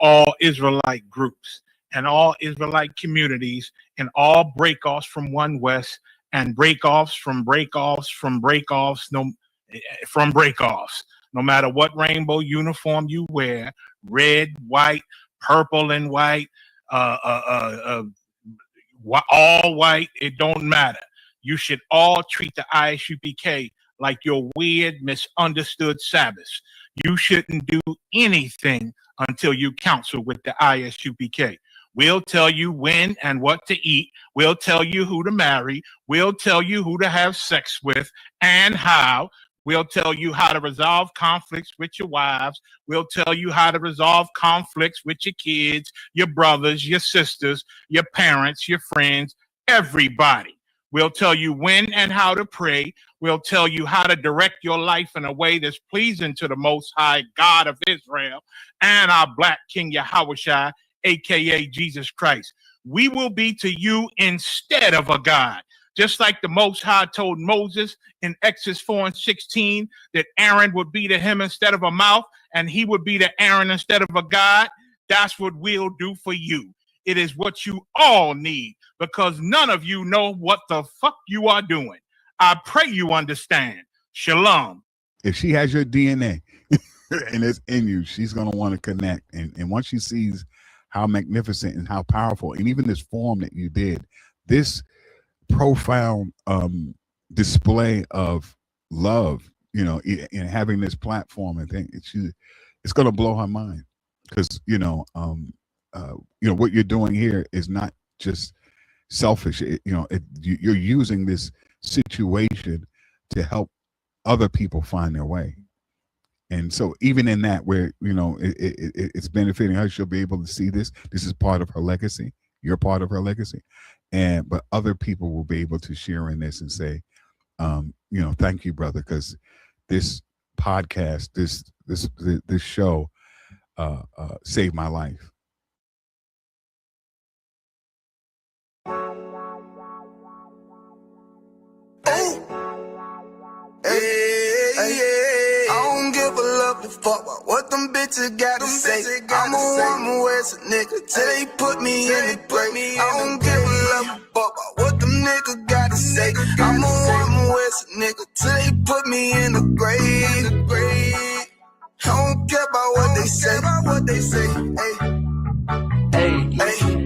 all Israelite groups and all Israelite communities and all breakoffs from One West and breakoffs from breakoffs from breakoffs from breakoffs. No matter what rainbow uniform you wear, red, white, purple and white, all white, it don't matter. You should all treat the ISUPK like your weird, misunderstood Sabbaths. You shouldn't do anything until you counsel with the ISUPK. We'll tell you when and what to eat. We'll tell you who to marry. We'll tell you who to have sex with and how. We'll tell you how to resolve conflicts with your wives. We'll tell you how to resolve conflicts with your kids, your brothers, your sisters, your parents, your friends, everybody. We'll tell you when and how to pray. We'll tell you how to direct your life in a way that's pleasing to the Most High God of Israel and our Black King Yahushua, a.k.a. Jesus Christ. We will be to you instead of a God. Just like the Most High told Moses in Exodus 4:16 that Aaron would be to him instead of a mouth and he would be to Aaron instead of a God, that's what we'll do for you. It is what you all need because none of you know what the fuck you are doing. I pray you understand. Shalom. If she has your DNA and it's in you, she's going to want to connect. And once she sees how magnificent and how powerful, and even this form that you did, this profound display of love, you know, in having this platform, I think it's going to blow her mind because, you know, what you're doing here is not just selfish. You're using this situation to help other people find their way. And so even in that, where, you know, it's benefiting her, she'll be able to see this. This is part of her legacy. You're part of her legacy. But other people will be able to share in this and say, thank you, brother, because this podcast, this show saved my life. Fuck what them bitches gotta say. I'm a woman with a nigga till they put me in the grave. I don't give a love fuck what them niggas gotta say. I'm a woman with a nigga till they put me in the grave. I don't care about what they say. Hey.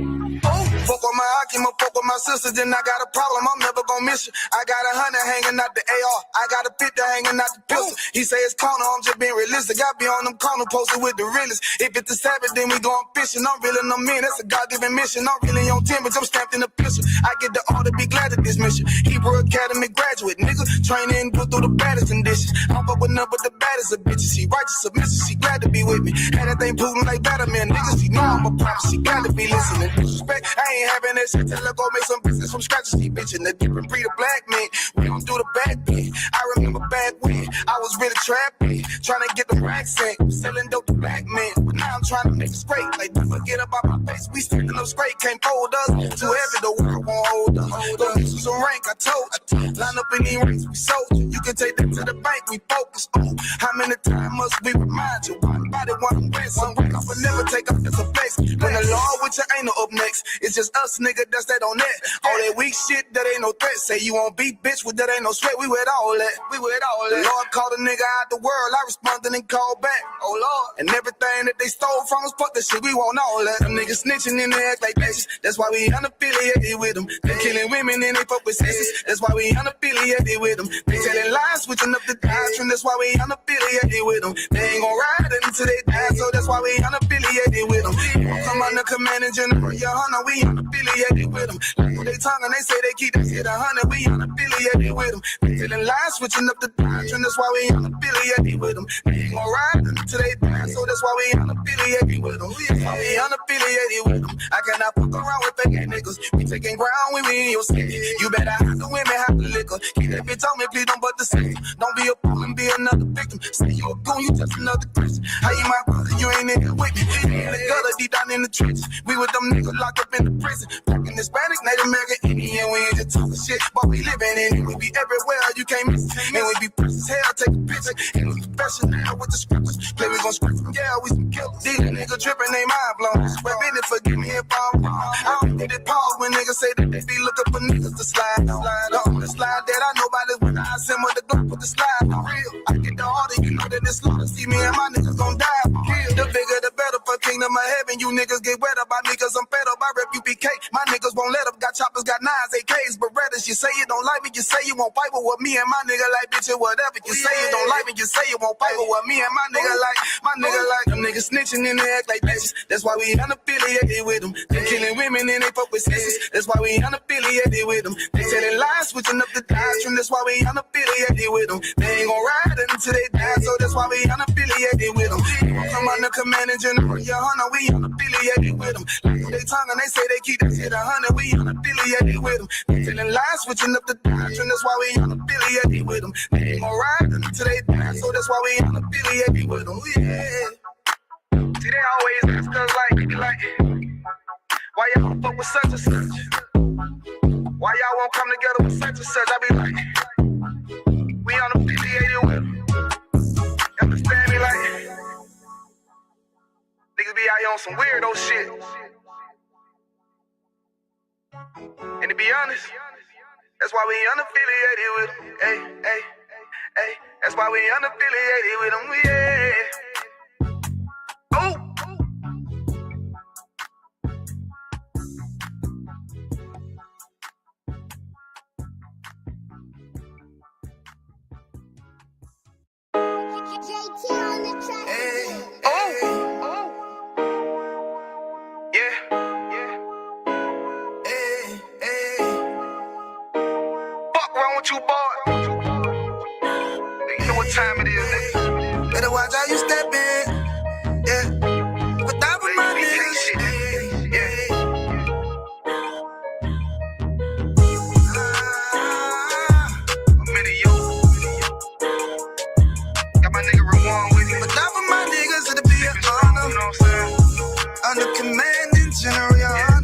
Fuck with my Akima, fuck with my sister, then I got a problem, I'm never gonna miss you. I got 100 hanging out the AR, I got a 50 hanging out the pistol. He say it's corner, I'm just being realistic. I be on them corner posted with the realest. If it's the Sabbath, then we going fishing. I'm reeling them in, that's a God-given mission. I'm really on 10, but I'm stamped in the pistol. I get the order, be glad of this mission. Hebrew Academy graduate, nigga. Training, put through the baddest conditions. I'm up with none but the baddest of bitches. She righteous, submissive, she glad to be with me. Had that thing Putin like Batman, niggas. She know I'm a prophet, she glad to be listening. Disrespect, I ain't having that shit. Tell her go make some business from scratch. She bitchin' the different breed of black men. We don't do the bad thing. I remember back when I was really trapping, trying to get the racks in, selling dope to black men. But now I'm trying to make it straight. Like, don't forget about my face. We standing up straight, can't fold us. Too heavy, the world won't hold us. Don't get you some rank, I told you. Line up in these ranks, we sold you. You can take that to the bank, we focus on. How many times must we remind you? One body, one win, some rank. I would never take up as a flex. When the law with you ain't no up next. It's just us, nigga, that's that on that. All that weak shit, that ain't no threat. Say you won't beat, bitch, with that ain't no sweat. We with all that. The Lord called a nigga out the world. I responded and called back. Oh Lord. And everything that they stole from us, fuck that shit. We want all that. Them niggas snitching and they act like bitches. That's why we unaffiliated with them. They killing women and they fuck with sisters. That's why we unaffiliated with them. They telling lies, switching up the doctrine. That's why we unaffiliated with them. They ain't gon' ride until they die, so that's why we unaffiliated with them. Come on the command and general, your honor, we unaffiliated with them. Like they tongue and they say they keep that shit 100, we unaffiliated with them. They telling lies, switching up the doctrine. That's why we unaffiliated with them. They ain't gon' ride until they die, so that's why we unaffiliated with them. We unaffiliated with them. I cannot fuck around with fake niggas. We taking ground when we in your city. You better hide the women, hide the liquor. Keep that bitch on me, please don't but the same. Don't be a fool and be another victim. Say you a goon, you just another Christian. How you my brother, you ain't in here with me. In the gutter, deep down in the trenches. We with them niggas locked up in the prison. Fucking Hispanic, Native American, Indian, we ain't just talking shit. But we living in it, we be everywhere, you can't miss it. And we be precious hell, take a picture. And we professional with the scriptures. Play, we gon' script them, yeah, we some killers. These niggas tripping, they mind blown. But business, forgive me if I'm wrong. I don't get it pause when niggas say that they be looking for niggas to slide on. The slide that I know about is when I send with the gun with the slide for real. I get the order, you know that it's slaughter. See me and my niggas gon' die for kill. The bigger the better for kingdom of heaven. You niggas get wet up by niggas, I'm fed up. I rep UPK. My niggas won't let up. Got choppers, got nines, AKs, Berettas. You say you don't like me, you say you won't fight with me and my nigga like bitch or whatever. You say you don't like me, you say you won't fight with me and my nigga like them niggas snitching and they act like bitches. That's why we unaffiliated with them. They killing women and they fuck with sisters. That's why we unaffiliated with them. They telling lies, switching up the doctrine. That's why we unaffiliated with them. They ain't gon' ride until they die, so that's why we unaffiliated with them. Come under command and general, your honor, we unaffiliated with them. Like they tongue and they say they keep that shit 100, we unaffiliated with them. They telling lies, switching up the doctrine. That's why we unaffiliated with them. They ain't gon' ride until they die, so that's why we unaffiliated with them. Yeah. See, they always ask us like, why y'all fuck with such and such? Why y'all won't come together with such and such? I be like, we unaffiliated with them. Understand me? Like, niggas be out here on some weirdo shit. And to be honest, that's why we unaffiliated with them. Hey. That's why we unaffiliated with them. Yeah. Oh. You boy, you know what time it is, nigga. Better watch how you step in, yeah. But that was my niggas, yeah. I'm in yo. Got my nigga Ramon with me. But that was my niggas, it'll be an honor. You know what I'm saying? Under command in general, yeah.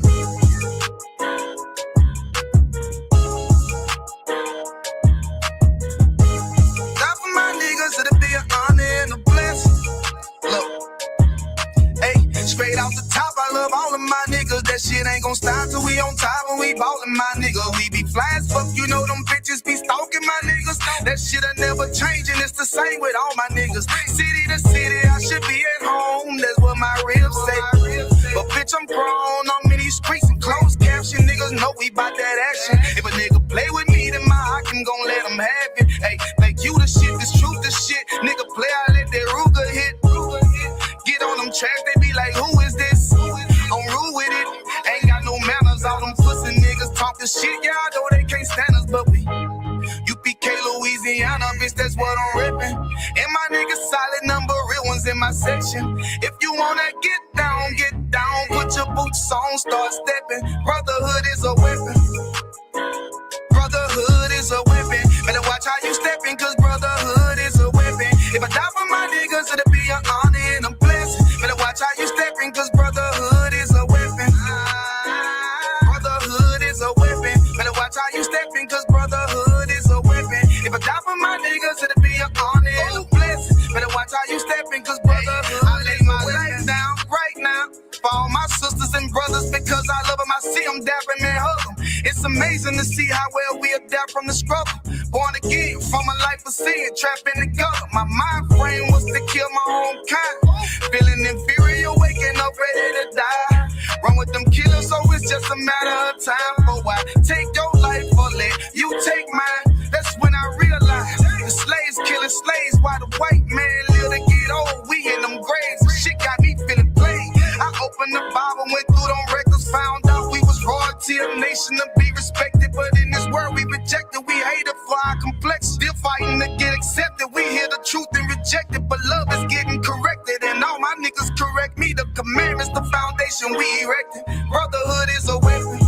Straight off the top, I love all of my niggas. That shit ain't gon' stop till we on top and we ballin', my nigga. We be fly as fuck, you know them bitches be stalking my niggas. That shit'll never change and it's the same with all my niggas. City to city, I should be at home. That's what my ribs say. But bitch, I'm grown on many streets and closed caption. Niggas know we bout that action. If a nigga play with me, then my Hakim gon' let him have it. Hey, make you the shit, this truth the shit. Nigga play, I let that Ruger hit. Get on them tracks, they be like, who is this? I'm rude with it. Ain't got no manners, all them pussy niggas talking shit. Yeah, I know they can't stand us, but we UPK, Louisiana, bitch, that's what I'm ripping. And my niggas solid number, real ones in my section. If you wanna get down, put your boots on, start stepping. Brotherhood is a weapon. Brotherhood is a weapon. Better watch how you stepping, cause brotherhood is a weapon. If I die for my niggas, it'll be an honor and a blessing. Better watch how you stepping, cause brotherhood is a weapon. Brotherhood is a weapon. Better watch how you stepping, cause brotherhood is a weapon. If I die for my niggas, it'll be an honor and a blessing. Better watch how you stepping, cause brotherhood I lay my life down right now for all my sisters and brothers, because I love them, I see them dapping and hug them. It's amazing to see how well we adapt from the struggle. Born again from a life of sin, trapped in the gutter. My mind frame was to kill my own kind. Feeling inferior, waking up ready to die. Run with them killers, so it's just a matter of time. For why take your life or let you take mine? That's when I realized the slaves killing slaves while the white man live to get old. We in them graves, and shit got me feeling played. I opened the Bible, went through them records, found out we was royalty, a nation to be respected. But in this world we rejected, we hated for our complex. Still fighting to get accepted. We hear the truth and reject it, but love is getting corrected. And all my niggas correct me. The commandments, the foundation we erected. Brotherhood is a weapon.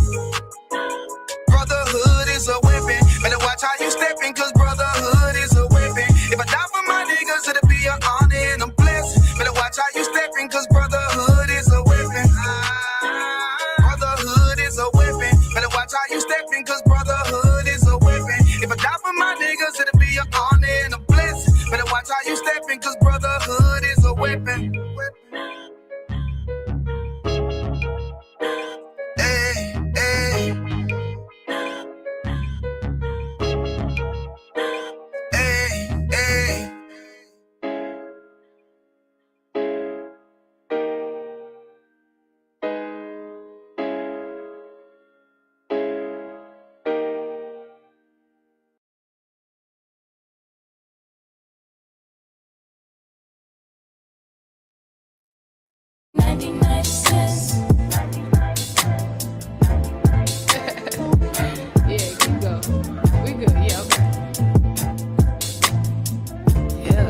Brotherhood is a weapon. Better watch how you stepping, cause brotherhood is a weapon. If I die for my niggas, it'll be an honor and a blessing. Better watch how you stepping, cause brotherhood is a weapon. stepping, cause brotherhood is a weapon. If I die for my niggas, it'll be an honor and a blessing. Better watch how you stepping, cause brotherhood is a weapon. Hey, hey. Hey, hey. Yeah, keep going. We good. Yeah, okay. Yeah.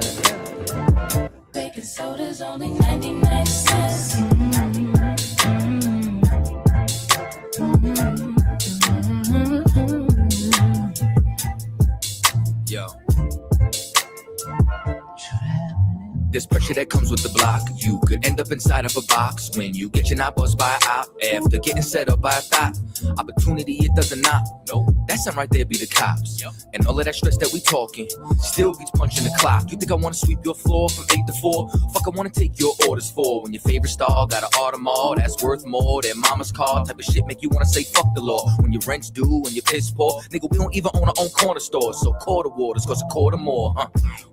Baking soda's only 99 cents. Yo. There's pressure that comes with the block. You could end up inside of a box when you get your knob buzzed by a op after getting set up by a thought. Opportunity, it doesn't knock. No, that sound right there be the cops. Yep. And all of that stress that we talking still beats punching the clock. You think I wanna sweep your floor from 8 to 4? Fuck, I wanna take your orders for when your favorite star got an Audemars that's worth more than mama's car. Type of shit make you wanna say fuck the law. When your rent's due and your piss poor, nigga, we don't even own our own corner store. So quarter waters cost a quarter more, huh?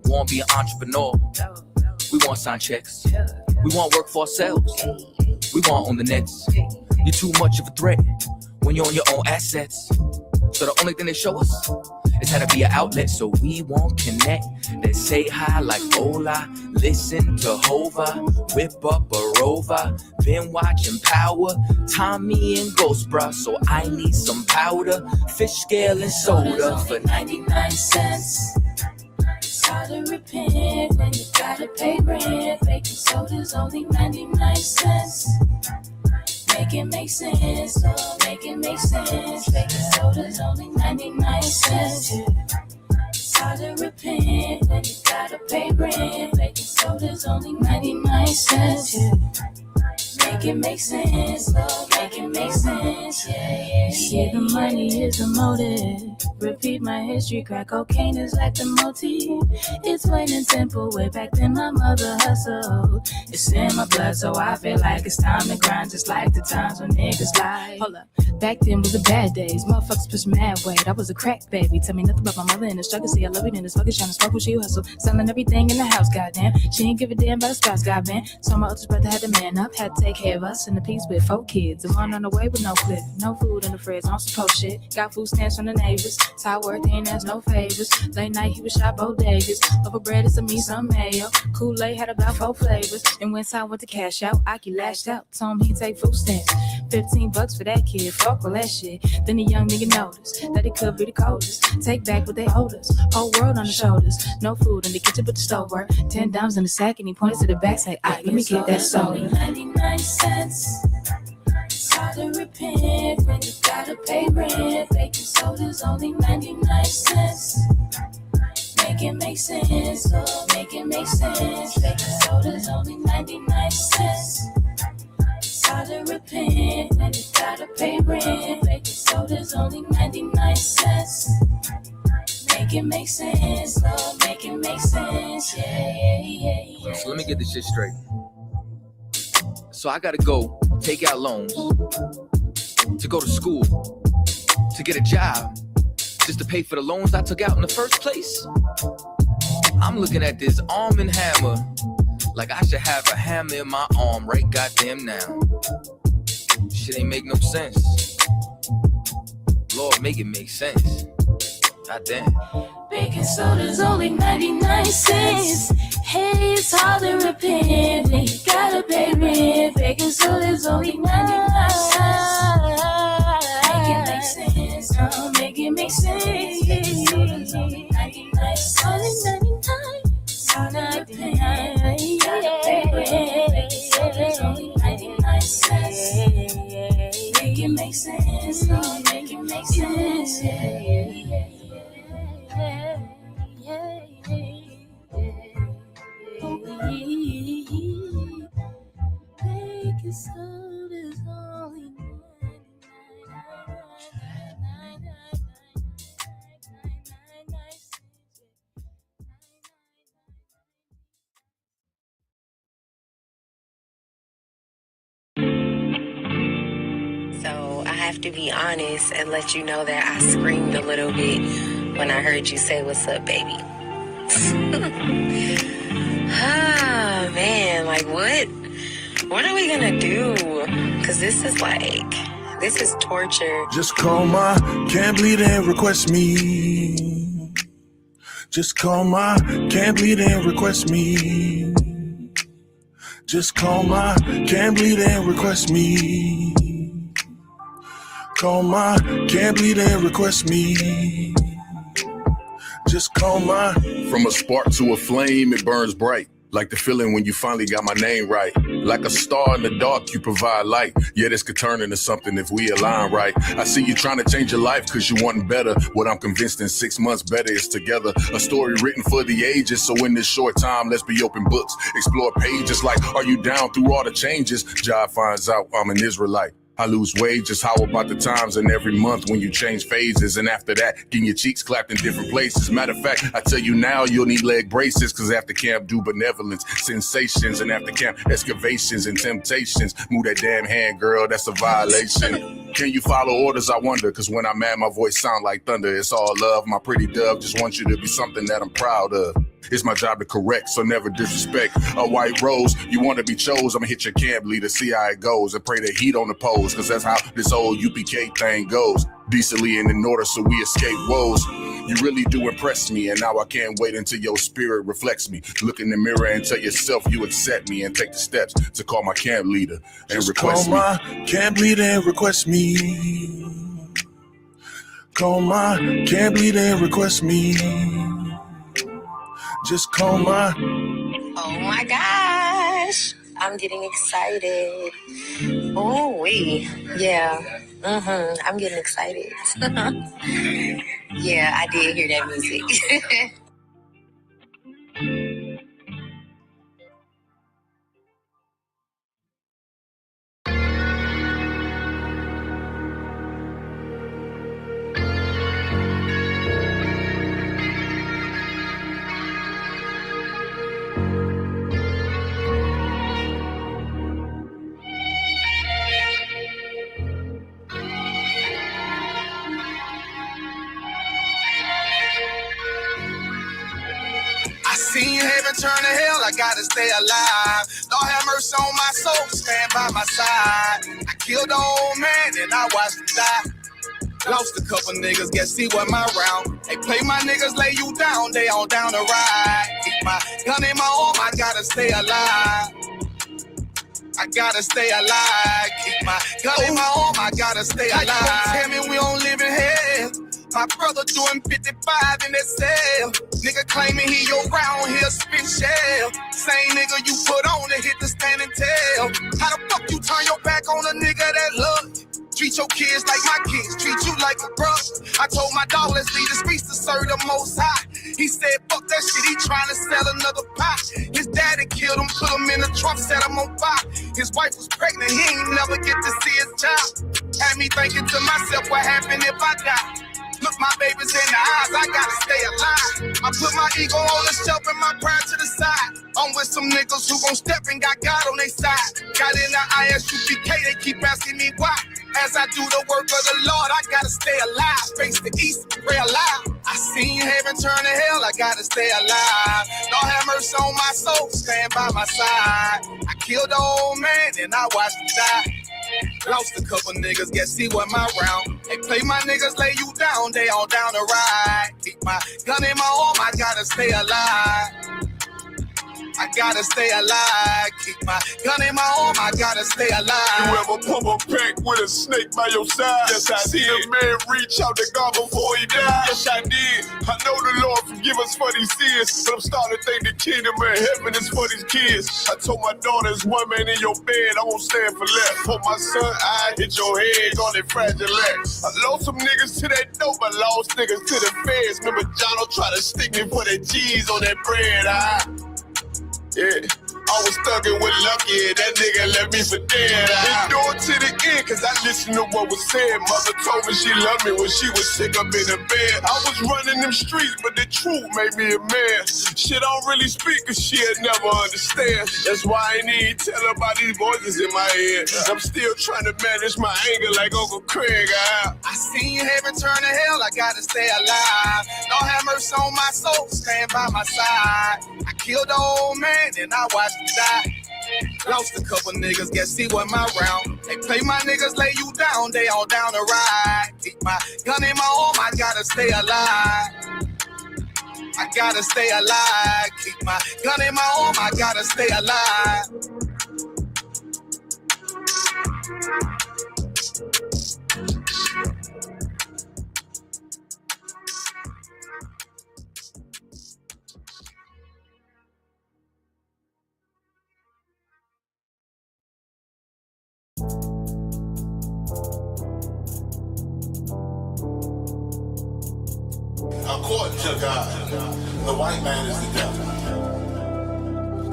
Wanna be an entrepreneur? We want sign checks. We want work for ourselves. We want on the nets. You're too much of a threat when you're on your own assets. So the only thing they show us is how to be an outlet. So we won't connect. Then say hi like hola. Listen to Hova. Whip up a Rover. Been watching Power. Tommy and Ghost, bruh. So I need some powder. Fish scale and soda for 99 cents. Hard to repent when you gotta pay rent. Baking soda's only 99 cents. Make it make sense, oh, make it make sense. Baking soda's only 99 cents. It's hard to repent when you gotta pay rent. Baking soda's only 99 cents. Make it make sense, oh, make it make sense. Yeah. See, the money is the motive. Repeat my history, crack cocaine is like the motif. It's plain and simple, way back then my mother hustled. It's in my blood, so I feel like it's time to grind. Just like the times when niggas lie. Hold up, back then was the bad days. Motherfuckers push mad weight, I was a crack baby. Tell me nothing about my mother and the struggle. See, I love it in the sluggish, trying to smoke when she hustle. Selling everything in the house, goddamn. She ain't give a damn about the spouse, goddamn. So my oldest brother had to man up, had to take care of us in the piece with 4 kids. And one on the way with no clip, no food in the fridge, on some post shit. Got food stamps from the neighbors. Ty worth ain't ask no favors. Late night he was shot bodegas. Over bread is some meat, some mayo. Kool-Aid had about 4 flavors. And when Ty went to cash out, Aki lashed out. Told him he'd take food stamps. $15 for that kid. Fuck all that shit. Then the young nigga noticed that it could be the coldest. Take back what they owed us. Whole world on the shoulders. No food in the kitchen but the stove work. $10 in the sack and he points to the back. Say, let me get that soda. 99 cents. It's hard to repent when you gotta pay rent. Baking soda's only 99 cents. Make it make sense, oh, make it make sense. Baking soda's only 99 cents. It's hard to repent when you gotta pay rent. Baking soda's only 99 cents. Make it make sense, oh, make it make sense. Yeah. So let me get this shit straight. So I gotta go take out loans to go to school, to get a job, just to pay for the loans I took out in the first place. I'm looking at this arm and hammer like I should have a hammer in my arm right goddamn now. Shit ain't make no sense. Lord, make it make sense. Goddamn. Baking soda's only 99 cents. Hey, it's hard to repent when you gotta pay rent. Baking soda's only 99 cents. Make it make sense. Oh, make it make sense. Baking soda's only 99 cents. Only 99. Hard to repent. You gotta pay rent. Baking soda's only 99 cents. Make it make sense. Oh, make it make sense. Baking soda's only 99. have to be honest and let you know that I screamed a little bit when I heard you say, "What's up, baby?" Ah, man, like what? What are we gonna do? Because this is torture. Just call my can't bleed and request me. Just call my can't bleed and request me. Just call my can't bleed and request me. Call my can't bleed and request me. Just call my. From a spark to a flame, it burns bright. Like the feeling when you finally got my name right. Like a star in the dark, you provide light. Yeah, this could turn into something if we align right. I see you trying to change your life cause you wanting better. What I'm convinced in 6 months better is together. A story written for the ages, so in this short time, let's be open books. Explore pages like, are you down through all the changes? Job finds out I'm an Israelite. I lose wages, how about the times and every month when you change phases? And after that, getting your cheeks clapped in different places. Matter of fact, I tell you now, you'll need leg braces, cause after camp do benevolence, sensations, and after camp excavations and temptations. Move that damn hand, girl, that's a violation. Can you follow orders, I wonder, cause when I'm mad, my voice sound like thunder. It's all love, my pretty dove, just want you to be something that I'm proud of. It's my job to correct, so never disrespect. A white rose, you want to be chose, I'ma hit your camp leader, see how it goes, and pray that heat on the pose, cause that's how this old UPK thing goes. Decently and in order so we escape woes. You really do impress me, and now I can't wait until your spirit reflects me. Look in the mirror and tell yourself you accept me, and take the steps to call my camp leader and just request call me. My camp leader and request me. Call my camp leader and request me. Just call my. Oh my gosh, I'm getting excited. Oh, yeah. I'm getting excited. Yeah, I did hear that music. I seen heaven turn to hell, I gotta stay alive. Lord have mercy on my soul, stand by my side. I killed the old man and I watched him die. Lost a couple niggas, guess he wasn't my round. Hey, play my niggas, lay you down, they on down the ride. Keep my gun in my arm, I gotta stay alive. I gotta stay alive. Keep my gun in my arm, I gotta stay alive. Tell me we don't live in hell. My brother doing 55 in that cell. Nigga claiming he your round here spin shell. Same nigga you put on to hit the stand and tell. How the fuck you turn your back on a nigga that love you? Treat your kids like my kids, treat you like a brother. I told my dog, let's leave the streets to serve the most high. He said, fuck that shit, he trying to sell another pie. His daddy killed him, put him in a trunk, set him on fire. His wife was pregnant, he ain't never get to see his child. Had me thinking to myself, what happened if I die? Look my babies in the eyes, I gotta stay alive. I put my ego on the shelf and my pride to the side. I'm with some niggas who gon' step and got God on their side. Got in the ISUPK, they keep asking me why. As I do the work of the Lord, I gotta stay alive. Face the east, pray alive. I seen heaven turn to hell, I gotta stay alive. Lord have mercy on my soul, stand by my side. I killed the old man and I watched him die. Lost a couple niggas, guess he wasn't my round. Hey, play my niggas, lay you down, they all down the ride. Keep my gun in my arm, I gotta stay alive. I gotta stay alive. Keep my gun in my arm, I gotta stay alive. You ever pump a pack with a snake by your side? Yes, I did. See a man reach out to God before he died? Yes, I did. I know the Lord forgive us for these sins, but I'm starting to think the kingdom of heaven is for these kids. I told my daughter, there's one man in your bed, I won't stand for left. For my son, I hit your head on that fragile legs. I lost some niggas to that dope, I lost niggas to the feds. Remember Jono tried to stick me for that G's on that bread, Yeah, I was thuggin' with Lucky, that nigga left me for dead. Endure to the end, cause I listened to what was said. Mother told me she loved me when she was sick up in the bed. I was running them streets, but the truth made me a man. She don't really speak cause she'll never understand. That's why I ain't even tell her about these voices in my head. I'm still trying to manage my anger like Uncle Craig. I seen heaven turn to hell, I gotta stay alive. Lord have mercy on my soul, stand by my side. I killed the old man and I watched him die. Lost a couple niggas, guess he wasn't my round. They play my niggas, lay you down, they all down to ride. Keep my gun in my arm, I gotta stay alive. I gotta stay alive. Keep my gun in my arm, I gotta stay alive. According to God, the white man is the devil.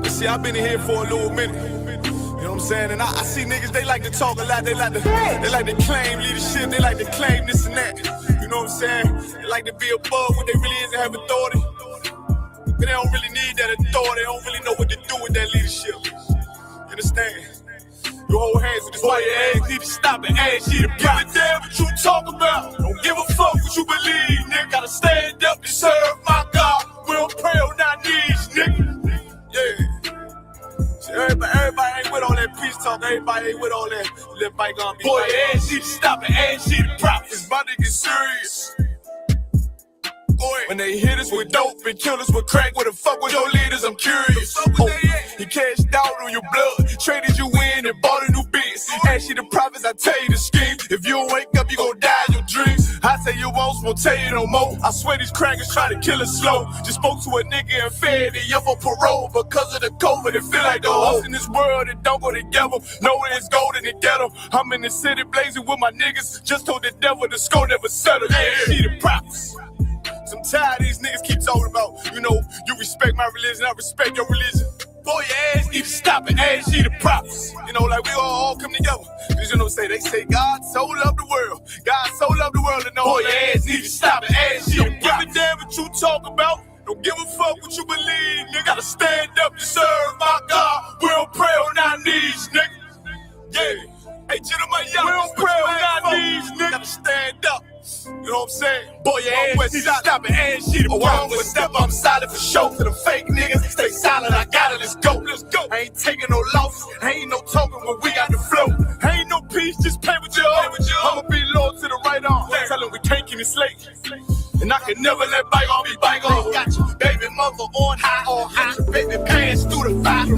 See, I've been in here for a little minute. You know what I'm saying? And I see niggas, they like to talk a lot. They like to claim leadership. They like to claim this and that. You know what I'm saying? They like to be above what they really is and have authority. But they don't really need that authority. They don't really know what to do with that leadership. You understand? You hold hands with this white ass, need to stop and ask you to give a damn what you talk about. Don't give a fuck what you believe, nigga. Gotta stand up and serve my God. We don't pray on our knees, nigga. Yeah. See, everybody ain't with all that peace talk. Everybody ain't with all that bygone. Boy, ask you to stop and ask you to prop. It's about to get serious. When they hit us with dope and kill us with crack, where the fuck with your leaders? I'm curious. He cashed out on your blood, traded you in and bought a new biz. Ask you the prophets, I tell you the scheme. If you don't wake up, you gon' die in your dreams. I say you won't tell you no more. I swear these crackers try to kill us slow. Just spoke to a nigga and fed he up for parole because of the COVID. It feel like the host in this world that don't go together. Nowhere it's golden to get them. I'm in the city blazing with my niggas. Just told the devil the score never settled. Yeah, see the prophets. I'm tired of these niggas keep talking about, you know, you respect my religion, I respect your religion. Boy, your ass need to stop and ask you the prophets. You know, like we all come together. Cause you know what I'm saying? They say God so loved the world. God so loved the world, and know boy, your ass need to stop and ask you the prophets. Don't give a damn what you talk about. Don't give a fuck what you believe. You gotta stand up and serve my God. We don't pray on our knees, nigga. Yeah. Hey, gentlemen, y'all, we don't pray on our knees, nigga. Gotta stand up. You know what I'm saying? Boy, your ass need to stop and ask you to wrong with step. I'm solid for show. To the fake niggas, stay silent. I got it. Let's go. Let's go. I ain't taking no loss. Ain't no talking when we got the flow. Ain't no peace, just play with you. I'ma be loyal to the right arm. Tell them we can't keep it slate. And I can never let bygone be bygone. Got your baby mother on high, on high. Got your baby pants through the fire.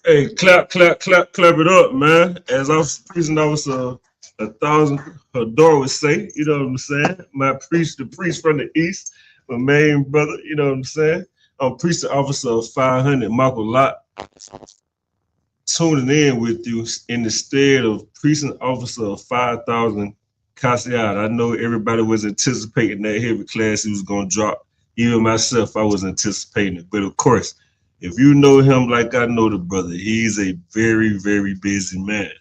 Hey, clap it up, man. As I was preaching, I was 1,000, her door would say, you know what I'm saying? My priest, the priest from the east, my main brother, you know what I'm saying? I'm priest officer of 500, Michael Lott, tuning in with you in the stead of priest officer of 5,000, Cassiad. I know everybody was anticipating that heavy class he was going to drop. Even myself, I was anticipating it. But of course, if you know him like I know the brother, he's a very, very busy man.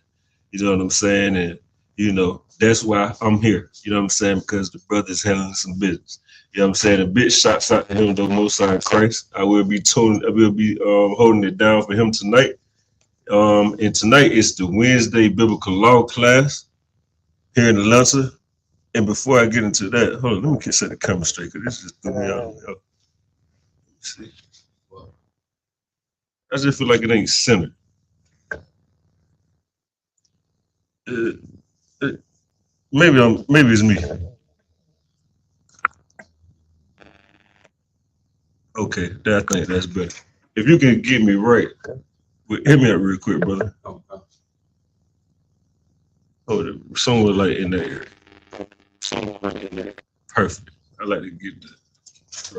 You know what I'm saying? And, you know, that's why I'm here. You know what I'm saying? Because the brother's handling some business. You know what I'm saying? A big shouts out to him, the Most High Christ. I will be holding it down for him tonight. And tonight is the Wednesday Biblical Law class here in Atlanta. And before I get into that, hold on, let me set the camera straight, because this just threw me out. Let me see. I just feel like it ain't centered. Maybe it's me. Okay, I think that's better. If you can get me right, hit me up real quick, brother. Oh, somewhere like in that area. Perfect. I like to get the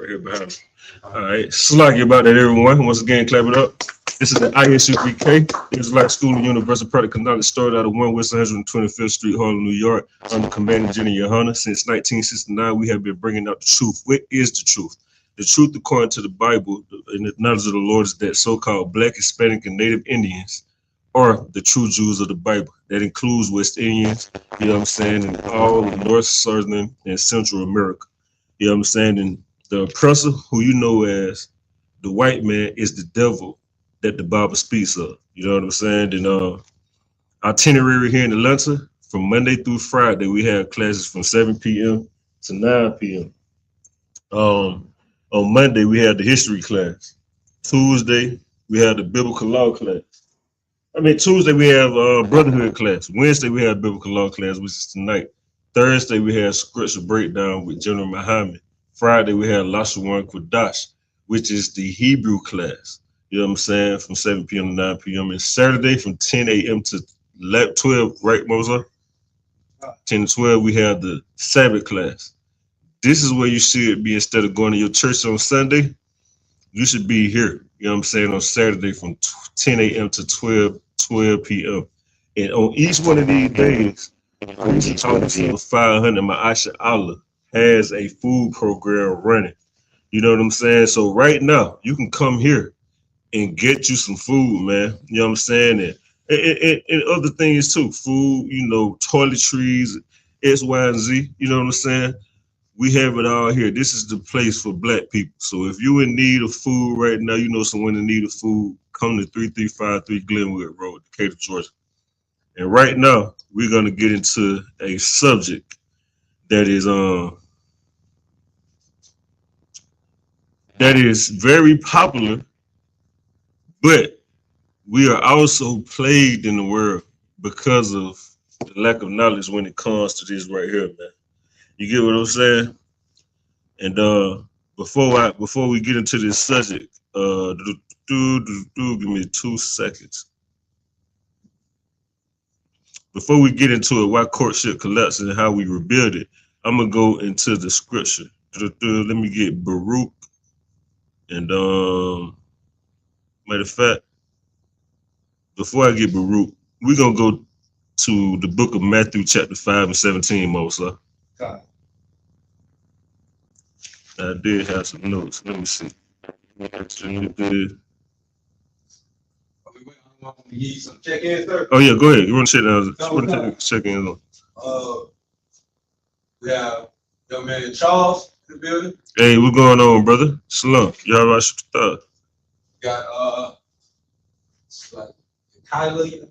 right here behind me. All right. Slack you about that, everyone. Once again, clap it up. This is the ISU3K. Israelite School of Universal Practical Knowledge, started out of 1 West 125th Street, Harlem, New York, under Commander General Yohana. Since 1969, we have been bringing out the truth. What is the truth? The truth, according to the Bible and the knowledge of the Lord, is that so-called Black, Hispanic, and Native Indians are the true Jews of the Bible. That includes West Indians, you know what I'm saying, and all of North, Southern, and Central America. You know what I'm saying? And the oppressor, who you know as the white man, is the devil that the Bible speaks of. You know what I'm saying? And itinerary here in Atlanta, from Monday through Friday, we have classes from 7 p.m. to 9 p.m. On Monday, we have the history class. Tuesday, we have the biblical law class. Tuesday, we have brotherhood class. Wednesday, we have biblical law class, which is tonight. Thursday, we have scripture breakdown with General Muhammad. Friday, we have Lashawan Kodash, which is the Hebrew class. You know what I'm saying? From 7 p.m. to 9 p.m. And Saturday from 10 a.m. to 12, right, Mozart? 10 to 12, we have the Sabbath class. This is where you should be instead of going to your church on Sunday. You should be here, you know what I'm saying, on Saturday from 10 a.m. to 12 p.m. And on each one of these days, Preaching Council 500, Ma'asha Allah, has a food program running. You know what I'm saying? So right now, you can come here and get you some food, man. You know what I'm saying? And other things too. Food, you know, toiletries, X, Y, and Z. You know what I'm saying? We have it all here. This is the place for Black people. So if you're in need of food right now, you know someone in need of food, come to 3353 Glenwood Road, Decatur, Georgia. And right now, we're going to get into a subject that is very popular, but we are also plagued in the world because of the lack of knowledge when it comes to this right here, man. You get what I'm saying? And before we get into this subject, give me 2 seconds. Before we get into it, why courtship collapsed and how we rebuild it, I'm gonna go into the scripture. Let me get Baruch, and matter of fact, before I get Baruch, we're gonna go to the book of Matthew, chapter 5 and 17, Mosa. I did have some notes. Let me see. Oh yeah, go ahead. You want to check in? We have young man Charles in the building. Hey, what's going on, brother? Shalom. Y'all right? Got Yakalia.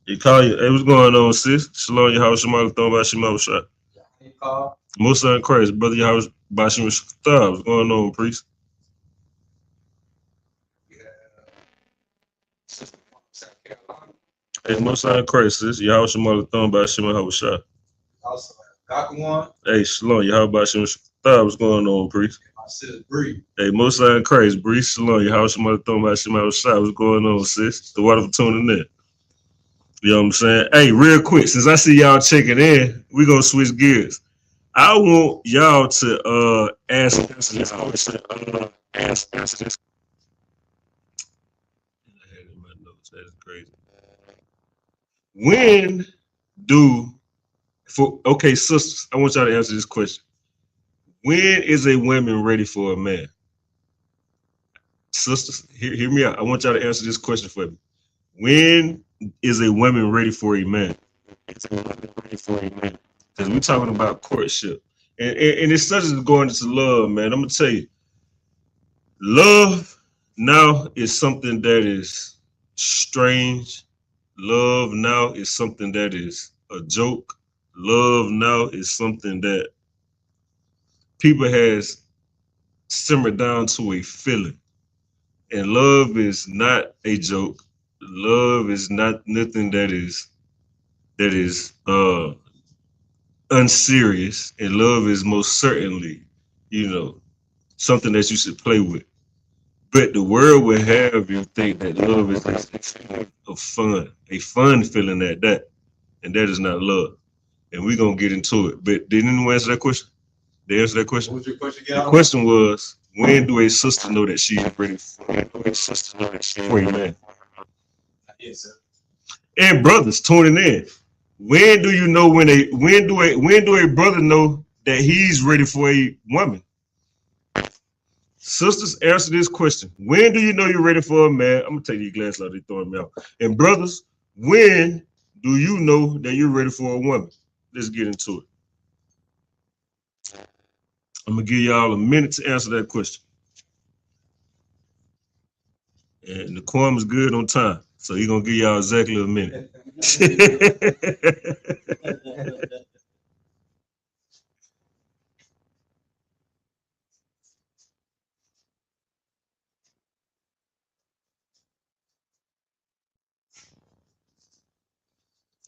Hey, what's going on, sis? Shalom, Yahweh Shemar, thrown by Shemar Shot. Musa and Christ, brother Yahweh Bashim Shah. What's going on, priest? Hey, Musa and Christ, sis. Yahweh Shemar, thrown by Shemar Shah. Also, Gakawan. Hey, Shalom, Yahweh Bashim Shah. What's going on, priest? My sis Bree. Hey, Musa and Christ, Bree. Shalom, Yahweh Shemar, thrown by Shemar Shah. What's going on, sis? The water for tuning in. You know what I'm saying? Hey, real quick, since I see y'all checking in, we're gonna switch gears. I want y'all to answer this. Answer this. That is crazy. Okay, sisters, I want y'all to answer this question. When is a woman ready for a man? Sisters, hear me out. I want y'all to answer this question for me. When is a woman ready for a man? Because we're talking about courtship. And it's such as going into love, man. I'm going to tell you, love now is something that is strange. Love now is something that is a joke. Love now is something that people has simmered down to a feeling. And love is not a joke. Love is not nothing that is unserious, and love is most certainly, something that you should play with. But the world will have you think that love is a fun feeling at that. And that is not love. And we're going to get into it. But did anyone answer that question? They answer that question? What was your question again? The question was, when do a sister know that she is ready for a man? Yes, sir. And brothers tuning in, when do you know when do a brother know that he's ready for a woman? Sisters, answer this question. When do you know you're ready for a man? I'm gonna take these glasses out, they throwing me out. And brothers, when do you know that you're ready for a woman? Let's get into it. I'm gonna give y'all a minute to answer that question. And the quorum is good on time, so he's gonna give y'all exactly a minute.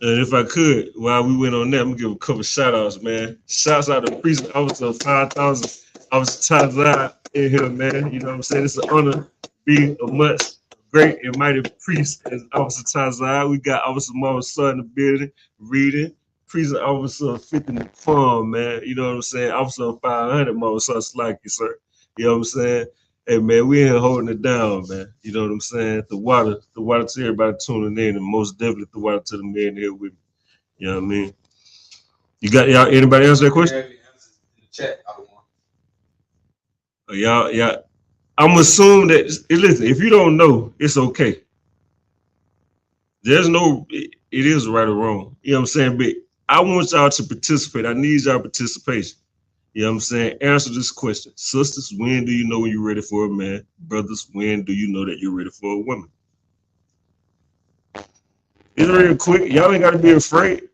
And if I could, while we went on that, I'm gonna give a couple shout outs, man. Shouts out to Priest Officer 5,000 Officer Tazai in here, man. You know what I'm saying? It's an honor to be a much great and mighty priest as Officer Tazai. We got Officer Mama Son in the building, reading. Priest Officer 50 in the farm, man. You know what I'm saying? Officer 500, Mama Son Slacky, sir. You know what I'm saying? Hey man, we here holding it down, man. You know what I'm saying? The water to everybody tuning in, and most definitely the water to the men here with me. You know what I mean? You got y'all anybody answer that question? Chat. Y'all. I'm assuming that listen, if you don't know, it's okay. There's no it is right or wrong. You know what I'm saying? But I want y'all to participate. I need y'all participation. You know what I'm saying? Answer this question. Sisters, when do you know when you're ready for a man? Brothers, when do you know that you're ready for a woman? It's real quick. Y'all ain't got to be afraid.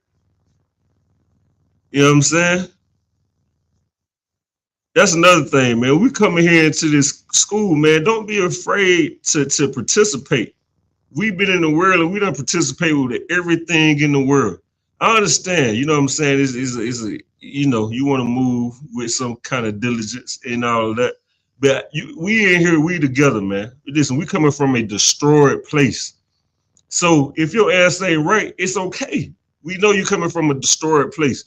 You know what I'm saying? That's another thing, man. We coming here into this school, man. Don't be afraid to participate. We've been in the world and we don't participate with everything in the world. I understand, you know what I'm saying? It's a you know, you want to move with some kind of diligence and all of that. But we in here, we together, man. Listen, we coming from a destroyed place. So if your ass ain't right, it's okay. We know you coming from a destroyed place.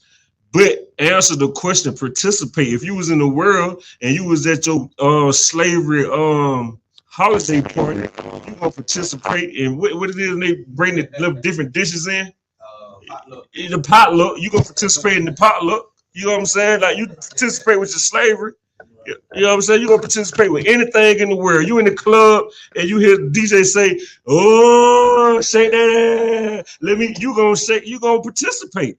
But answer the question, participate. If you was in the world and you was at your slavery holiday party, you gonna participate in what it is they bring the little different dishes in? The potluck, you gonna participate in the potluck. You know what I'm saying? Like you participate with your slavery. You know what I'm saying? You gonna participate with anything in the world. You in the club and you hear the DJ say, "Oh, shake that ass." You gonna participate.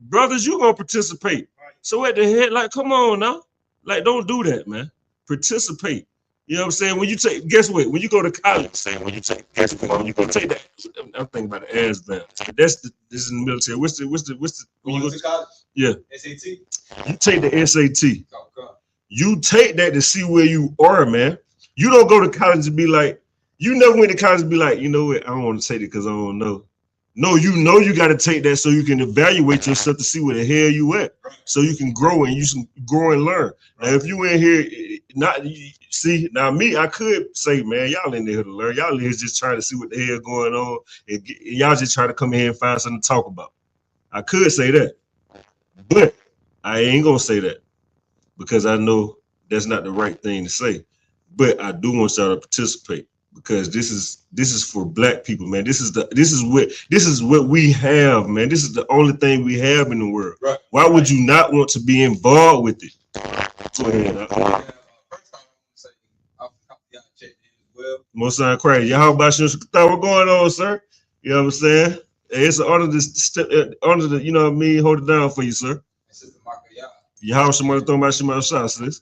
Brothers, you gonna participate. So at the head, like, come on now. Like, don't do that, man. Participate. You know what I'm saying? Guess what? When you go to college, when you take that. I'm thinking about the ass down. This is in the military. What's the when you go to college? Yeah. SAT. You take the SAT. You take that to see where you are, man. You don't go to college and be like, you never went to college and be like, you know what? I don't want to take it because I don't know. No, you know you got to take that so you can evaluate yourself to see where the hell you at, so you can grow and and learn. Now, if you in here, me, I could say, man, y'all in there to learn. Y'all in here just trying to see what the hell going on, and y'all just trying to come in here and find something to talk about. I could say that, but I ain't gonna say that because I know that's not the right thing to say. But I do want y'all to participate. Because this is for black people, man. This is what we have, man. This is the only thing we have in the world. Right. Why would you not want to be involved with it? Go ahead. Most time crazy. Y'all about what's going on, sir? You know what I'm saying? Hey, it's an honor to you know what I mean, hold it down for you, sir. You have somebody throwing my shit my shots, sis.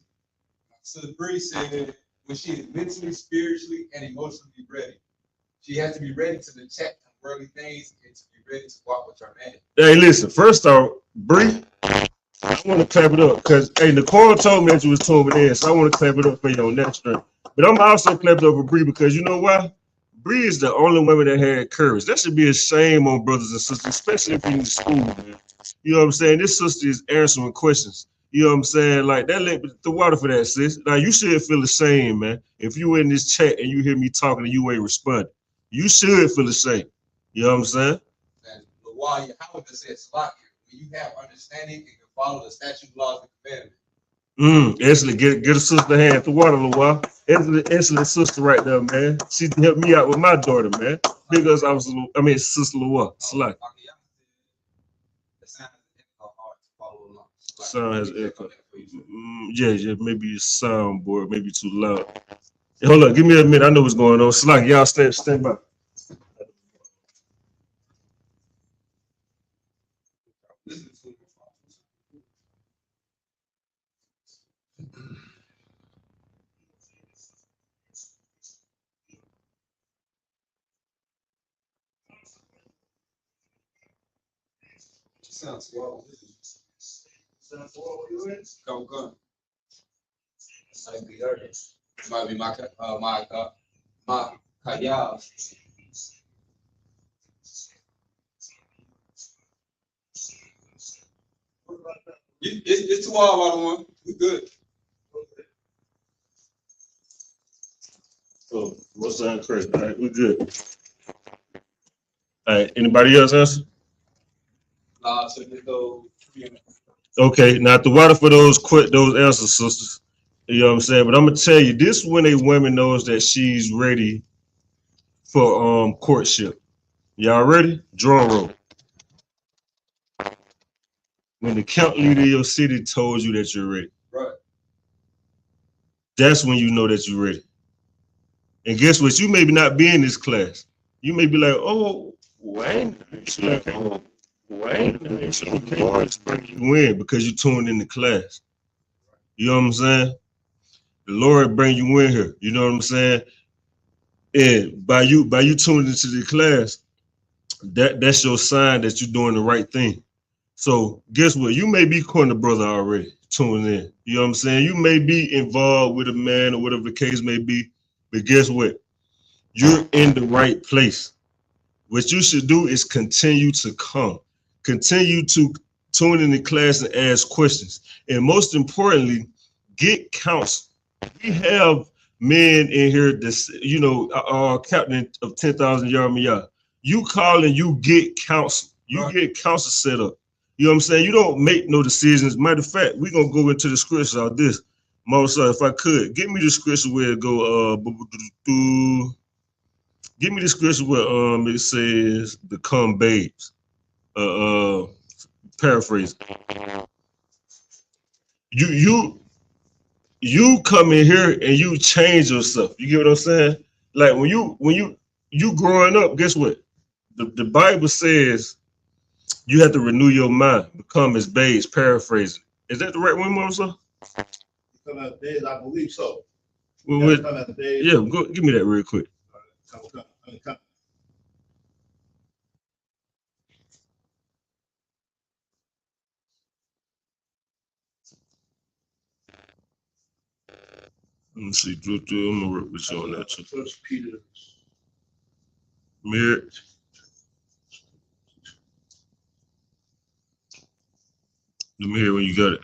So the Bree said when she is mentally, spiritually, and emotionally ready. She has to be ready to detect worldly things and to be ready to walk with her man. Hey, listen, first off, Bree, I want to clap it up because, hey, Nicole told me that you was tuning in, so I want to clap it up for you on that string. But I'm also clapping up for Bree because you know why? Bree is the only woman that had courage. That should be a shame on brothers and sisters, especially if you're in school, man. You know what I'm saying? This sister is answering questions. You know what I'm saying? Like that let the water for that, sis. Now you should feel the same, man. If you in this chat and you hear me talking and you ain't responding, you should feel the same. You know what I'm saying? And while Howard just said, Slovakia, when you have understanding and can follow the statute, laws, and commandments. Excellent. Get a sister hand the water a little while. Excellent sister right there, man. She helped me out with my daughter, man. Because Sister Lua. Slack. Sound has echo. Yeah, maybe your soundboard, maybe too loud. Hey, hold up, give me a minute. I know what's going on. Slack, y'all stand by. Sounds well. Come. Might be my kayal. It's too hard, by the one. We good. Oh, what's that, Chris? All right, we good. All right, anybody else answer? So just go. Okay, now the water for those answers, sisters. You know what I'm saying? But I'm gonna tell you, this is when a woman knows that she's ready for courtship. Y'all ready? Drum roll. When the count leader of your city told you that you're ready. Right. That's when you know that you're ready. And guess what? You may not be in this class. You may be like, oh, Wayne. Like, oh, Wayne. You in because you tuned in the class. You know what I'm saying? The Lord bring you in here. You know what I'm saying? And by you tuning into the class, that's your sign that you're doing the right thing. So guess what? You may be corner brother already tuning in. You know what I'm saying? You may be involved with a man or whatever the case may be, but guess what? You're in the right place. What you should do is continue to come. Continue to tune in the class and ask questions. And most importantly, get counsel. We have men in here that's, captain of 10,000 yard miyah. You call and you get counsel. You get counsel set up. You know what I'm saying? You don't make no decisions. Matter of fact, we're going to go into the scripture of this. Mama, if I could, give me the scripture where it go, give me the scripture where it says, become babes. Paraphrase. You come in here and you change yourself. You get what I'm saying? Like when you growing up, guess what? The Bible says you have to renew your mind, become as babes, paraphrasing. Is that the right one, Mama? Come out days, I believe so. Well, go give me that real quick. Come. Let me see. I'm gonna work with you on that too. First Peter. Marriage. Let me hear when you got it.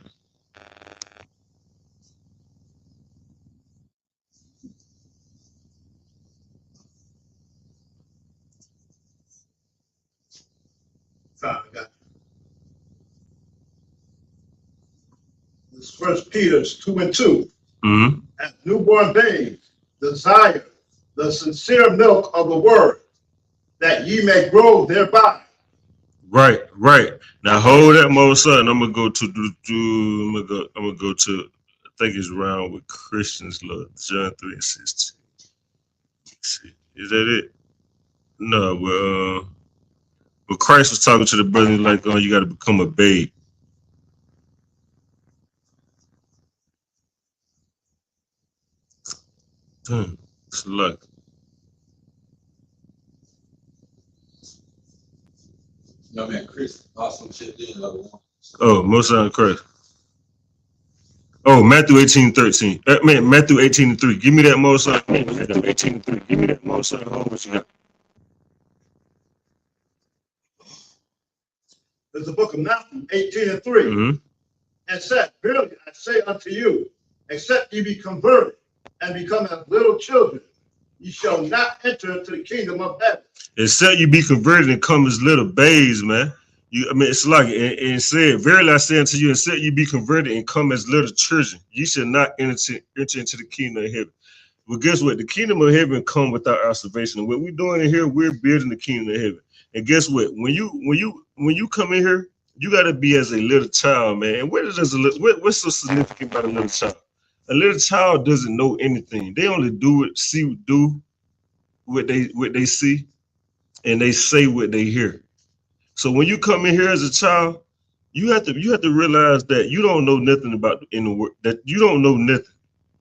This First Peter 2:2. Mm-hmm. As newborn babes, desire the sincere milk of the word, that ye may grow thereby. Right. Now hold that, Mo son. I'm gonna go to I'm gonna go to I think it's around with Christians, Lord, John 3:16. Let's see. Is that it? No, but Christ was talking to the brother like, oh, you gotta become a babe. It's luck. No man, Chris also chipped in another one. Oh, most of Christ. Oh, Matthew 18:13. Matthew 18:3. Give me that most. 18:3. Give me that most. What you got? There's the book of Matthew 18:3. Mm-hmm. and said, verily I say unto you, except ye be converted and become as little children, ye shall not enter into the kingdom of heaven. Except you be converted and come as little babes, man. It's like it said, verily I say unto you, except you be converted and come as little children, you shall not enter into the kingdom of heaven. Well, guess what? The kingdom of heaven come without observation. And what we're doing in here, we're building the kingdom of heaven. And guess what? When you come in here, you got to be as a little child, man. And what's so significant about a little child? A little child doesn't know anything. They only do what they see, and they say what they hear. So when you come in here as a child, you have to realize that you don't know nothing about in the world, that you don't know nothing.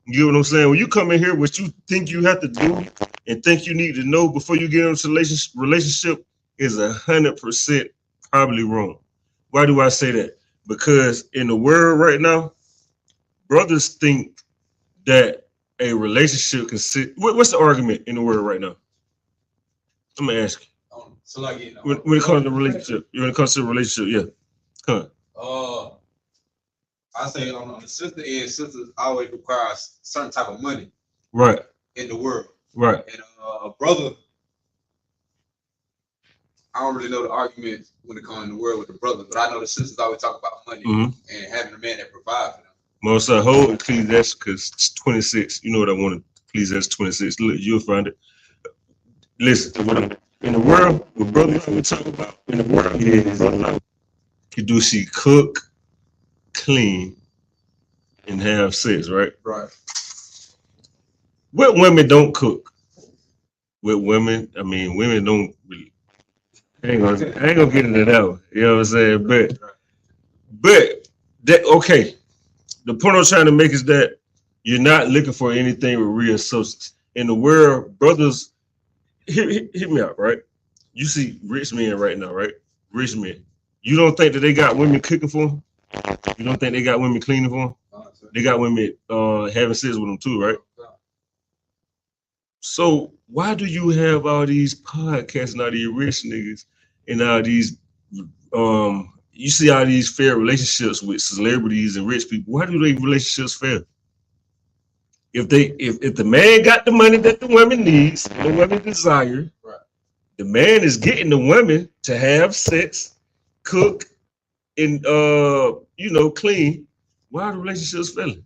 You get what I'm saying? When you come in here, what you think you have to do and think you need to know before you get into relationship is 100% probably wrong. Why do I say that? Because in the world right now, brothers think that a relationship can sit. What's the argument in the world right now? I'm gonna ask you. So like, when it comes to relationship, yeah. Come on. I say on the sister end, sisters always require certain type of money, right, in the world, right. And a brother, I don't really know the argument when it comes in the world with the brother, but I know the sisters always talk about money and having a man that provides for them. Most I hold Ecclesiastes 26. You know what I wanted? Ecclesiastes 26. Look, you'll find it. Listen, in the world, what brother always talk about in the world is she cook, clean, and have sex, right? Right. What women don't cook? What women? I mean, women don't really. I ain't gonna get into that one. You know what I'm saying? But that okay. The point I'm trying to make is that you're not looking for anything with real substance. In the world, brothers, hit me out, right? You see rich men right now, right? Rich men. You don't think that they got women cooking for them? You don't think they got women cleaning for them? They got women having sex with them too, right? So why do you have all these podcasts and all these rich niggas and all these you see all these fair relationships with celebrities and rich people? Why do they relationships fail? If the man got the money that the woman needs, the woman desire, right, the man is getting the women to have sex, cook, and clean. Why are the relationships failing?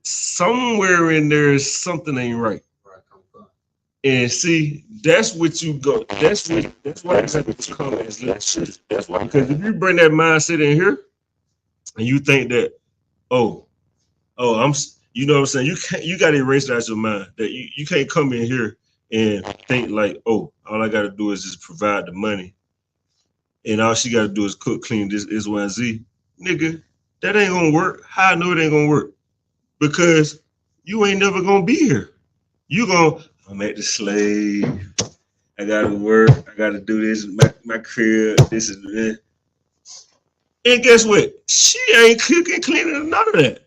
Somewhere in there is something ain't right. And see, that's what you go. That's why it's have to come as leadership. That's why, because if you bring that mindset in here, and you think that, I'm, you know what I'm saying? You got to erase that out your mind. That you can't come in here and think like, all I got to do is just provide the money, and all she got to do is cook, clean, this X, Y, and Z. Nigga, that ain't gonna work. How I know it ain't gonna work? Because you ain't never gonna be here. I'm at the slave. I gotta work. I gotta do this. My crib. This is that. And guess what? She ain't cooking, cleaning, none of that.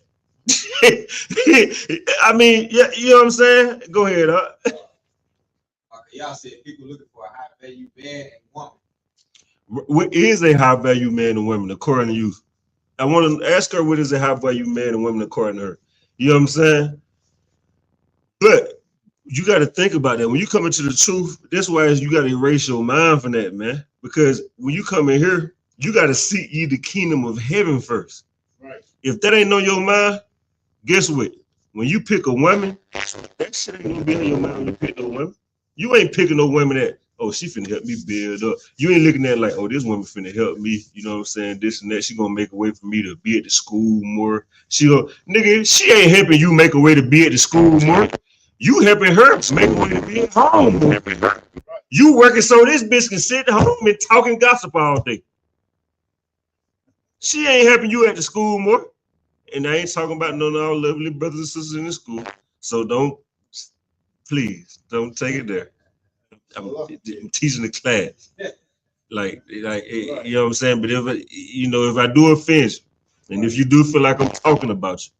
I mean, yeah, you know what I'm saying? Go ahead, Okay, y'all said people looking for a high value man and woman. What is a high value man and woman according to you? I want to ask her what is a high value man and woman according to her. You know what I'm saying? But you got to think about that. When you come into the truth, that's why you got to erase your mind from that, man. Because when you come in here, you got to seek ye the kingdom of heaven first. Right. If that ain't on your mind, guess what? When you pick a woman, that shit ain't gonna be on your mind when you pick no woman. You ain't picking no woman that, she finna help me build up. You ain't looking at like, this woman finna help me. You know what I'm saying? This and that. She gonna make a way for me to be at the school more. She ain't helping you make a way to be at the school more. You helping her make a way to be at home. You working so this bitch can sit at home and talking gossip all day. She ain't helping you at the school more. And I ain't talking about none of our lovely brothers and sisters in the school. So please don't take it there. I'm teaching the class. Like, you know what I'm saying? But if I do offend you, and if you do feel like I'm talking about you,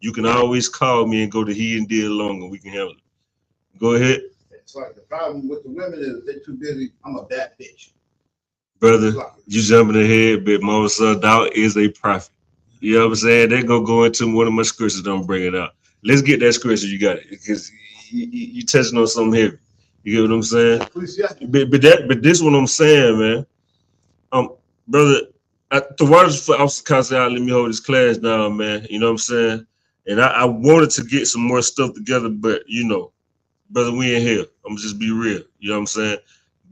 you can always call me and go to He and Did Along and we can handle it. Go ahead. It's like the problem with the women is they're too busy. I'm a bad bitch. Brother, you jumping ahead, but Mama son, doubt is a prophet. You know what I'm saying? They go into one of my scriptures. Don't bring it out. Let's get that scripture. You got it because you touching on something heavy. You get what I'm saying? But this what I'm saying, man. Brother, the waters for Officer Casa, let me hold this class down, man. You know what I'm saying? And I wanted to get some more stuff together, but you know, brother, we ain't here. I'm just be real. You know what I'm saying?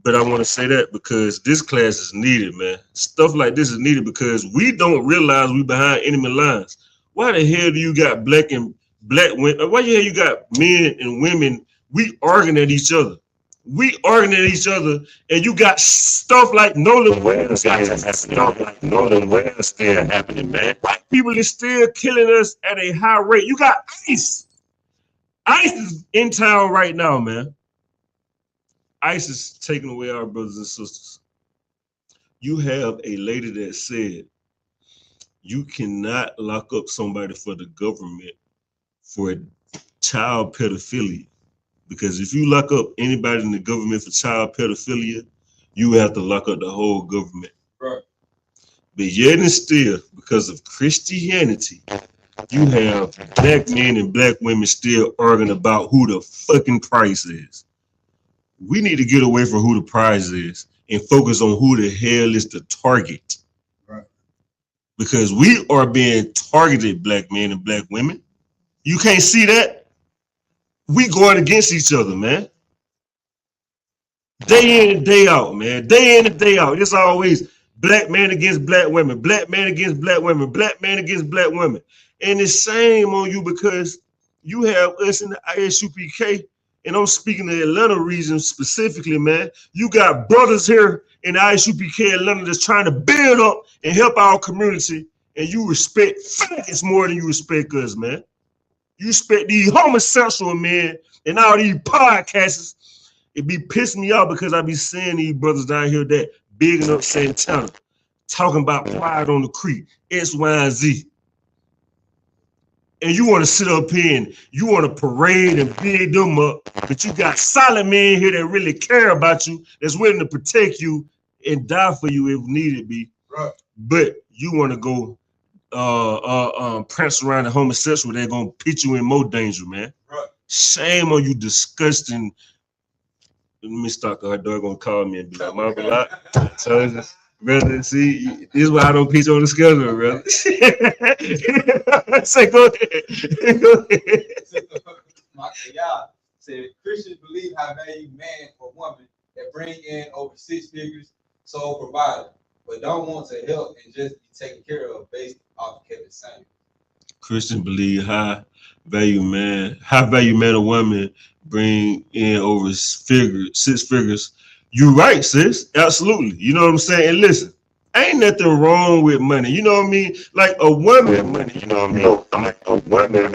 But I want to say that because this class is needed, man. Stuff like this is needed because we don't realize we behind enemy lines. Why the hell do you got black women? Why the hell you got men and women? We arguing at each other. And you got stuff like Nolan Wells still happening, man. White people is still killing us at a high rate. You got ICE. ICE is in town right now, man. ICE is taking away our brothers and sisters. You have a lady that said you cannot lock up somebody for the government for child pedophilia. Because if you lock up anybody in the government for child pedophilia, you have to lock up the whole government. Right. But yet and still, because of Christianity, you have black men and black women still arguing about who the fucking price is. We need to get away from who the prize is and focus on who the hell is the target. Right. Because we are being targeted, black men and black women. You can't see that? We going against each other, man. Day in and day out, man. Day in and day out. It's always black man against black women, black man against black women, black man against black women. And it's shame on you because you have us in the ISUPK. And I'm speaking the Atlanta region specifically, man. You got brothers here in the ISUPK Atlanta that's trying to build up and help our community, and you respect faggots more than you respect us, man. You respect these homosexual men and all these podcasters. It be pissing me off because I be seeing these brothers down here that bigging up Santana, talking about pride on the creek, X, Y, and Z. And you want to sit up here and you want to parade and big them up, but you got solid men here that really care about you, that's willing to protect you and die for you if needed be. Right. But you want to go prance around the homosexual, they're gonna put you in more danger, man. Right. Shame on you, disgusting. Let me stop. Her dog gonna call me and be like, "Mom, a lot." So, brother, see, this is why I don't pitch on the schedule, brother. Say, go ahead. Go ahead. Y'all said Christians believe high value man or woman that bring in over 6 figures, sole provider, but don't want to help and just be taken care of based off Kevin Samuel. Christians believe high value man or woman bring in over 6 figures. You right, sis. Absolutely. You know what I'm saying? And listen, ain't nothing wrong with money. You know what I mean? Like a woman, money. You know what I mean? I'm like a woman. You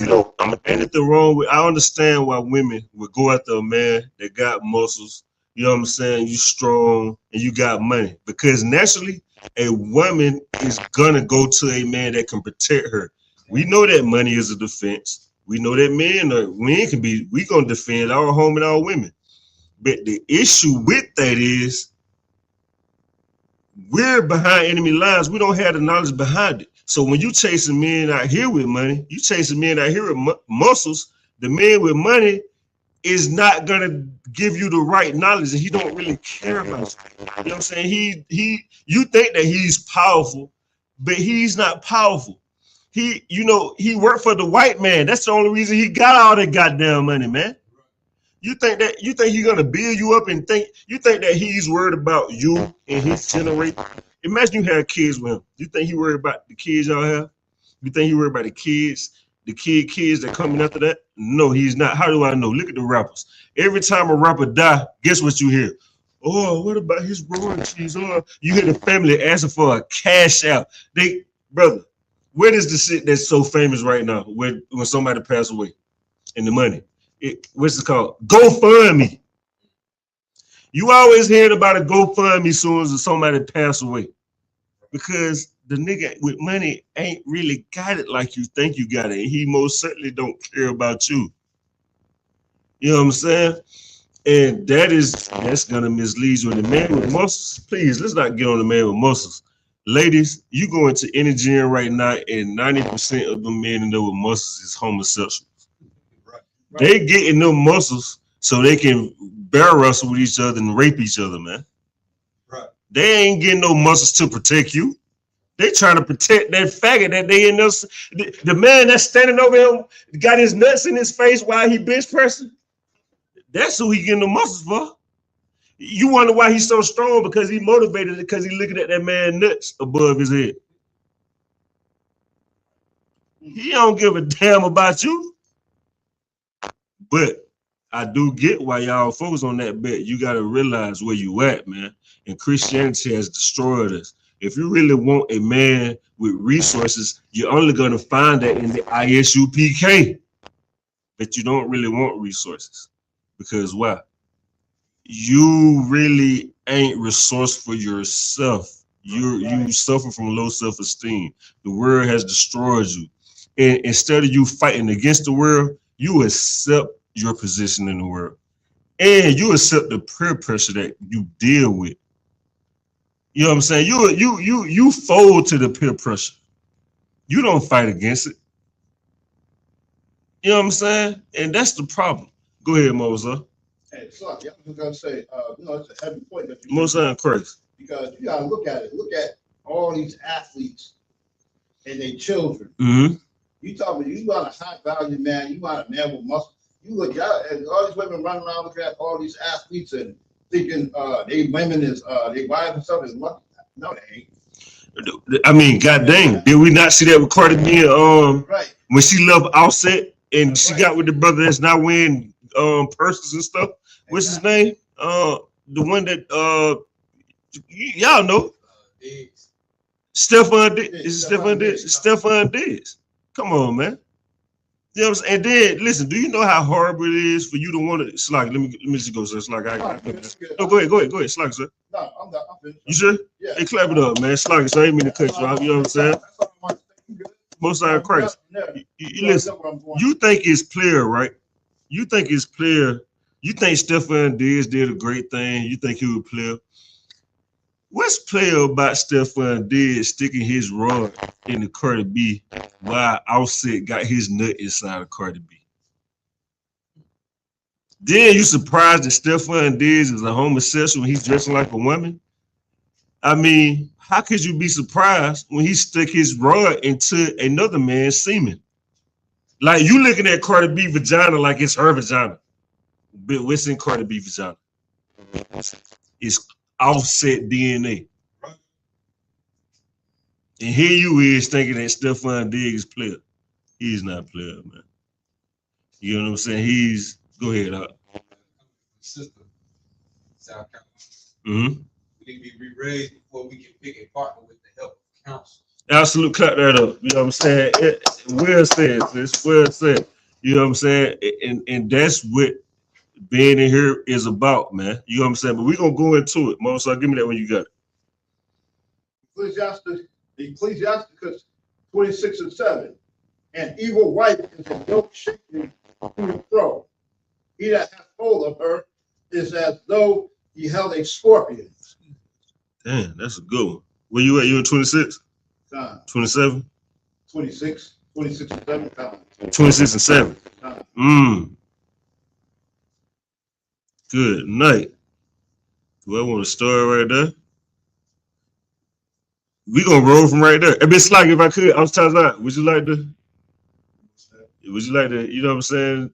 know, ain't nothing wrong with. I understand why women would go after a man that got muscles. You know what I'm saying? You strong and you got money because naturally a woman is gonna go to a man that can protect her. We know that money is a defense. We know that men can be. We gonna defend our home and our women. But the issue with that is we're behind enemy lines. We don't have the knowledge behind it. So when you chasing men out here with money, you chasing men out here with muscles, the man with money is not going to give you the right knowledge, and he don't really care about you. You know what I'm saying? You think that he's powerful, but he's not powerful. He worked for the white man. That's the only reason he got all that goddamn money, man. You think he's gonna build you up and think that he's worried about you and his generation? Imagine you had kids with him. You think he worried about the kids y'all have? You think he worried about the kids that coming after that? No, he's not. How do I know? Look at the rappers. Every time a rapper die, guess what you hear? Oh, what about his royalties? Oh, you hear the family asking for a cash out. Brother, where is the shit that's so famous right now when somebody passed away and the money? What's it called? GoFundMe. You always heard about a GoFundMe as soon as somebody passed away. Because the nigga with money ain't really got it like you think you got it. He most certainly don't care about you. You know what I'm saying? And that's gonna mislead you. And the man with muscles, please, let's not get on the man with muscles. Ladies, you go into any gym right now, and 90% of the men in there with muscles is homosexuals. Right. They getting them muscles so they can bear wrestle with each other and rape each other, man. Right. They ain't getting no muscles to protect you. They trying to protect that faggot that they in there. The man that's standing over him got his nuts in his face while he bench pressing. That's who he getting the muscles for. You wonder why he's so strong, because he motivated because he looking at that man nuts above his head. He don't give a damn about you. But I do get why y'all focus on that bet. You got to realize where you at, man. And Christianity has destroyed us. If you really want a man with resources, you're only going to find that in the ISUPK. But you don't really want resources. Because why? You really ain't resourceful yourself. You suffer from low self-esteem. The world has destroyed you. And instead of you fighting against the world, you accept your position in the world. And you accept the peer pressure that you deal with. You know what I'm saying? You fold to the peer pressure. You don't fight against it. You know what I'm saying? And that's the problem. Go ahead, Moses. Hey, sorry, I was gonna say, it's a heavy point that you Most of Christ. Because you gotta look at it. Look at all these athletes and their children. Mm-hmm. You talking, you want a high value man, you want a man with muscle. You look at and all these women running around looking at all these athletes and thinking they women is they wives and stuff is muscle. No, they ain't. I mean, goddamn, did we not see that with Cardi B? Right. When she left Offset and she got with the brother that's not wearing purses and stuff. What's his name? The one that y'all know. Stephon Diggs. Is it Stephon Diggs? Stephon Diggs. Come on, man. You know what I'm saying? And then listen, do you know how horrible it is for you to want to Slack? Let me just go, sir. Slack. No, go ahead. Slack, sir. No, I'm done. You sure? Yeah. Hey, clap it up, man. Slack, so I ain't mean to cut you off. You know what I'm saying? Most of Christ. You listen, you think it's player, right? You think it's player. You think Stephon Diggs did a great thing. You think he was a player. What's player about Stephon Diggs sticking his rod in the Cardi B while Offset got his nut inside of Cardi B? Then you surprised that Stephon Diggs is a homosexual when he's dressing like a woman? I mean, how could you be surprised when he stuck his rod into another man's semen? Like, you looking at Cardi B vagina like it's her vagina. But what's in Cardi B vagina? It's Offset DNA. And here you is thinking that Stephon Diggs is player. He's not a player, man. You know what I'm saying? Go ahead, Sister, South Carolina. Mm-hmm. We need to be raised before we can pick a partner with the help of counsel. Absolute, clap that up. You know what I'm saying? Well said, sis. Well said. You know what I'm saying? And that's what being in here is about, man. You know what I'm saying? But we're going to go into it. Moses, give me that when you got it. Ecclesiasticus 26:7. An evil wife is a yoke shaking to and fro. He that hath hold of her is as though he held a scorpion. Damn, that's a good one. Where you at? You at 26? 27? 26 and 7. 26 and 7. Good night. Do I want to start right there? We gonna roll from right there. It's like, if I could, I was telling that. Would you like to, you know what I'm saying?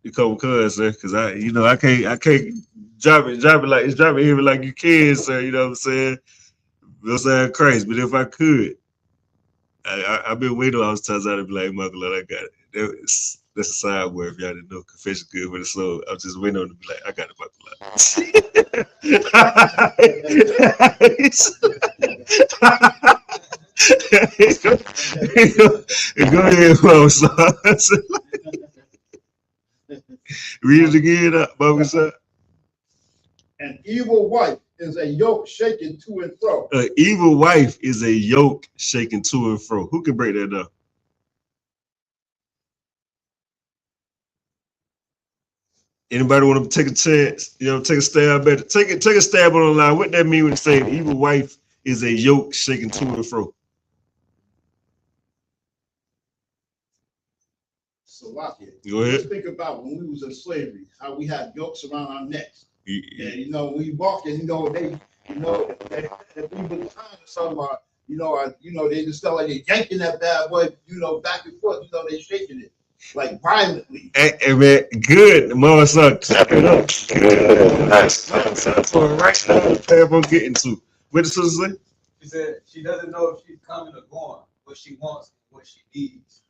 You come cuz, sir, because I can't drop it like it's dropping here like you can, sir. You know what I'm saying? It'll sound crazy, but if I could, I've been waiting. I was telling that to be like, Michael, I got it. That's a side word if y'all didn't know. Confession good for the soul. I'm just waiting on to be like, I got it, Michael. Go ahead, folks. Read it again, Michael. An evil wife is a yoke shaken to and fro. An evil wife is a yoke shaken to and fro. Who can break that down? Anybody want to take a chance? You know, take a stab at it. Take a stab on the line. What that mean when they say an evil wife is a yoke shaking to and fro? So watch it. Go ahead. Just think about when we was in slavery, how we had yokes around our necks. And you know, when you walking, you know, if we been trying to something, they just felt like they yanking that bad boy, back and forth, they shaking it like violently. Hey man, good, mama son, clap it up. Good, nice. That's for right now. Tab I'm getting to. What did the sister say? She said she doesn't know if she's coming or going, what she wants, what she needs.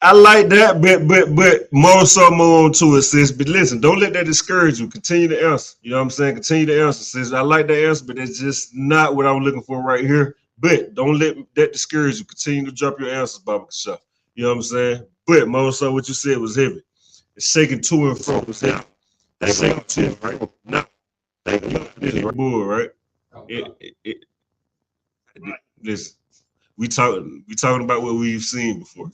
I like that, but more so more on to it, sis. But listen, don't let that discourage you. Continue to answer. You know what I'm saying? Continue to answer, sis. I like that answer, but it's just not what I'm looking for right here. But don't let that discourage you. Continue to drop your answers, Baba Kasha. You know what I'm saying? But more so what you said was heavy. It's shaking to and fro was heavy. That's shaking to and fro. No. Bull, right? Listen, we talking about what we've seen before.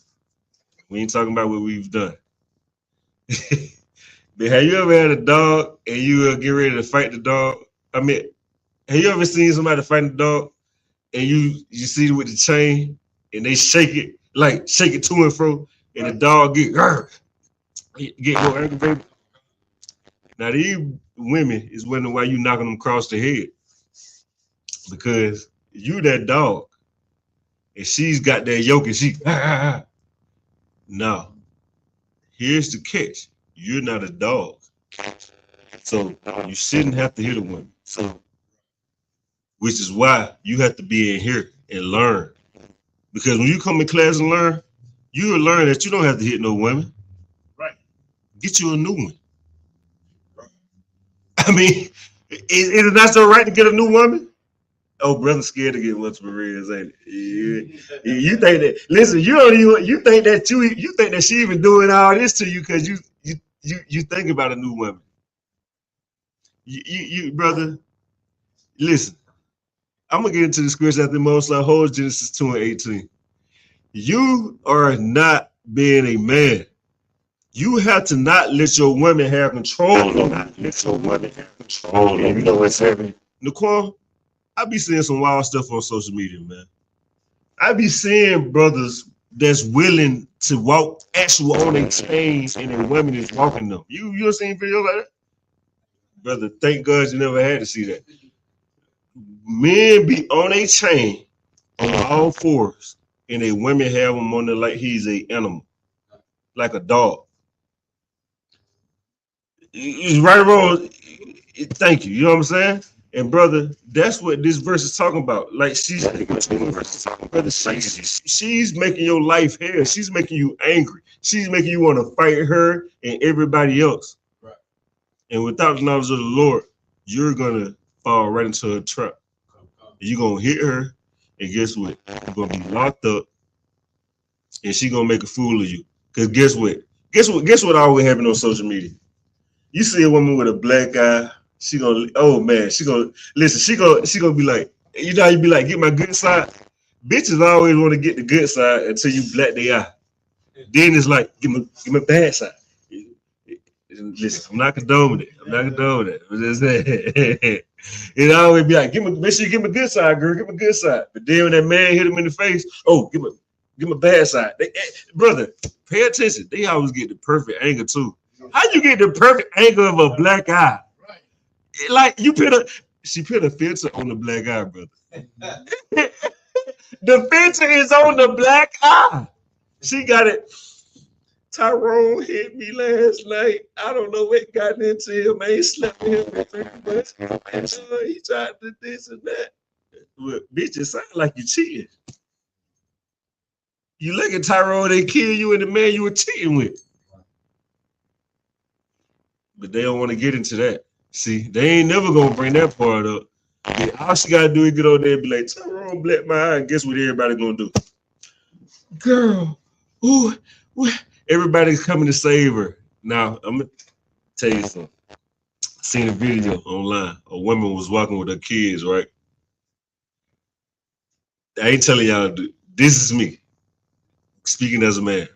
We ain't talking about what we've done. But have you ever had a dog and you get ready to fight the dog? I mean, have you ever seen somebody fighting a dog and you see it with the chain and they shake it to and fro and the dog get more aggravated? Now these women is wondering why you knocking them across the head, because you that dog and she's got that yoke and she No, here's the catch. You're not a dog. So you shouldn't have to hit a woman. So, which is why you have to be in here and learn. Because when you come in class and learn, you will learn that you don't have to hit no women. Right. Get you a new one. I mean, is it not so right to get a new woman? Oh, brother, scared to get multiple ribs, ain't it? Yeah. You think that? Listen, you think that she even doing all this to you because you think about a new woman. You brother, listen. I'm gonna get into the scripture after most like whole Genesis 2:18. You are not being a man. You have to not let your woman have control. Not let your woman have control. You know what's happening, Naquan? I be seeing some wild stuff on social media, man. I be seeing brothers that's willing to walk actual on their chains and their women is walking them. You seen videos like that? Brother, thank God you never had to see that. Men be on a chain on all fours and their women have him on there like he's a animal, like a dog. He's right or wrong. Thank you. You know what I'm saying? And brother, that's what this verse is talking about. Like she's making your life hell. She's making you angry. She's making you want to fight her and everybody else. Right. And without the knowledge of the Lord, you're gonna fall right into a trap. You're gonna hit her, and guess what? You're gonna be locked up, and she's gonna make a fool of you. Cause guess what? Guess what always happen on social media? You see a woman with a black eye. She gonna be like, you know how you be like, get my good side. Bitches always want to get the good side until you black their eye. Then it's like, give me bad side. Listen, I'm not condoning it. I'm just saying. It always be like, make sure you give me good side, girl. Give me good side. But then when that man hit him in the face, oh, give me bad side. Brother, pay attention. They always get the perfect angle too. How you get the perfect angle of a black eye? Like she put a filter on the black eye, brother. The filter is on the black eye. She got it. Tyrone hit me last night. I don't know what got into him. I ain't slept with him for 3 months. He tried to do this and that. But bitch, it sound like you cheating. You look at Tyrone, they kill you and the man you were cheating with. But they don't want to get into that. See, they ain't never gonna bring that part up. And all she gotta do is get on there and be like, Tyrone black my eye, and guess what everybody gonna do? Girl, ooh, everybody's coming to save her. Now, I'm gonna tell you something. I seen a video online. A woman was walking with her kids, right? I ain't telling y'all, this is me, speaking as a man.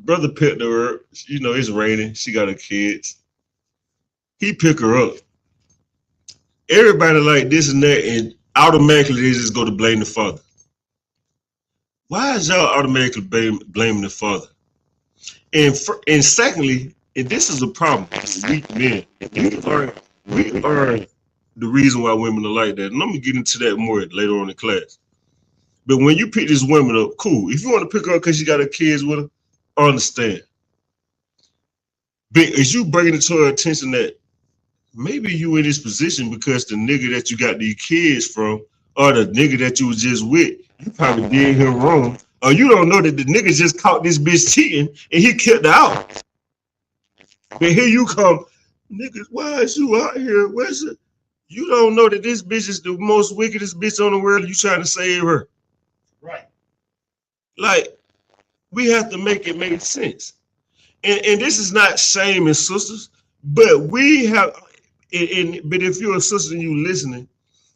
Brother picked her up. You know, it's raining. She got her kids. He pick her up. Everybody like this and that, and automatically they just go to blame the father. Why is y'all automatically blaming the father? And secondly, and this is a problem, weak men. We are the reason why women are like that. And I'm gonna get into that more later on in class. But when you pick this woman up, cool. If you want to pick her up because she got her kids with her, I understand. But is you bringing it to her attention that maybe you in this position because the nigga that you got these kids from, or the nigga that you was just with, you probably did him wrong, or you don't know that the nigga just caught this bitch cheating and he kicked her out. But here you come, niggas, why is you out here? Where's it? You don't know that this bitch is the most wickedest bitch on the world. You trying to save her. Right. Like, we have to make it make sense. And this is not shaming sisters, but we have, but if you're a sister and you listening,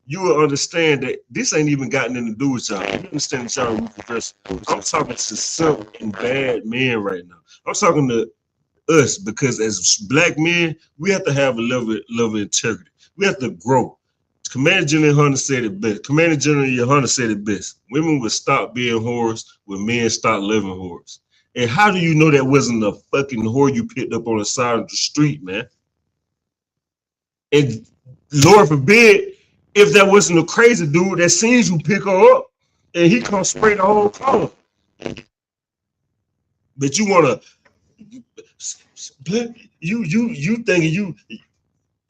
you will understand that this ain't even got nothing to do with y'all. You understand that y'all repress. I'm talking to some and bad men right now. I'm talking to us because as black men, we have to have a level of integrity. We have to grow. Commander General Hunter said it best. Commander General Hunter said it best. Women would stop being whores when men stop living whores. And how do you know that wasn't a fucking whore you picked up on the side of the street, man? And Lord forbid, if that wasn't a crazy dude that sees you pick her up and he come spray the whole car. But you wanna, you thinking you,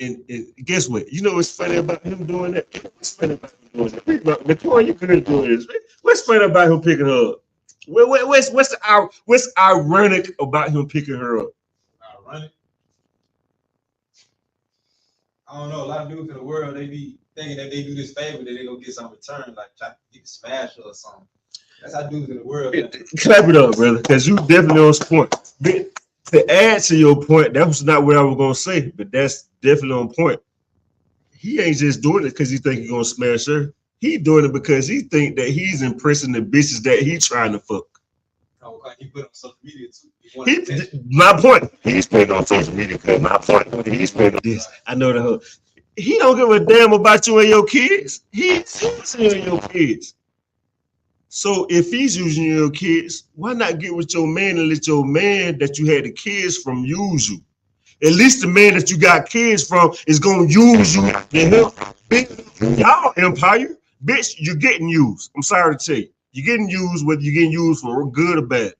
and guess what? You know what's funny about him doing that? What's funny about him doing that? Before you couldn't do this, what's funny about him picking her up? What's ironic about him picking her up? Ironic? I don't know. A lot of dudes in the world, they be thinking that they do this favor, that they gonna get some return, like try to get smashed or something. That's how dudes in the world. Clap it up, brother, because you definitely on point. But to add to your point, that was not what I was gonna say, but that's definitely on point. He ain't just doing it because he think he's gonna smash her. He doing it because he think that he's impressing the bitches that he trying to fuck. He put on social media too. My point. He's putting on social media because my point. He's putting on this. I know the whole. He don't give a damn about you and your kids. He's using your kids. So if he's using your kids, why not get with your man and let your man that you had the kids from use you? At least the man that you got kids from is gonna use you to help. Y'all empire, bitch, you're getting used. I'm sorry to tell you. You're getting used, whether you're getting used for good or bad.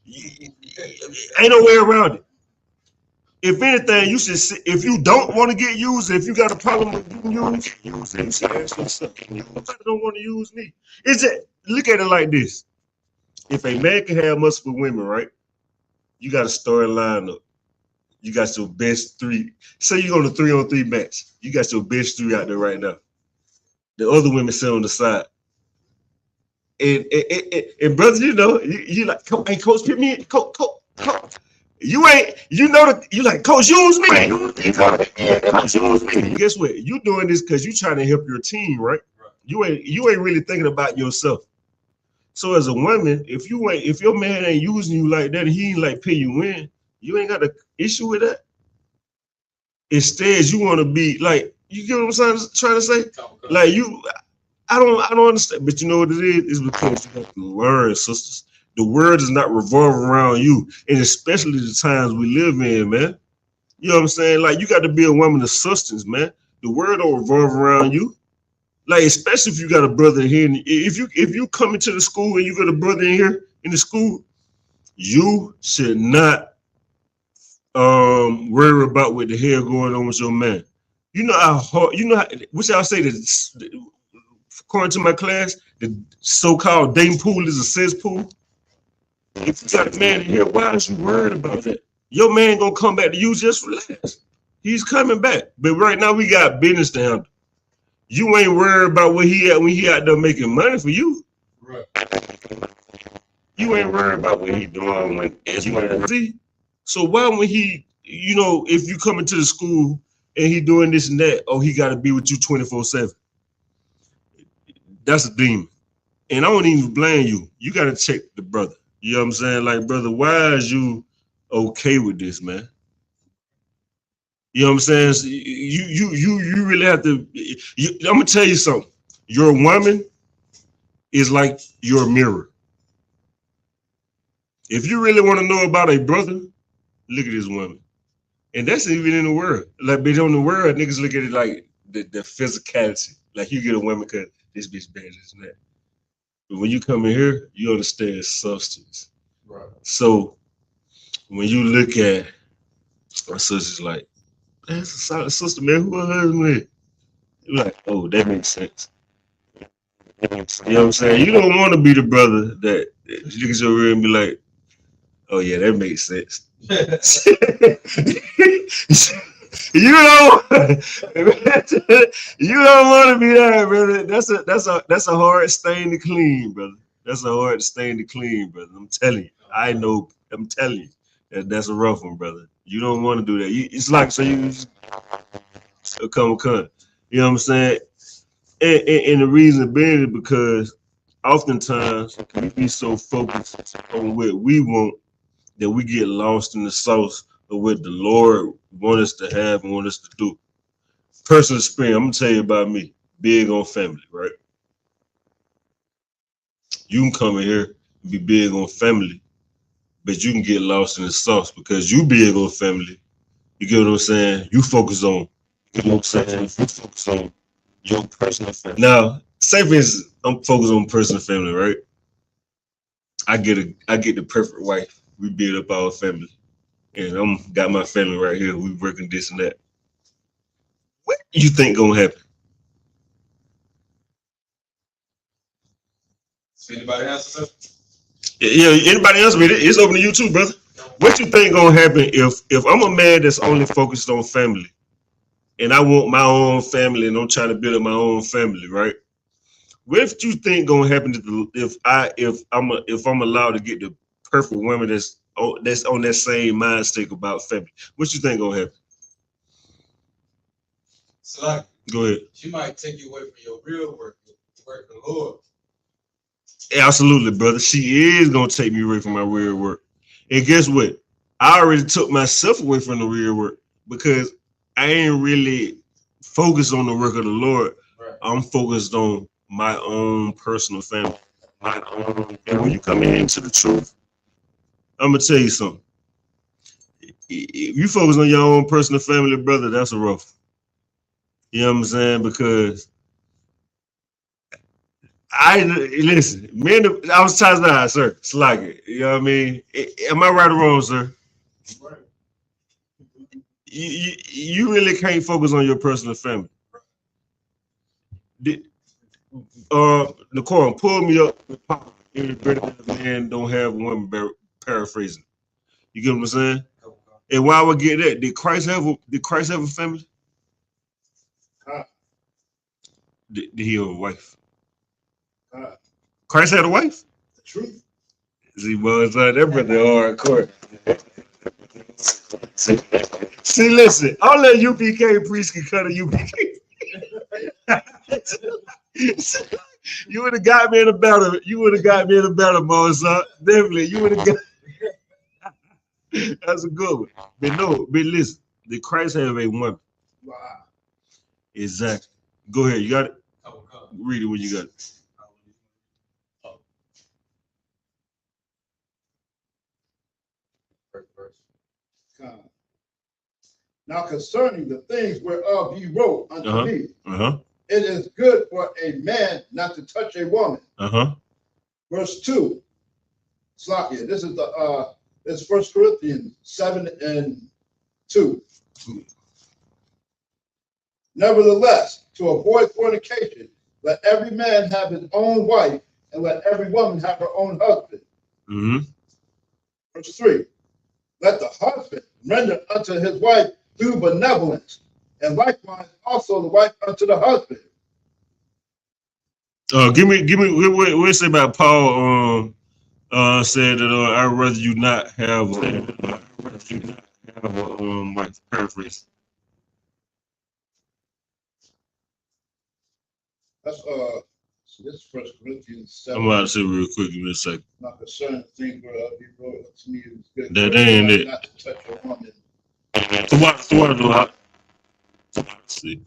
Ain't no way around it. If anything, you should. If you don't want to get used, if you got a problem with getting used, you should ask yourself, nobody don't want to use me. Is it? Look at it like this. If a man can have muscle for women, right? You got a starting lineup. You got your best three. Say you're on a 3-on-3 match. You got your best three out there right now. The other women sit on the side. And brothers, you know, you like, hey, coach, pick me in. Coach. You ain't, you know that you like, coach, use me. Coach, use me. Guess what? You doing this because you trying to help your team, right? You ain't really thinking about yourself. So as a woman, if your man ain't using you like that and he ain't like pay you in, you ain't got an issue with that. Instead, you want to be like, you get what I'm trying to say? Like you, I don't understand, but you know what it is? It's because you have to learn, sisters. The world does not revolve around you, and especially the times we live in, man. You know what I'm saying? Like, you got to be a woman of substance, man. The world don't revolve around you. Like, especially if you got a brother here. If you come into the school and you got a brother in here in the school, you should not worry about what the hell going on with your man. You know how hard, what y'all say that, according to my class, the so-called dating pool is a cesspool. If you got a man in here, why is you worried about that? Your man gonna come back to you, just relax. He's coming back. But right now we got business to handle. You ain't worried about where he at when he out there making money for you. Right. You ain't worried about what he doing when you see. So why when he, if you come into the school and he doing this and that, he got to be with you 24/7. That's a demon. And I don't even blame you. You got to check the brother. You know what I'm saying? Like, brother, why is you okay with this, man? You know what I'm saying? So you really have to. I'm gonna tell you something. Your woman is like your mirror. If you really want to know about a brother, look at this woman. And that's even in the world. Like, but on the world, niggas look at it like the physicality. Like, you get a woman because this bitch bad, this and that. But when you come in here, you understand substance. Right. So when you look at my sister's like, man, that's a solid sister, man. Who her husband is? You're like, oh, that makes sense. You know what I'm saying? You don't want to be the brother that looks over here and be like, oh yeah, that makes sense. You don't you don't want to be that, brother. That's a hard stain to clean, brother. That's a hard stain to clean, brother. I'm telling you. I know. I'm telling you. That's a rough one, brother. You don't want to do that. It's like, so you come. You know what I'm saying? And the reason being is because oftentimes we be so focused on what we want that we get lost in the sauce of what the Lord want us to have and want us to do. Personal experience, I'm gonna tell you about me. Big on family, right? You can come in here and be big on family, but you can get lost in the sauce because you big on family. You get what I'm saying? You focus on, you know what I'm saying? You focus on your personal family. Now, say for instance, I'm focused on personal family, right? I get the perfect wife. We build up our family. And I'm got my family right here. We working this and that. What you think gonna happen? So anybody answer something? Yeah, anybody else with it? It's open to you too, brother. What you think gonna happen if I'm a man that's only focused on family, and I want my own family, and I'm trying to build up my own family, right? What you think gonna happen if I'm allowed to get the perfect woman that's on that same mind state about family? What you think gonna happen? So like, go ahead. She might take you away from your real work for the Lord. Absolutely, brother. She is gonna take me away from my real work. And guess what? I already took myself away from the real work because I ain't really focused on the work of the Lord. Right. I'm focused on my own personal family. My own. And when you come into the truth, I'm gonna tell you something. If you focus on your own personal family, brother, that's a rough. You know what I'm saying? Because listen, man, I was chasing out, sir. It's like it. You know what I mean? Am I right or wrong, sir? Right. You really can't focus on your personal family. Nicole, pull me up. Every better man don't have one paraphrasing. You get what I'm saying? And why would get that? Did Christ have a family? Did he have a wife? Christ had a wife? The truth. See, was that brother hardcore. See, listen, all that UPK priest can cut a UPK. You would have got me in a battle. You would have got me in a battle, Mozart. Definitely, you would have got. That's a good one. But listen, did Christ have a woman? Wow. Exactly. Go ahead. You got it? Read it when you got it. Now concerning the things whereof you wrote unto me, it is good for a man not to touch a woman. Verse 2. Slakia. This is this is 1 Corinthians 7:2. Nevertheless, to avoid fornication, let every man have his own wife, and let every woman have her own husband. Verse 3. Let the husband render unto his wife due benevolence, and likewise also the wife unto the husband. Give me what it say about Paul said that I'd rather you not have wife. Paraphrase. That's So this is 1 Corinthians I'm 7. about to say real quick. Give me a second. My concern thing for you brought up to me is good. That ain't it. Not to touch a woman. So what do I see?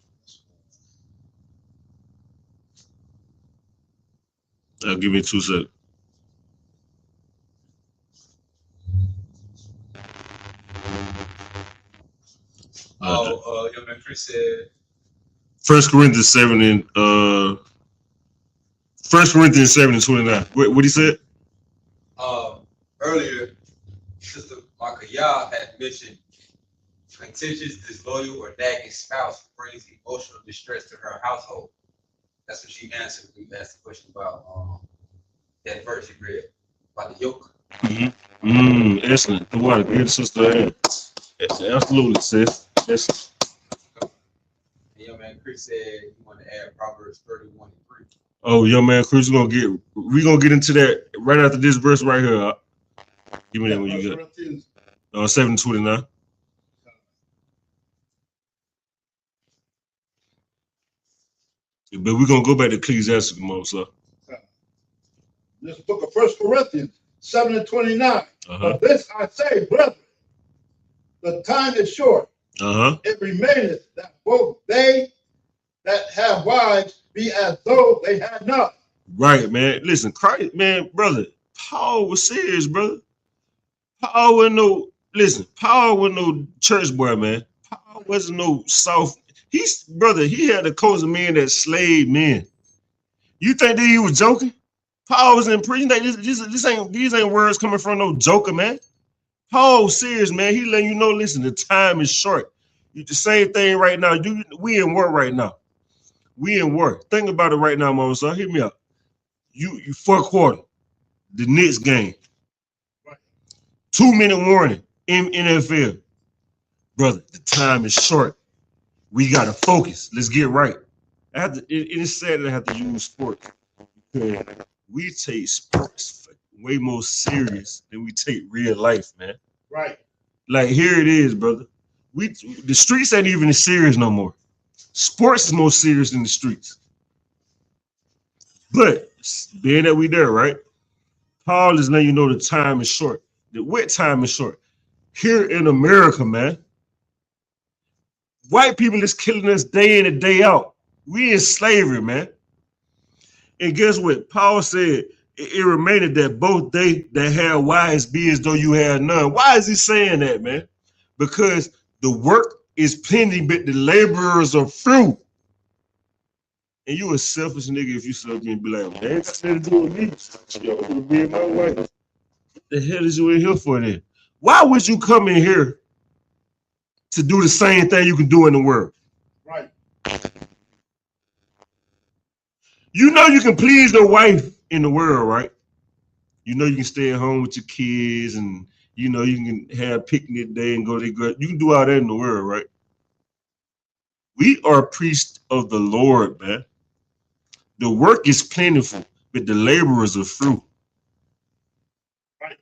Give me 2 seconds. Your man Chris said 1 Corinthians 7 and 1 Corinthians 7 and 29. What he said? Earlier, Sister Makaya had mentioned contentious, disloyal, or nagging spouse brings emotional distress to her household. That's what she answered. We asked the question about that verse you read about the yoke. Excellent. The water, good sister. Absolutely, sis. Yes. And your man Chris said he wanted to add Proverbs 31:3. Oh, young man, Chris, we're gonna get into that right after this verse right here. Give me that when you got 7:29. But we're gonna go back to Ecclesiastes tomorrow, sir. This book of 1 Corinthians 7 and 29. But this I say, brethren, the time is short. It remaineth that both they that have wives be as though they had not. Right, man. Listen, Christ, man, brother. Paul was serious, brother. Paul wasn't no church boy, man. Paul wasn't no soft. He had a coach of men that slaved men. You think that he was joking? Paul was in prison. These ain't words coming from no joker, man. Paul serious, man. He letting you know, listen, the time is short. You the same thing right now. We in war right now. We in war. Think about it right now, mama. So hit me up. You 4th quarter, the Knicks game. 2-minute warning in NFL. Brother, the time is short. We gotta focus. Let's get right. It's sad that I have to use sports because we take sports way more serious than we take real life, man. Right. Like here it is, brother. The streets ain't even as serious no more. Sports is more serious than the streets. But being that we there, right? Paul is letting you know the time is short. The wet time is short. Here in America, man, white people is killing us day in and day out. We in slavery, man. And guess what? Paul said it remained that both they that have wives be as though you had none. Why is he saying that, man? Because the work is plenty, but the laborers are few. And you a selfish nigga if you sit up here and be like, man, that's nothing to do with me. Yo, I'm being my wife. What the hell is you in here for then? Why would you come in here to do the same thing you can do in the world? Right. You know you can please your wife in the world, right? You know you can stay at home with your kids and you know you can have picnic day and go to the you can do all that in the world, right? We are priests of the Lord, man. The work is plentiful, but the laborers are few. Right.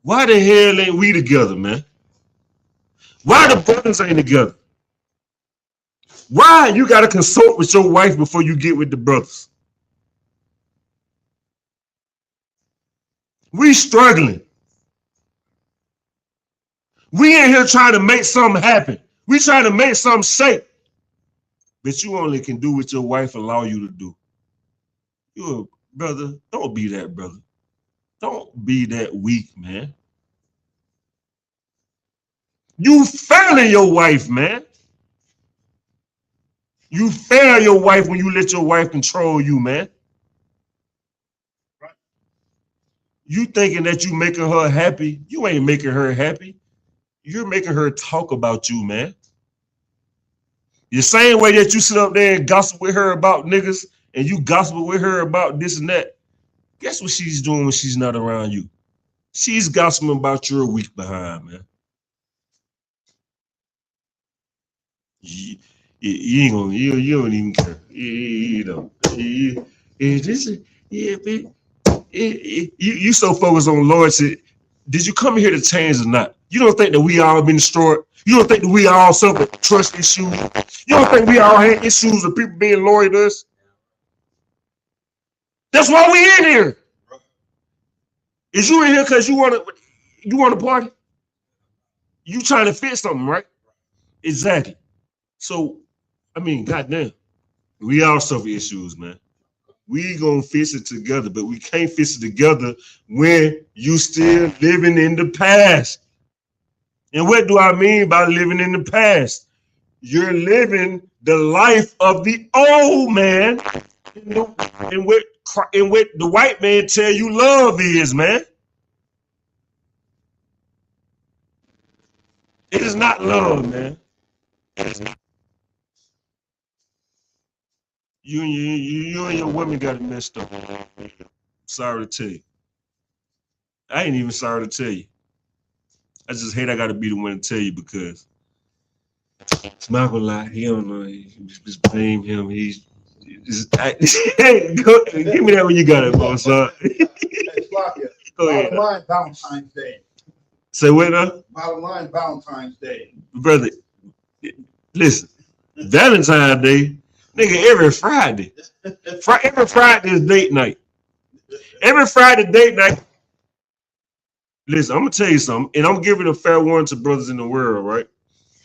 Why the hell ain't we together, man? Why the brothers ain't together? Why you gotta consult with your wife before you get with the brothers? We struggling. We in here trying to make something happen. We trying to make something shake. But you only can do what your wife allow you to do. You a brother, don't be that brother. Don't be that weak, man. You failing your wife, man. You fail your wife when you let your wife control you, man. Right. You thinking that you making her happy. You ain't making her happy. You're making her talk about you, man. The same way that you sit up there and gossip with her about niggas and you gossip with her about this and that. Guess what she's doing when she's not around you? She's gossiping about your weak behind, man. You ain't gonna, you don't even care. You know, you so focused on lordship. Did you come here to change or not? You don't think that we all been destroyed? You don't think that we all suffer trust issues? You don't think we all had issues with people being loyal to us? That's why we in here. Is you in here because you want to party? You trying to fit something, right? Exactly. So, I mean, goddamn, we all suffer issues, man. We gonna fix it together, but we can't fix it together when you still living in the past. And what do I mean by living in the past? You're living the life of the old man, and what the white man tell you love is, man. It is not love, man. You and your woman got it messed up. Sorry to tell you. I ain't even sorry to tell you. I just hate I got to be the one to tell you because it's not gonna lie. He don't know. Just blame him. Give me that when you got it, boss. Go ahead. Bottom line, Valentine's Day. Say what now? Bottom line, Valentine's Day. Brother, listen. Valentine's Day, nigga, every Friday. Every Friday is date night. Every Friday date night. Listen, I'm gonna tell you something, and I'm giving a fair warning to brothers in the world, right?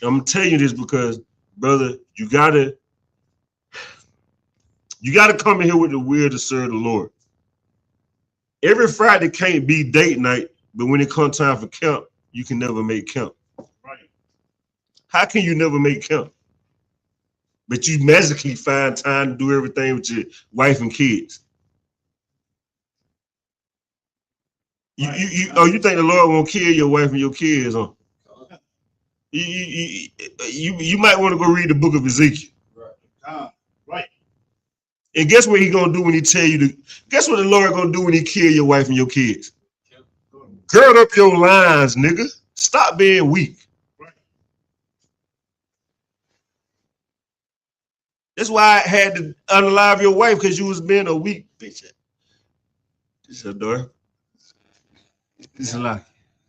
And I'm gonna tell you this because, brother, you gotta come in here with the will to serve the Lord. Every Friday can't be date night, but when it comes time for camp, you can never make camp. Right? How can you never make camp? But you magically find time to do everything with your wife and kids. You think the Lord won't kill your wife and your kids, huh? You might want to go read the book of Ezekiel. Right. And guess what he gonna do when he tell you to? Guess what the Lord gonna do when he kill your wife and your kids? Gird up your lines, nigga. Stop being weak. Right. That's why I had to unalive your wife because you was being a weak bitch. This your door. It's a lot.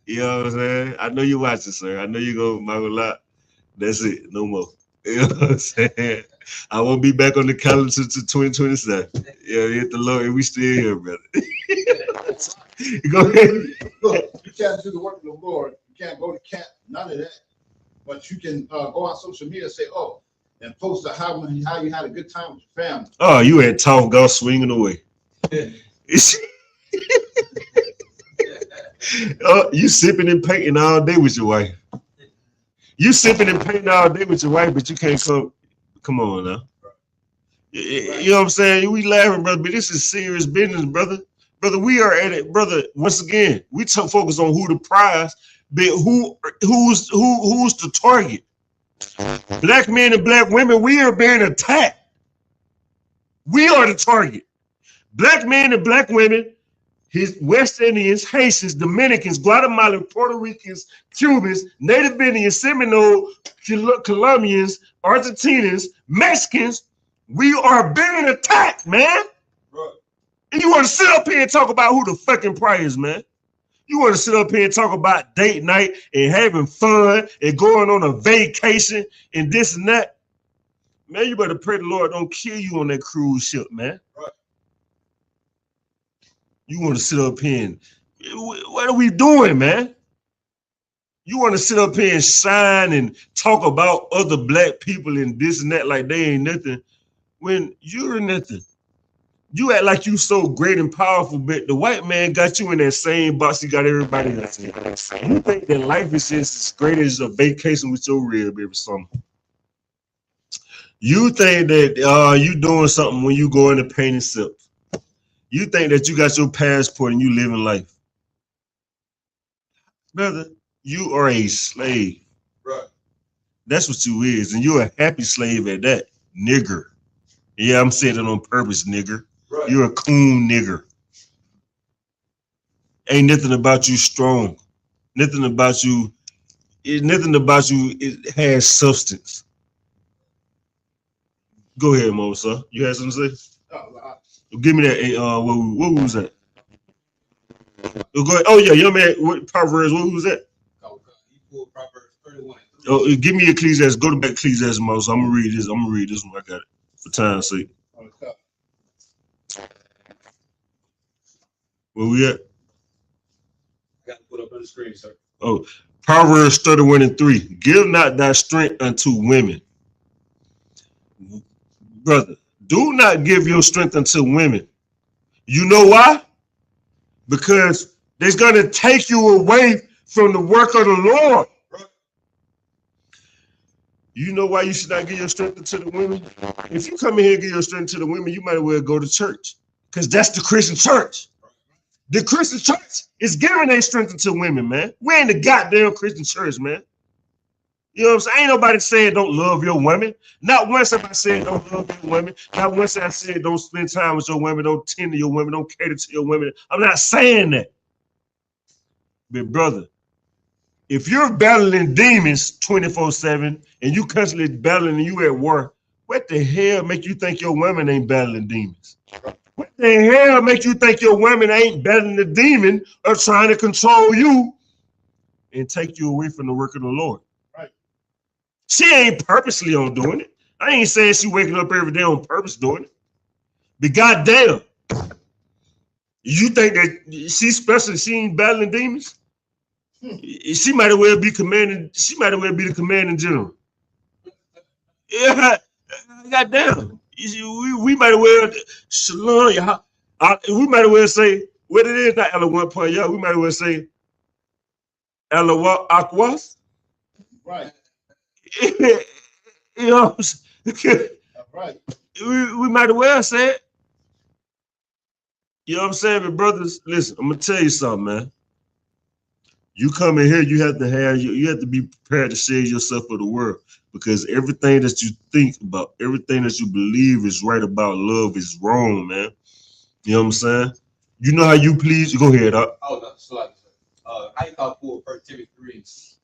You know what I'm saying? I know you watching, sir. I know you go Michael lot. That's it. No more. You know what I'm saying? I won't be back on the calendar to 2027. Yeah, hit the Lord, and we still here, brother. Go ahead. Look, you can't do the work of the Lord. You can't go to camp. None of that. But you can go on social media and say, "Oh," and post how you had a good time with your family. Oh, you had Tom Golf swinging away. You sipping and painting all day with your wife. You sipping and painting all day with your wife, but you can't come on now. You know what I'm saying? We laughing, brother, but this is serious business, brother. Brother, we are at it, brother. Once again, we focus on who the prize, but who's the target. Black men and black women, we are being attacked. We are the target. Black men and black women, his West Indians, Haitians, Dominicans, Guatemalans, Puerto Ricans, Cubans, Native Indians, Seminole, Colombians, Argentinians, Mexicans, we are being attacked, man. Right. And you want to sit up here and talk about who the fucking prey is, man. You want to sit up here and talk about date night and having fun and going on a vacation and this and that. Man, you better pray the Lord don't kill you on that cruise ship, man. Right. You want to sit up here and, what are we doing, man? You want to sit up here and shine and talk about other black people and this and that like they ain't nothing when you're nothing. You act like you so great and powerful, but the white man got you in that same box he got everybody else in. You think that life is just as great as a vacation with your rib every summer. You think that you doing something when you go in the paint and sip. You think that you got your passport and you living life. Brother, you are a slave. Right. That's what you is. And you're a happy slave at that, nigger. Yeah, I'm saying it on purpose, nigger. Right. You're a coon nigger. Ain't nothing about you strong. Nothing about you. It has substance. Go ahead, Mo, sir. You had something to say? Give me that. What was that? Go ahead. Oh yeah, young man. What Proverbs? What was that? Proverbs 31. Oh, give me Ecclesiastes. Go to back Ecclesiastes, Mo. So I'm gonna read this. I'm gonna read this one. I got it for time's sake. Where we at? I got to put up on the screen, sir. Oh, Proverbs 31:3. Give not thy strength unto women. Brother, do not give your strength unto women. You know why? Because they're going to take you away from the work of the Lord. You know why you should not give your strength to the women? If you come in here and give your strength to the women, you might as well go to church. Because that's the Christian church. The Christian church is giving their strength to women, man. We ain't the goddamn Christian church, man. You know what I'm saying? Ain't nobody saying don't love your women. Not once have I said don't love your women. Not once have I said don't spend time with your women, don't tend to your women, don't cater to your women. I'm not saying that. But brother, if you're battling demons 24/7 and you constantly battling and you at war, what the hell make you think your women ain't battling demons? What the hell make you think your women ain't battling the demon or trying to control you and take you away from the work of the Lord? Right. She ain't purposely on doing it. I ain't saying she waking up every day on purpose doing it. But goddamn, you think that she's special? She ain't battling demons? She might as well be commanding. She might as well be the commanding general. Yeah, goddamn. We might as well shalom. We might as well say what it is. Not Ella 1 yeah. We might as well say Ella Aquas. Right. You know. Right. We might as well say it. You know what I'm saying, but brothers? Listen, I'm gonna tell you something, man. You come in here, you have to be prepared to share yourself with the world, because everything that you think about, everything that you believe is right about love is wrong, man. You know what I'm saying? You know how you please. Go ahead, Oh, no, sorry. How you call for 1 Timothy 3?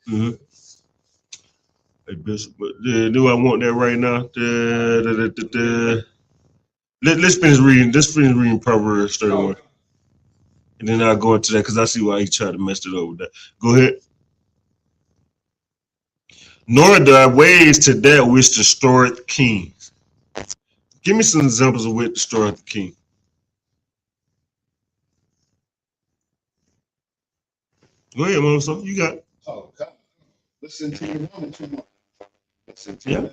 Mm-hmm. Hey, Bishop, do I want that right now? Let's finish reading. Let's finish reading Proverbs 31. And then I'll go into that because I see why he tried to mess it up with that. Go ahead. Nor thy ways to that which destroyeth kings. Give me some examples of what destroyeth the king. Go ahead, Mama. So you got it. Oh, God. Listen to your woman too much. Listen to Yeah.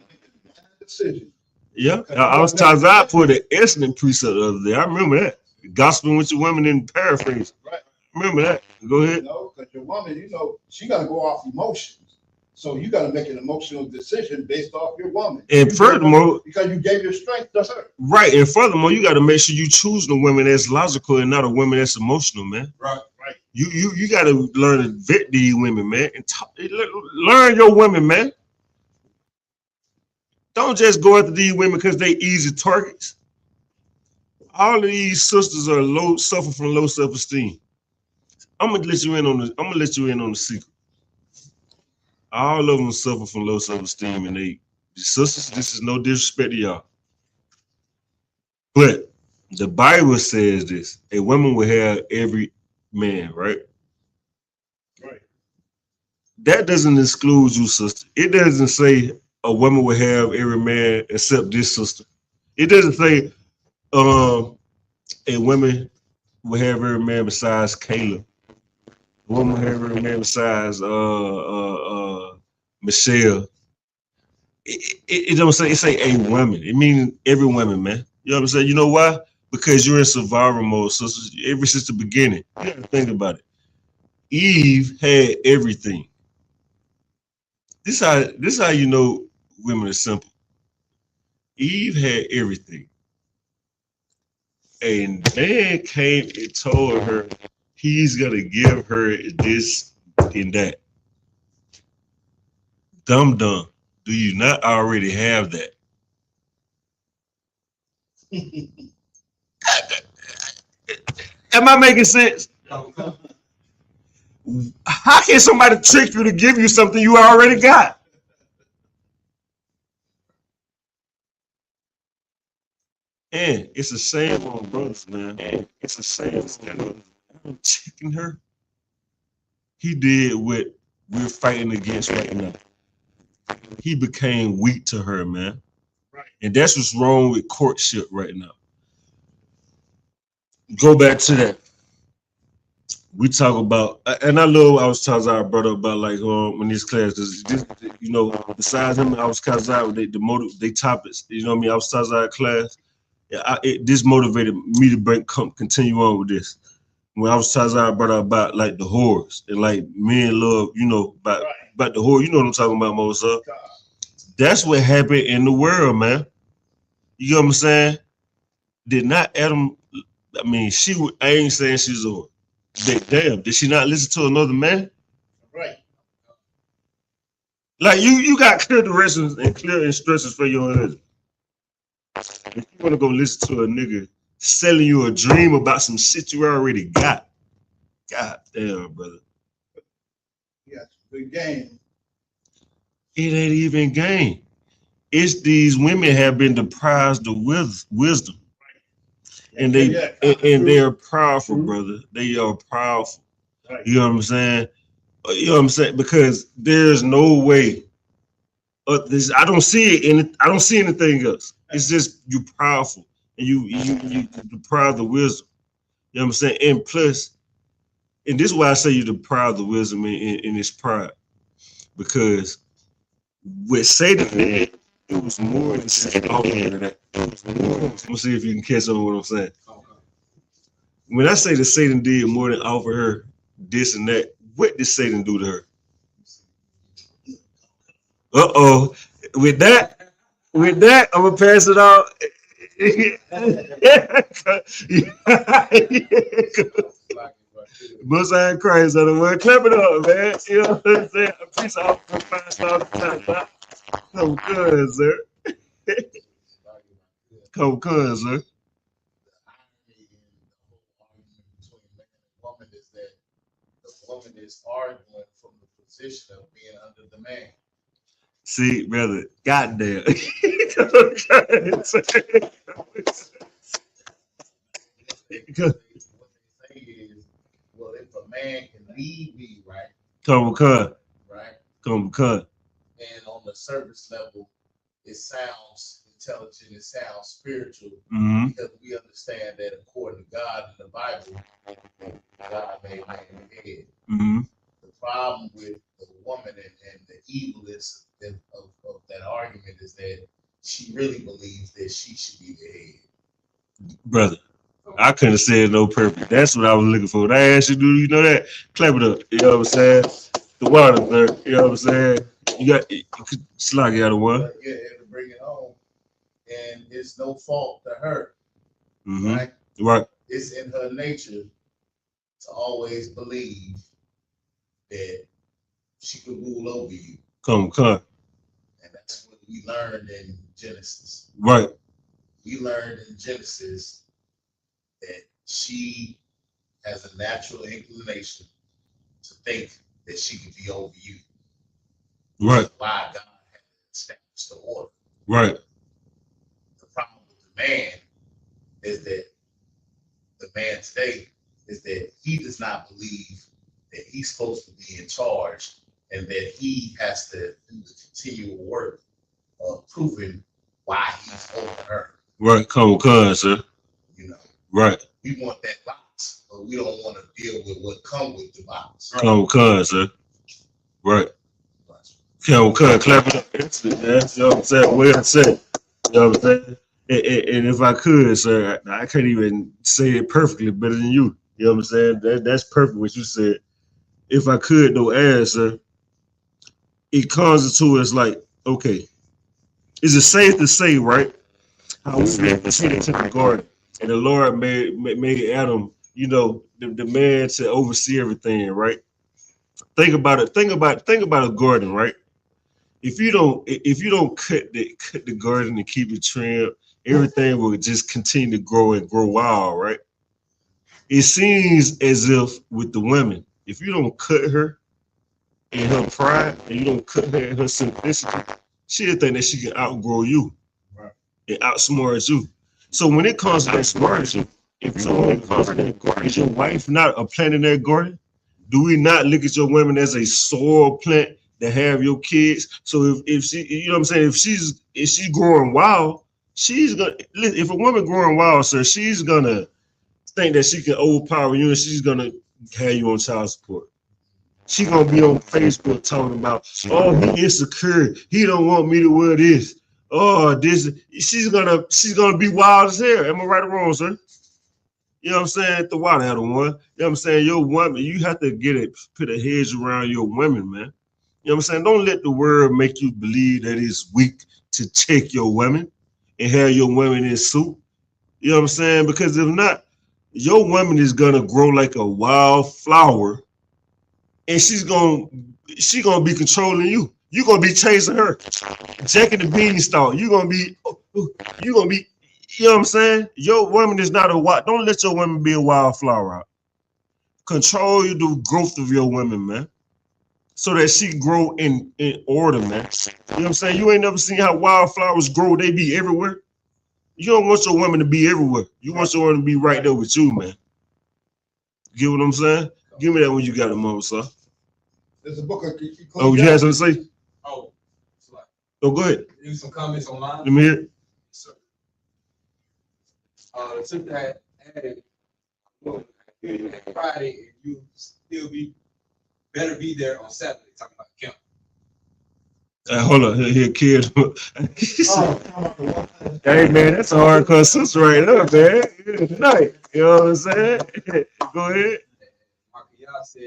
decision. Yeah. I was times I put an excellent precept the other day. I remember that. Gospel with your women in paraphrase. Right. Remember that. Go ahead. No, because your woman, she got to go off emotions. So you got to make an emotional decision based off your woman. And furthermore, because you gave your strength to her. Right. And furthermore, you got to make sure you choose the woman that's logical and not a woman that's emotional, man. Right. Right. You got to learn to vet these women, man, and learn your women, man. Don't just go after these women because they easy targets. All of these sisters are suffer from low self-esteem. I'm gonna let you in on the secret. All of them suffer from low self-esteem, and the sisters, this is no disrespect to y'all. But the Bible says this: a woman will have every man, right? Right. That doesn't exclude you, sister. It doesn't say a woman will have every man except this sister. It doesn't say a woman will have every man besides Caleb. A woman will have every man besides Michelle. It don't say, it say a woman. It means every woman, man. You know what I'm saying? You know why? Because you're in survival mode, sisters. Ever since the beginning. You gotta think about it. Eve had everything. This how you know women are simple. Eve had everything. And man came and told her he's gonna give her this and that. Dum dum. Do you not already have that? Am I making sense? How can somebody trick you to give you something you already got? And it's a shame on brothers, man. It's a shame. I'm checking her. He did what we're fighting against right now. He became weak to her, man. Right. And that's what's wrong with courtship right now. Go back to that. we talk about, and I love I was talking I brought up about like in this class, because this, you know, besides him, I was talking about they topics. You know what I mean? I was talking about class. Yeah, this motivated me to continue on with this. When I was talking about like the whores and like men love, you know, about the whore. You know what I'm talking about, Moses. That's what happened in the world, man. You know what I'm saying? Did not Adam? I mean, I ain't saying she's a whore. Damn, did she not listen to another man? Right. Like you got clear directions and clear instructions for your husband. If you want to go listen to a nigga selling you a dream about some shit you already got, god damn, brother. Yeah, it's a good game. It ain't even game. It's these women have been deprived of wisdom. And they are powerful, brother. They are powerful. Right. You know what I'm saying? You know what I'm saying? Because there's no way. I don't see it, I don't see anything else. It's just you powerful, and you deprived of wisdom. You know what I'm saying? And plus, and this is why I say you deprived of wisdom in its pride, because with Satan did, it was more than Satan. I'm gonna see if you can catch on what I'm saying. When I say that Satan did more than offer her this and that, what did Satan do to her? Uh-oh. With that, I'm gonna pass it on. Most I Christ on the word. Clap it up, man. You know what I'm saying? A piece of 5 stars. Come good, sir. Come good, sir. The woman is arguing from the position of being under the man. See, brother, goddamn. Well, if a man can lead me, right? Come cut. Right. Come cut. And on the surface level, it sounds intelligent, it sounds spiritual, because we understand that according to God in the Bible, God made man in the head. The problem with the woman and the evilness of that argument is that she really believes that she should be the head. Brother, I couldn't have said no perfect. That's what I was looking for. When I asked you, do you know that? Clap it up. You know what I'm saying? The water, sir. You know what I'm saying? You could slug out of one. Yeah, to bring it home. And it's no fault to her. Right? Right. It's in her nature to always believe that she could rule over you. Come. And that's what we learned in Genesis. Right. We learned in Genesis that she has a natural inclination to think that she could be over you. Right. That's why God had established the order. Right. The problem with the man is that the man today is that he does not believe that he's supposed to be in charge and that he has to do the continual work of proving why he's over her. Right, come, sir. You know. Right. We want that box, but we don't want to deal with what comes with the box. Come, sir. Right. Come, clap it up. That's it, man. You know what I'm saying? Well said. You know what I'm saying? And if I could, sir, I can't even say it perfectly better than you. You know what I'm saying? That's perfect what you said. If I could, though, sir, it comes to us like, okay, is it safe to say, right? How we proceeded to the garden, and the Lord made Adam, you know, the man to oversee everything, right? Think about it. Think about a garden, right? If you don't cut the garden and keep it trimmed, everything will just continue to grow and grow wild, right? It seems as if with the women, if you don't cut her in her pride and you don't cut her in her simplicity, she'll think that she can outgrow you and outsmart you. So when it comes to that smarting, is your wife not a plant in that garden? Do we not look at your women as a soil plant that have your kids? So if she, you know what I'm saying, if she's growing wild, she's gonna, if a woman growing wild, sir, she's gonna think that she can overpower you, and she's gonna have you on child support. She gonna be on Facebook talking about, oh, he insecure. He don't want me to wear this. Oh, this. She's gonna be wild as hell. Am I right or wrong, sir? You know what I'm saying? The water had one. You know what I'm saying? Your woman, you have to put a hedge around your women, man. You know what I'm saying? Don't let the world make you believe that it's weak to take your women and have your women in suit. You know what I'm saying? Because if not, your woman is gonna grow like a wild flower, and she's gonna be controlling you. You're gonna be chasing her. Jack and the Beanstalk. You're gonna be, you know what I'm saying? Your woman is not a wild. Don't let your woman be a wildflower out. Control the growth of your woman, man, so that she grow in order, man. You know what I'm saying? You ain't never seen how wildflowers grow. They be everywhere. You don't want your woman to be everywhere. You want your woman to be right there with you, man. Get what I'm saying? Give me that when you got a moment, sir. There's a book. Oh, you had something to say? Oh, go ahead. Leave some comments online. Let me hear it. Sir. Took that added Friday, and you still better be there on Saturday talking about camp. Hold on, here, kid. Hey, man, that's a hardcore sister right there, man. Good night. You know what I'm saying? Go ahead. Mark said,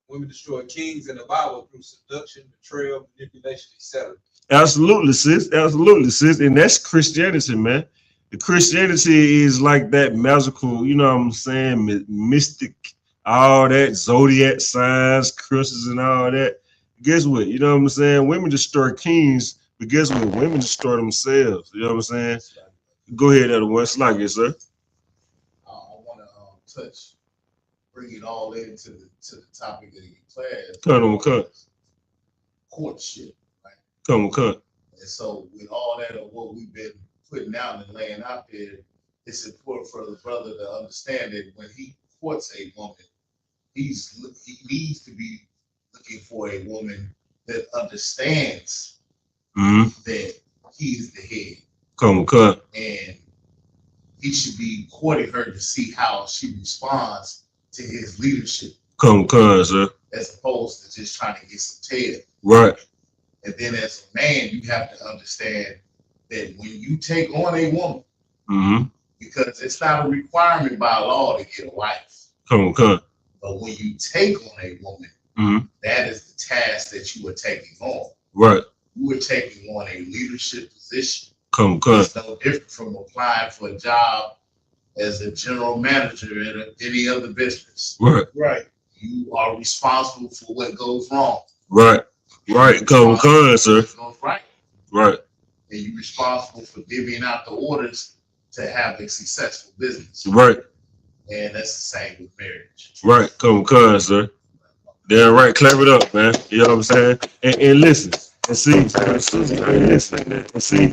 women destroy kings in the Bible through seduction, betrayal, manipulation, etc. Absolutely, sis. Absolutely, sis. And that's Christianity, man. The Christianity is like that magical, you know what I'm saying, mystic, all that, zodiac signs, curses, and all that. Guess what? You know what I'm saying? Women destroy kings, but guess what? Women destroy themselves. You know what I'm saying? Go ahead, other one. It's like it, sir. I want to bring it all into the topic of the class. Come on, courtship, right? Come on. And so with all that of what we've been putting out and laying out there, it's important for the brother to understand that when he courts a woman, he needs to be looking for a woman that understands that he's the head. Come on. And he should be courting her to see how she responds to his leadership. Come on, sir. As opposed to just trying to get some tail. Right. And then as a man, you have to understand that when you take on a woman, because it's not a requirement by law to get a wife. Come on. But when you take on a woman, that is the task that you are taking on. Right. You are taking on a leadership position. Come on. It's no different from applying for a job as a general manager in any other business. Right. Right. You are responsible for what goes wrong. Right. Right. Come on, sir. Right. Right. And you're responsible for giving out the orders to have a successful business. Right. And that's the same with marriage. Right. Come on, sir. Damn right. Clap it up, man. You know what I'm saying? And listen. And see. And listen. And see.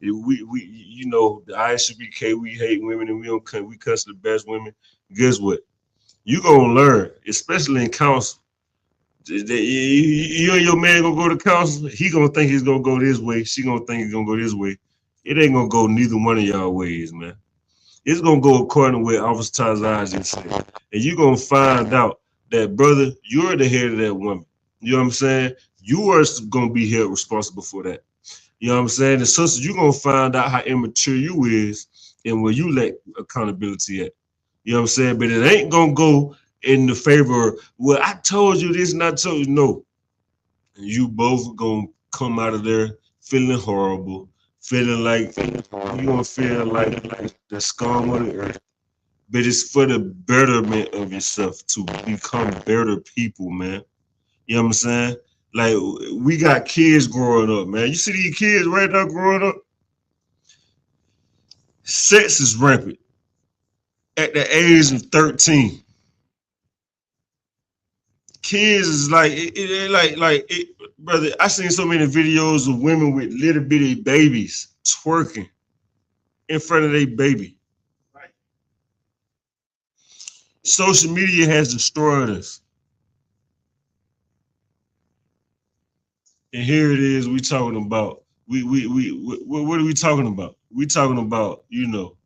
We you know, the ISBK, we hate women and we cuss the best women. Guess what? You gonna learn, especially in counsel. You and your man gonna go to counsel. He gonna think he's gonna go this way. She gonna think he's gonna go this way. It ain't gonna go neither one of y'all ways, man. It's gonna go according to what Officer Tazai just said. And you're gonna find out that, brother, you're the head of that woman. You know what I'm saying? You are gonna be held responsible for that. You know what I'm saying? And sister, you're gonna find out how immature you is and where you lack accountability at. You know what I'm saying? But it ain't gonna go in the favor of, well, I told you this and I told you no. And you both gonna come out of there feeling horrible, feeling like you're gonna feel like the scum of the earth. But it's for the betterment of yourself to become better people, man. You know what I'm saying? Like, we got kids growing up, man. You see these kids right now growing up? Sex is rampant at the age of 13. Kids is like, brother, I seen so many videos of women with little bitty babies twerking in front of their baby. Right. Social media has destroyed us. And here it is, we talking about, what are we talking about? We talking about, you know,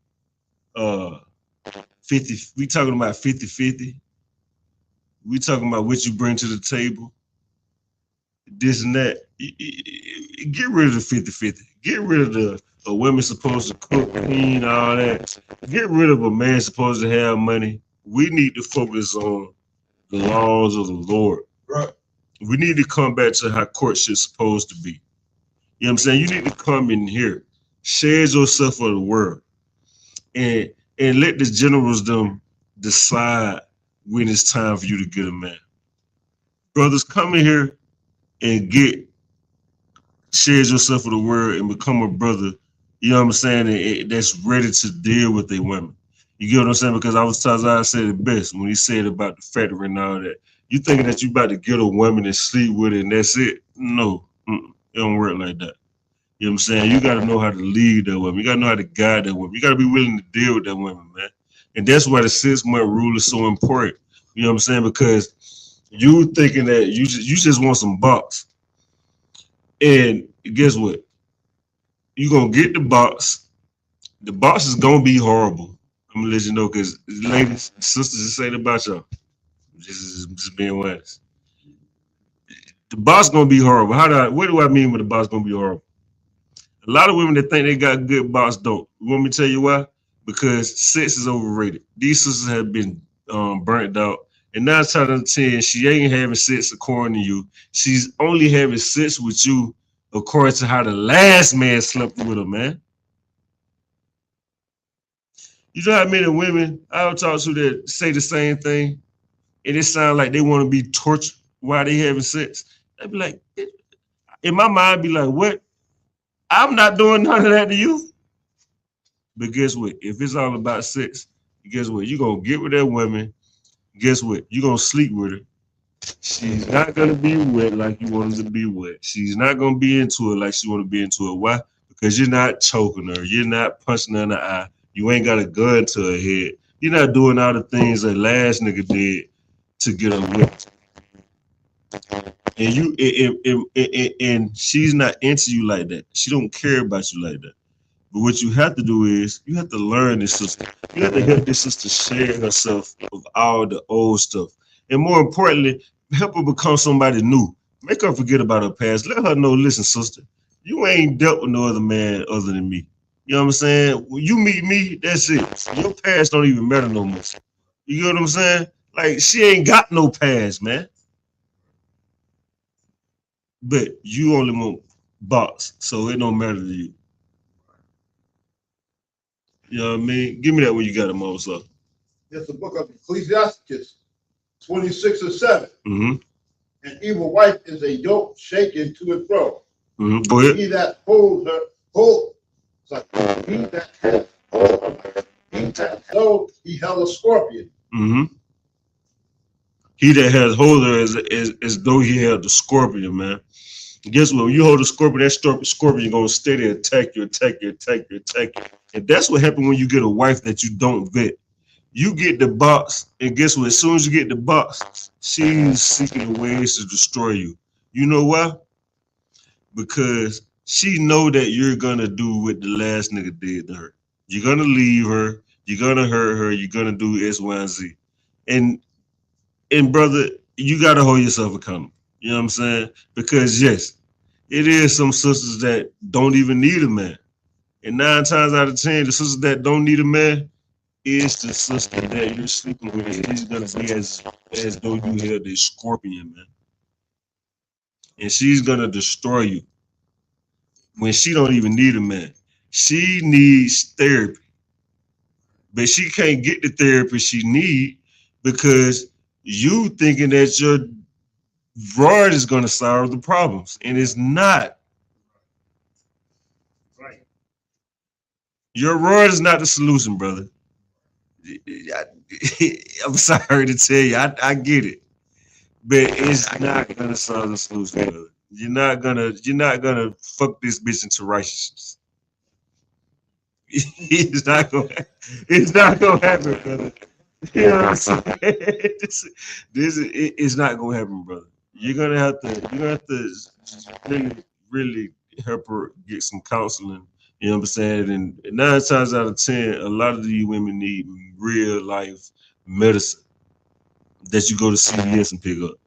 50. We talking about 50-50. We talking about what you bring to the table. This and that. Get rid of the 50-50. Get rid of a woman supposed to cook, clean, all that. Get rid of a man supposed to have money. We need to focus on the laws of the Lord. Right. We need to come back to how courtship's supposed to be. You know what I'm saying? You need to come in here, share yourself for the world, and let the generals them decide when it's time for you to get a man. Brothers, come in here and share yourself for the world and become a brother, you know what I'm saying, that's ready to deal with a women. You get what I'm saying? Because I said it best when he said about the factory and all that. You thinking that you about to get a woman and sleep with it and that's it? No, it don't work like that. You know what I'm saying? You got to know how to lead that woman. You got to know how to guide that woman. You got to be willing to deal with that woman, man. And that's why the 6-month rule is so important. You know what I'm saying? Because you thinking that you just want some box. And guess what? You're going to get the box. The box is going to be horrible. I'm going to let you know because ladies, sisters, just saying about y'all. Just being honest. The box is going to be horrible. What do I mean with the box going to be horrible? A lot of women that think they got good box don't. You want me to tell you why? Because sex is overrated. These sisters have been burnt out. And 9 times out of 10, she ain't having sex according to you. She's only having sex with you according to how the last man slept with her, man. You know how many women I'll talk to that say the same thing, and it sounds like they want to be tortured while they having sex. I'd be like, in my mind, I'd be like, what? I'm not doing none of that to you. But guess what? If it's all about sex, guess what? You're going to get with that woman. Guess what? You're going to sleep with her. She's not going to be wet like you want her to be wet. She's not going to be into it like she want to be into it. Why? Because you're not choking her. You're not punching her in the eye. You ain't got a gun to her head. You're not doing all the things that last nigga did to get her whipped. And she's not into you like that. She don't care about you like that. But what you have to do is you have to learn this sister. You have to help this sister share herself of all the old stuff. And more importantly, help her become somebody new. Make her forget about her past. Let her know, listen, sister, you ain't dealt with no other man other than me. You know what I'm saying? When you meet me, that's it. Your past don't even matter no more. You get what I'm saying? Like, she ain't got no past, man. But you only want box, so it don't matter to you. You know what I mean? Give me that when you got them all, so. It's the book of Ecclesiastes, 26:7. Mm-hmm. An evil wife is a yoke shaken to and fro. Mm-hmm. Go ahead. He that holds her, it's like he that has hold of her, he that held, he held a scorpion. Mm-hmm. He that has hold her as though he held the scorpion, man. Guess what? When you hold a scorpion, that scorpion gonna steady attack you. And that's what happens when you get a wife that you don't vet. You get the box, and guess what? As soon as you get the box, she's seeking ways to destroy you. You know why? Because she know that you're gonna do what the last nigga did to her. You're gonna leave her. You're gonna hurt her. You're gonna do X, Y, and Z. And brother, you gotta hold yourself accountable. You know what I'm saying? Because yes, it is some sisters that don't even need a man. And 9 times out of 10, the sisters that don't need a man is the sister that you're sleeping with. She's gonna be as though you held a scorpion, man. And she's gonna destroy you when she don't even need a man. She needs therapy. But she can't get the therapy she need because you thinking that your rod is going to solve the problems, and it's not. Right. Your rod is not the solution, brother. I'm sorry to tell you, I get it, but it's not going to solve the solution, brother. You're not gonna fuck this bitch into righteousness. It's not gonna happen, brother. You know what I'm saying? It's not gonna happen, brother. You're gonna have to really help her get some counseling You know what I'm saying? And 9 times out of 10, a lot of these women need real life medicine that you go to CVS and pick up.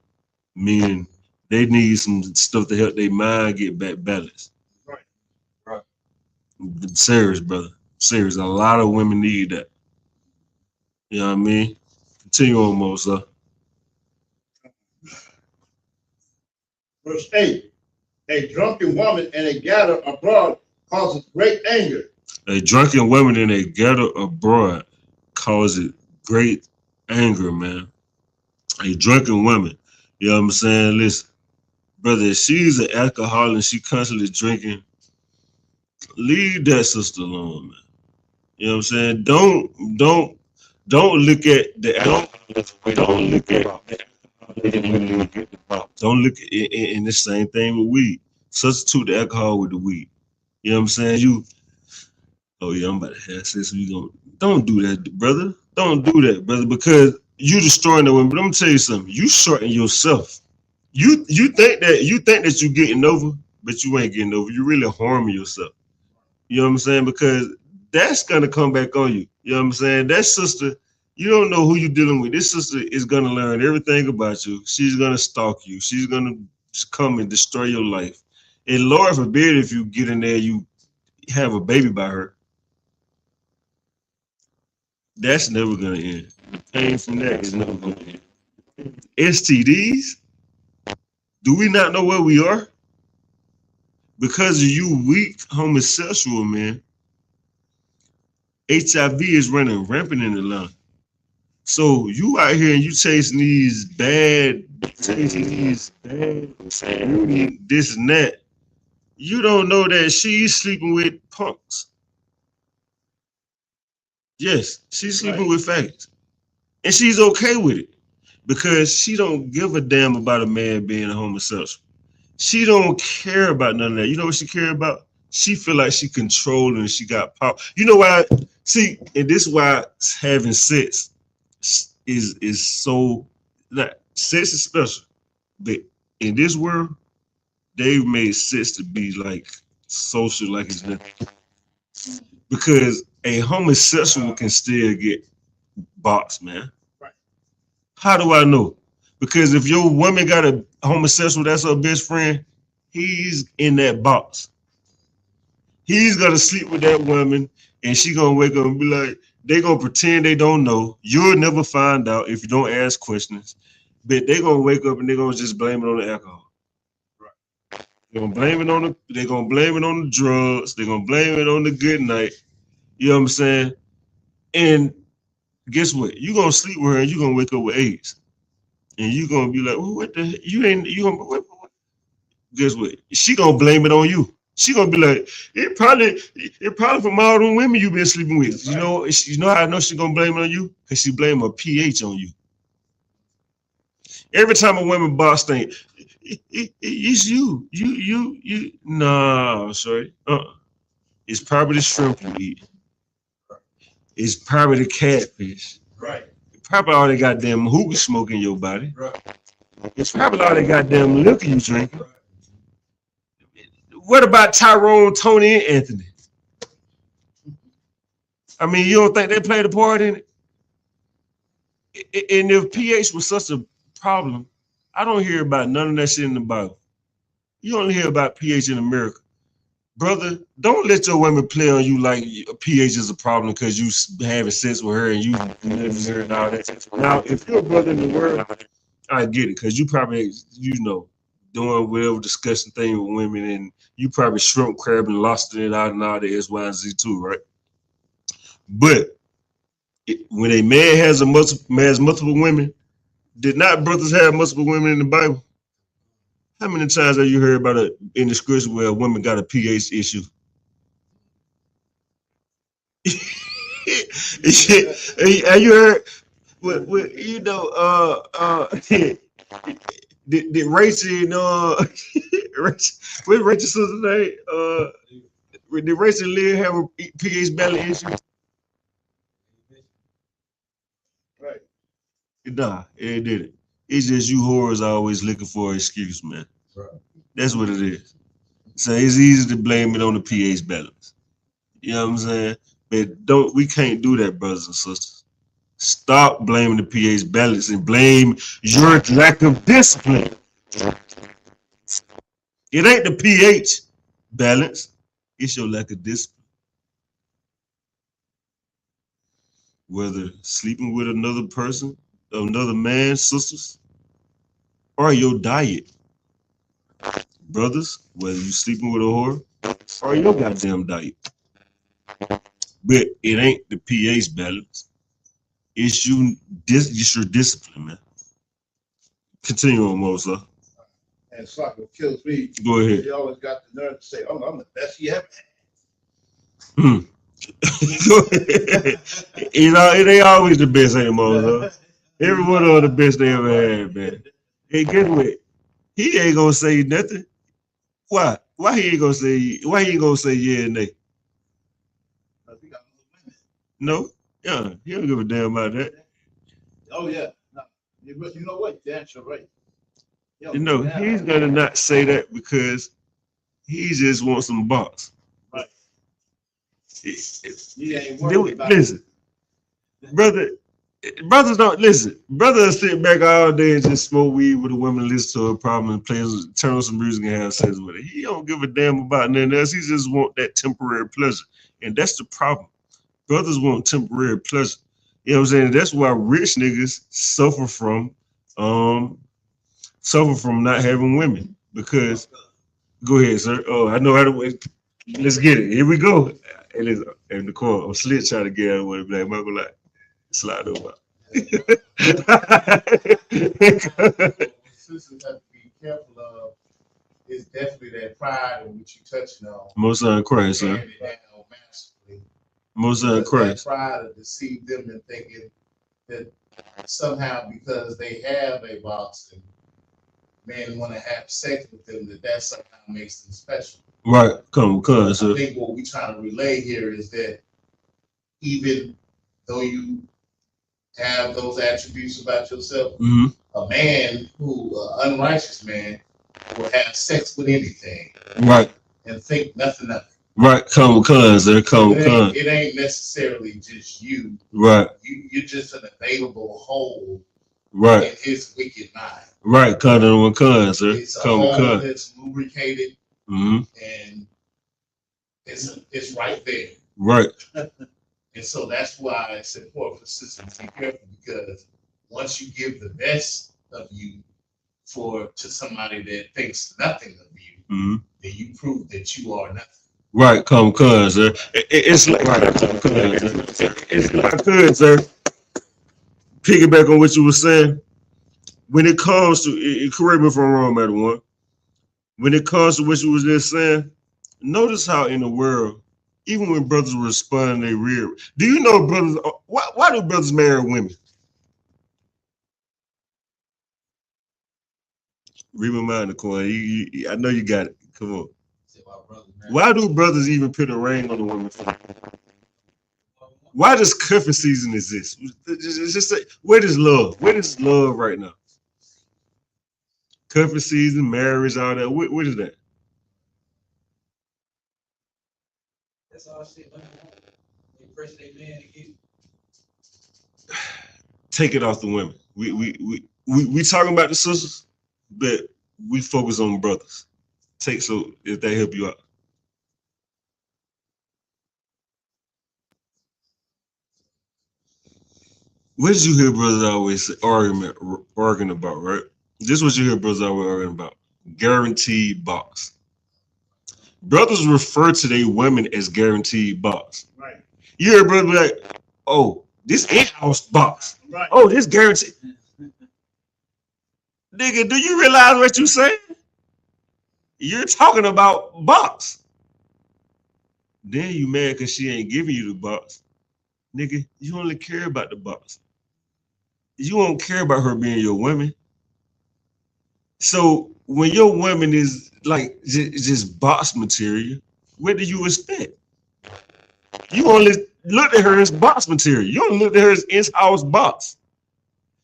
Meaning they need some stuff to help their mind get back balanced. Right. Serious, brother. Serious. A lot of women need that. You know what I mean? Continue on, Mo, sir. Verse 8. A drunken woman and a gather abroad causes great anger. A drunken woman in a gather abroad causes great anger, man. A drunken woman. You know what I'm saying? Listen, brother, if she's an alcoholic and she constantly drinking, leave that sister alone, man. You know what I'm saying? Don't look at the alcohol. Don't look at don't look at in the same thing with weed. Substitute the alcohol with the weed. You know what I'm saying? Oh yeah, I'm about to have sex. Don't do that, brother. Don't do that, brother, because you destroying the women. But I'm gonna tell you something. You shorting yourself. You think that you getting over, but you ain't getting over. You really harming yourself. You know what I'm saying? Because that's gonna come back on you. You know what I'm saying? That sister, you don't know who you're dealing with. This sister is gonna learn everything about you. She's gonna stalk you. She's gonna just come and destroy your life. And Lord forbid if you get in there, you have a baby by her. That's never gonna end. The pain from that is never gonna end. STDs? Do we not know where we are? Because of you weak homosexual men, HIV is running rampant in Atlanta. So you out here and you chasing these bad, this and that. You don't know that she's sleeping with punks. Yes, she's sleeping with faggots. And she's okay with it because she don't give a damn about a man being a homosexual. She don't care about none of that. You know what she care about? She feel like she controlling and she got power. You know why? See, and this is why having sex is so, like, sex is special. But in this world, they've made sex to be like social, like it's nothing. Because a homosexual can still get boxed, man. Right. How do I know? Because if your woman got a homosexual that's her best friend, he's in that box. He's gonna sleep with that woman and she gonna wake up and be like, they gonna pretend they don't know. You'll never find out if you don't ask questions. But they gonna wake up and they're gonna just blame it on the alcohol. Right. They're gonna blame it on the drugs, they're gonna blame it on the good night. You know what I'm saying? And guess what? You're gonna sleep with her and you're gonna wake up with AIDS. And you're gonna be like, well, what the what? Guess what? She gonna blame it on you. She gonna be like, it probably from all them women you've been sleeping with. You know how I know she gonna blame it on you? Because she blame her pH on you. Every time a woman boss think, it's you. You. No, sorry. It's probably the shrimp you eat. It's probably the catfish. Right. Probably all that goddamn hookah smoke in your body. Right. It's probably all that goddamn liquor you drink. Right. What about Tyrone, Tony, and Anthony? I mean, you don't think they played a part in it? And if pH was such a problem, I don't hear about none of that shit in the Bible. You only hear about pH in America. Brother, don't let your women play on you like pH is a problem because you having sex with her and you live her and all that. Now, if you're a brother in the world, I get it because you probably, doing whatever disgusting thing with women and you probably shrimp, crab, and lobster it out and all the S, Y, and Z too, right? But when a man has multiple women, did not brothers have multiple women in the Bible? How many times have you heard about it in the scripture where a woman got a pH issue? Have you heard? Did Rachel what's Rachel's sister's name? Did Rachel and Leah have a pH balance issue? Right. Nah, it didn't. It's just you whores always looking for an excuse, man. Right. That's what it is. So it's easy to blame it on the pH balance. You know what I'm saying? But we can't do that, brothers and sisters. Stop blaming the pH balance and blame your lack of discipline. It ain't the pH balance, it's your lack of discipline. Whether sleeping with another person, another man, sisters, or your diet. Brothers, whether you sleeping with a whore or your goddamn diet. But it ain't the pH balance. It's your discipline, man. Continue on, Mosa. And soccer kills me. Go ahead. He always got the nerve to say, I'm the best he ever had. You know, it ain't always the best anymore. Every one of the best they ever had, man. Hey, guess what? He ain't gonna say nothing. Why? Why he ain't gonna say yeah and nay? No, yeah, he don't give a damn about that. Oh yeah. No. You know what? Damn sure right. You know, he's gonna not say that because he just wants some box. Right. He ain't worried about listen, brothers don't listen. Brothers sit back all day and just smoke weed with a woman, listen to her problem, and turn on some music and have sex with her. He don't give a damn about nothing else. He just want that temporary pleasure, and that's the problem. Brothers want temporary pleasure. You know what I'm saying? That's why rich niggas suffer from not having women. Because go ahead, sir. Oh, I know how to wait. Let's get it. Here we go. And it's in the corner. I'm slit trying to get out of the black Michael like slide over. Sisters have to be careful of is definitely that pride in which you touching on. Most of Christ, sir. Most of Christ. That pride to deceive them and thinking that somehow because they have a box and men want to have sex with them, that somehow makes them special. Right, come, sir. I think what we're trying to relay here is that even though you have those attributes about yourself, a man unrighteous man, will have sex with anything. Right. And think nothing of it. Right, sir. It ain't necessarily just you. Right. You're just an available hole. Right. In his wicked mind. Right, sir. It's a hole that's lubricated. And it's right there. Right. And so that's why it's important for sisters to be careful, because once you give the best of you to somebody that thinks nothing of you, then you prove that you are nothing. Right, sir. It's like it's like sir. Piggyback on what you were saying. When it comes to, correct me if I'm wrong, Madam One. When it comes to what you was just saying, notice how in the world, even when brothers respond, they rear. Do you know brothers? Why do brothers marry women? Read my mind, the coin. I know you got it. Come on. Why do brothers even put a ring on the woman? Why does cuffing season exist? Just say, where is love? Where is love right now? Cuffing season, marriage, all that. What is that? That's all shit. They pressure their man to get. Take it off the women. We talking about the sisters, but we focus on brothers. So if they help you out. What did you hear brothers always arguing about, right? This is what you hear brothers always arguing about. Guaranteed box. Brothers refer to their women as guaranteed box. Right. You hear brothers be like, oh, this in-house box. Right. Oh, this guaranteed. Nigga, do you realize what you're saying? You're talking about box. Then you mad because she ain't giving you the box. Nigga, you only care about the box. You don't care about her being your woman. So when your woman is like just box material, what do you expect? You only look at her as box material. You only look at her as in-house box.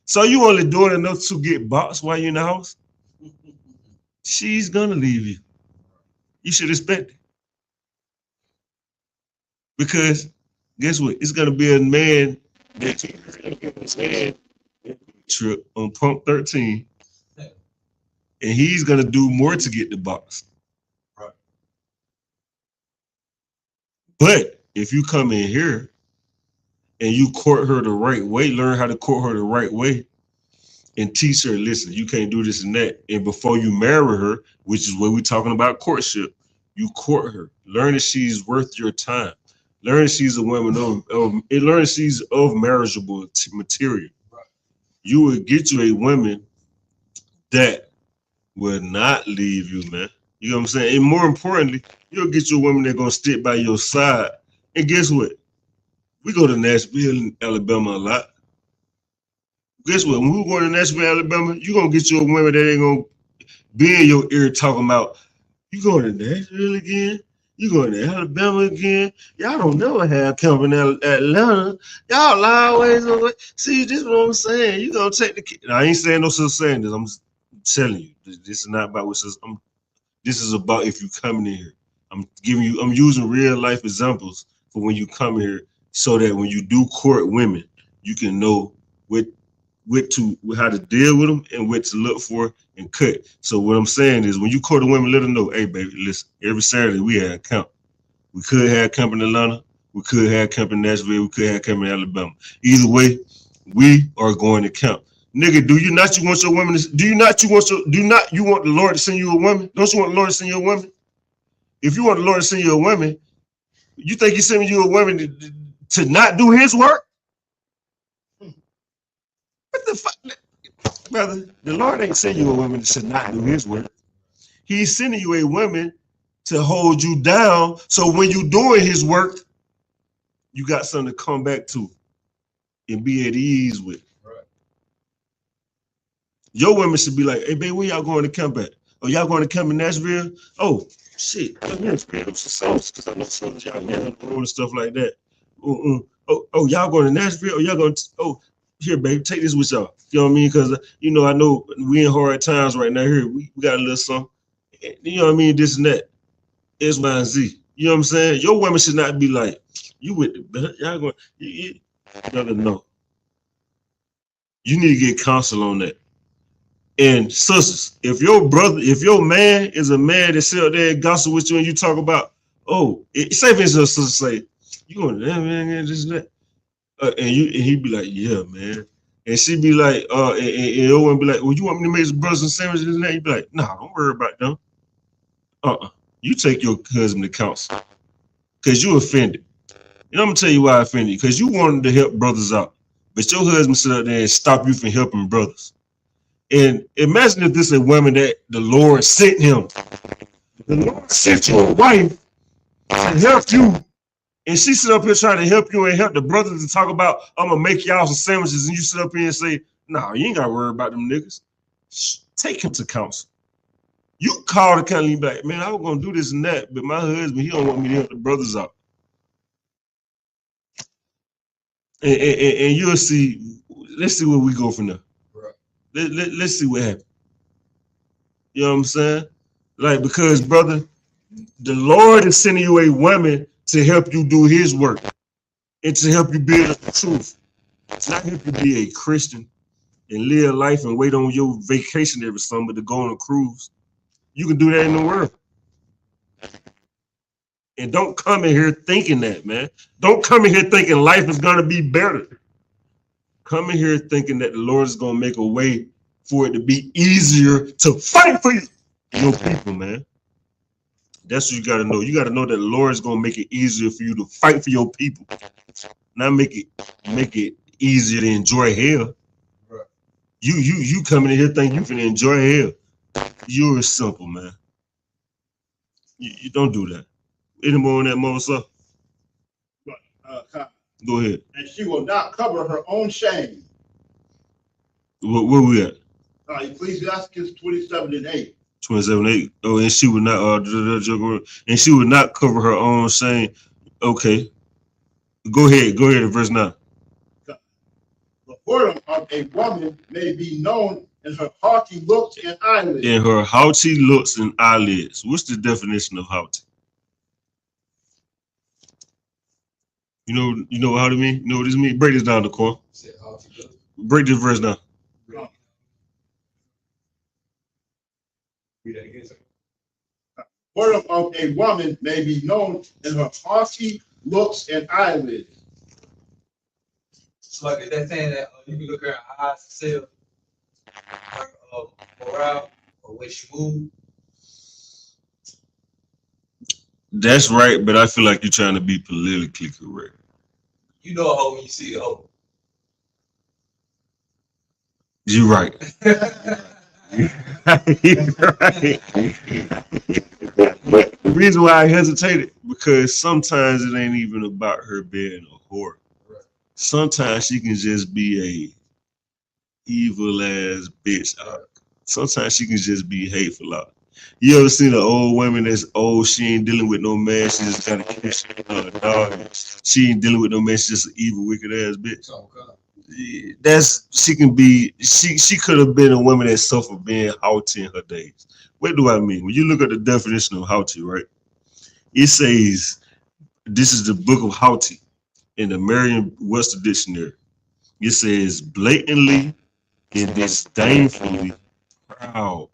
So you only doing enough to get boxed while you're in the house? She's gonna leave you. You should expect it. Because guess what? It's gonna be a man that his hand trip on pump 13, and he's gonna do more to get the box. Right. But if you come in here and you court her the right way, learn how to court her the right way, and teach her, listen, you can't do this and that. And before you marry her, which is what we're talking about courtship, you court her. Learn that she's worth your time. Learn that she's a woman learn she's of marriageable material. Right. You will get you a woman that will not leave you, man. You know what I'm saying? And more importantly, you'll get you a woman that's gonna stick by your side. And guess what? We go to Nashville, Alabama a lot. Guess what? When we go to Nashville, Alabama, you're gonna get you a woman that ain't gonna be in your ear talking about, you going to Nashville again? You going to Alabama again? Y'all don't never have company in Atlanta. Y'all always away. See, this is what I'm saying. You gonna take the kid. Now, I ain't saying no such saying this. I'm just telling you. This is not about what says. This is about if you coming in here. I'm using real life examples for when you come here, so that when you do court women, you can know how to deal with them and what to look for and cut. So what I'm saying is, when you court a woman, let them know, hey baby, listen, every Saturday we had camp. We could have camp in Atlanta, we could have camp in Nashville, we could have camp in Alabama. Either way, we are going to camp. Nigga, do you want the Lord to send you a woman? Don't you want the Lord to send you a woman? If you want the Lord to send you a woman, you think he's sending you a woman to not do his work? What the fuck? Brother, the Lord ain't sending you a woman to not do his work. He's sending you a woman to hold you down, so when you doing his work, you got something to come back to and be at ease with. Right. Your women should be like, hey, babe, where y'all going to camp at? Oh, y'all going to camp in Nashville? Oh, shit. Oh, Nashville, because I know some of y'all here on the road and stuff like that. Oh, y'all going to Nashville? Oh, y'all going to, here, babe, take this with y'all. You know what I mean? Because, I know we in hard times right now here. We got a little something. You know what I mean? This and that. X, Y, and Z. You know what I'm saying? Your women should not be like, you with the, y'all going, you gotta know. You need to get counsel on that. And sisters, if your man is a man that sit up there and gossip with you and you talk about, say for instance, sister say, you going to that man, this and that. And he be like, yeah, man. And she be like, and your woman be like, well, you want me to make some brothers and sandwiches and that? You be like, nah, don't worry about them. You take your husband to counsel because you offended. And I'm gonna tell you why I offended you, because you wanted to help brothers out, but your husband sit up there and stop you from helping brothers. And imagine if this is a woman that the Lord sent him. The Lord sent you a wife to help you, and she sit up here trying to help you and help the brothers to talk about, I'm gonna make y'all some sandwiches, and you sit up here and say, nah, you ain't gotta worry about them niggas. Take him to counsel. You call the company and be like, man, I was gonna do this and that, but my husband, he don't want me to help the brothers out. And you'll see, let's see where we go from there. Right. Let's see what happens. You know what I'm saying? Like, because, brother, the Lord is sending you a woman to help you do his work and to help you build the truth. It's not help you be a Christian and live life and wait on your vacation every summer to go on a cruise. You can do that in the world. And don't come in here thinking that, man. Don't come in here thinking life is going to be better. Come in here thinking that the Lord is going to make a way for it to be easier to fight for your people, man. That's what you got to know. You got to know that the Lord is going to make it easier for you to fight for your people. Not make it easier to enjoy hell. Right. You coming in here thinking you can enjoy hell. You're simple, man. You don't do that. Any more on that, mother, sir? Go ahead. And she will not cover her own shame. Where we at? Ecclesiastes 27:8. 27:8. Oh, and she would not and she would not cover her own shame. Okay. Go ahead to verse 9. The whoredom of a woman may be known in her haughty looks and eyelids. In her haughty looks and eyelids. What's the definition of haughty? You know how to mean? You know what this mean? Break this down, the core. Break this verse down. Word of a woman may be known in her haughty looks and eyelids. So like is that saying that you can look at her eyes and tell her morale or way she move? That's right, but I feel like you're trying to be politically correct. You know a hoe when you see a hoe. You're right. But the reason why I hesitated, because sometimes it ain't even about her being a whore. Sometimes she can just be a evil ass bitch out. Sometimes she can just be hateful out. You ever seen an old woman that's old, she ain't dealing with no man, she just got a kiss dog. She ain't dealing with no man, she's just an evil, wicked ass bitch. She could have been a woman that suffered being haughty in her days. What do I mean? When you look at the definition of haughty, right? It says, this is the book of haughty in the Merriam-Webster dictionary. It says blatantly and disdainfully proud.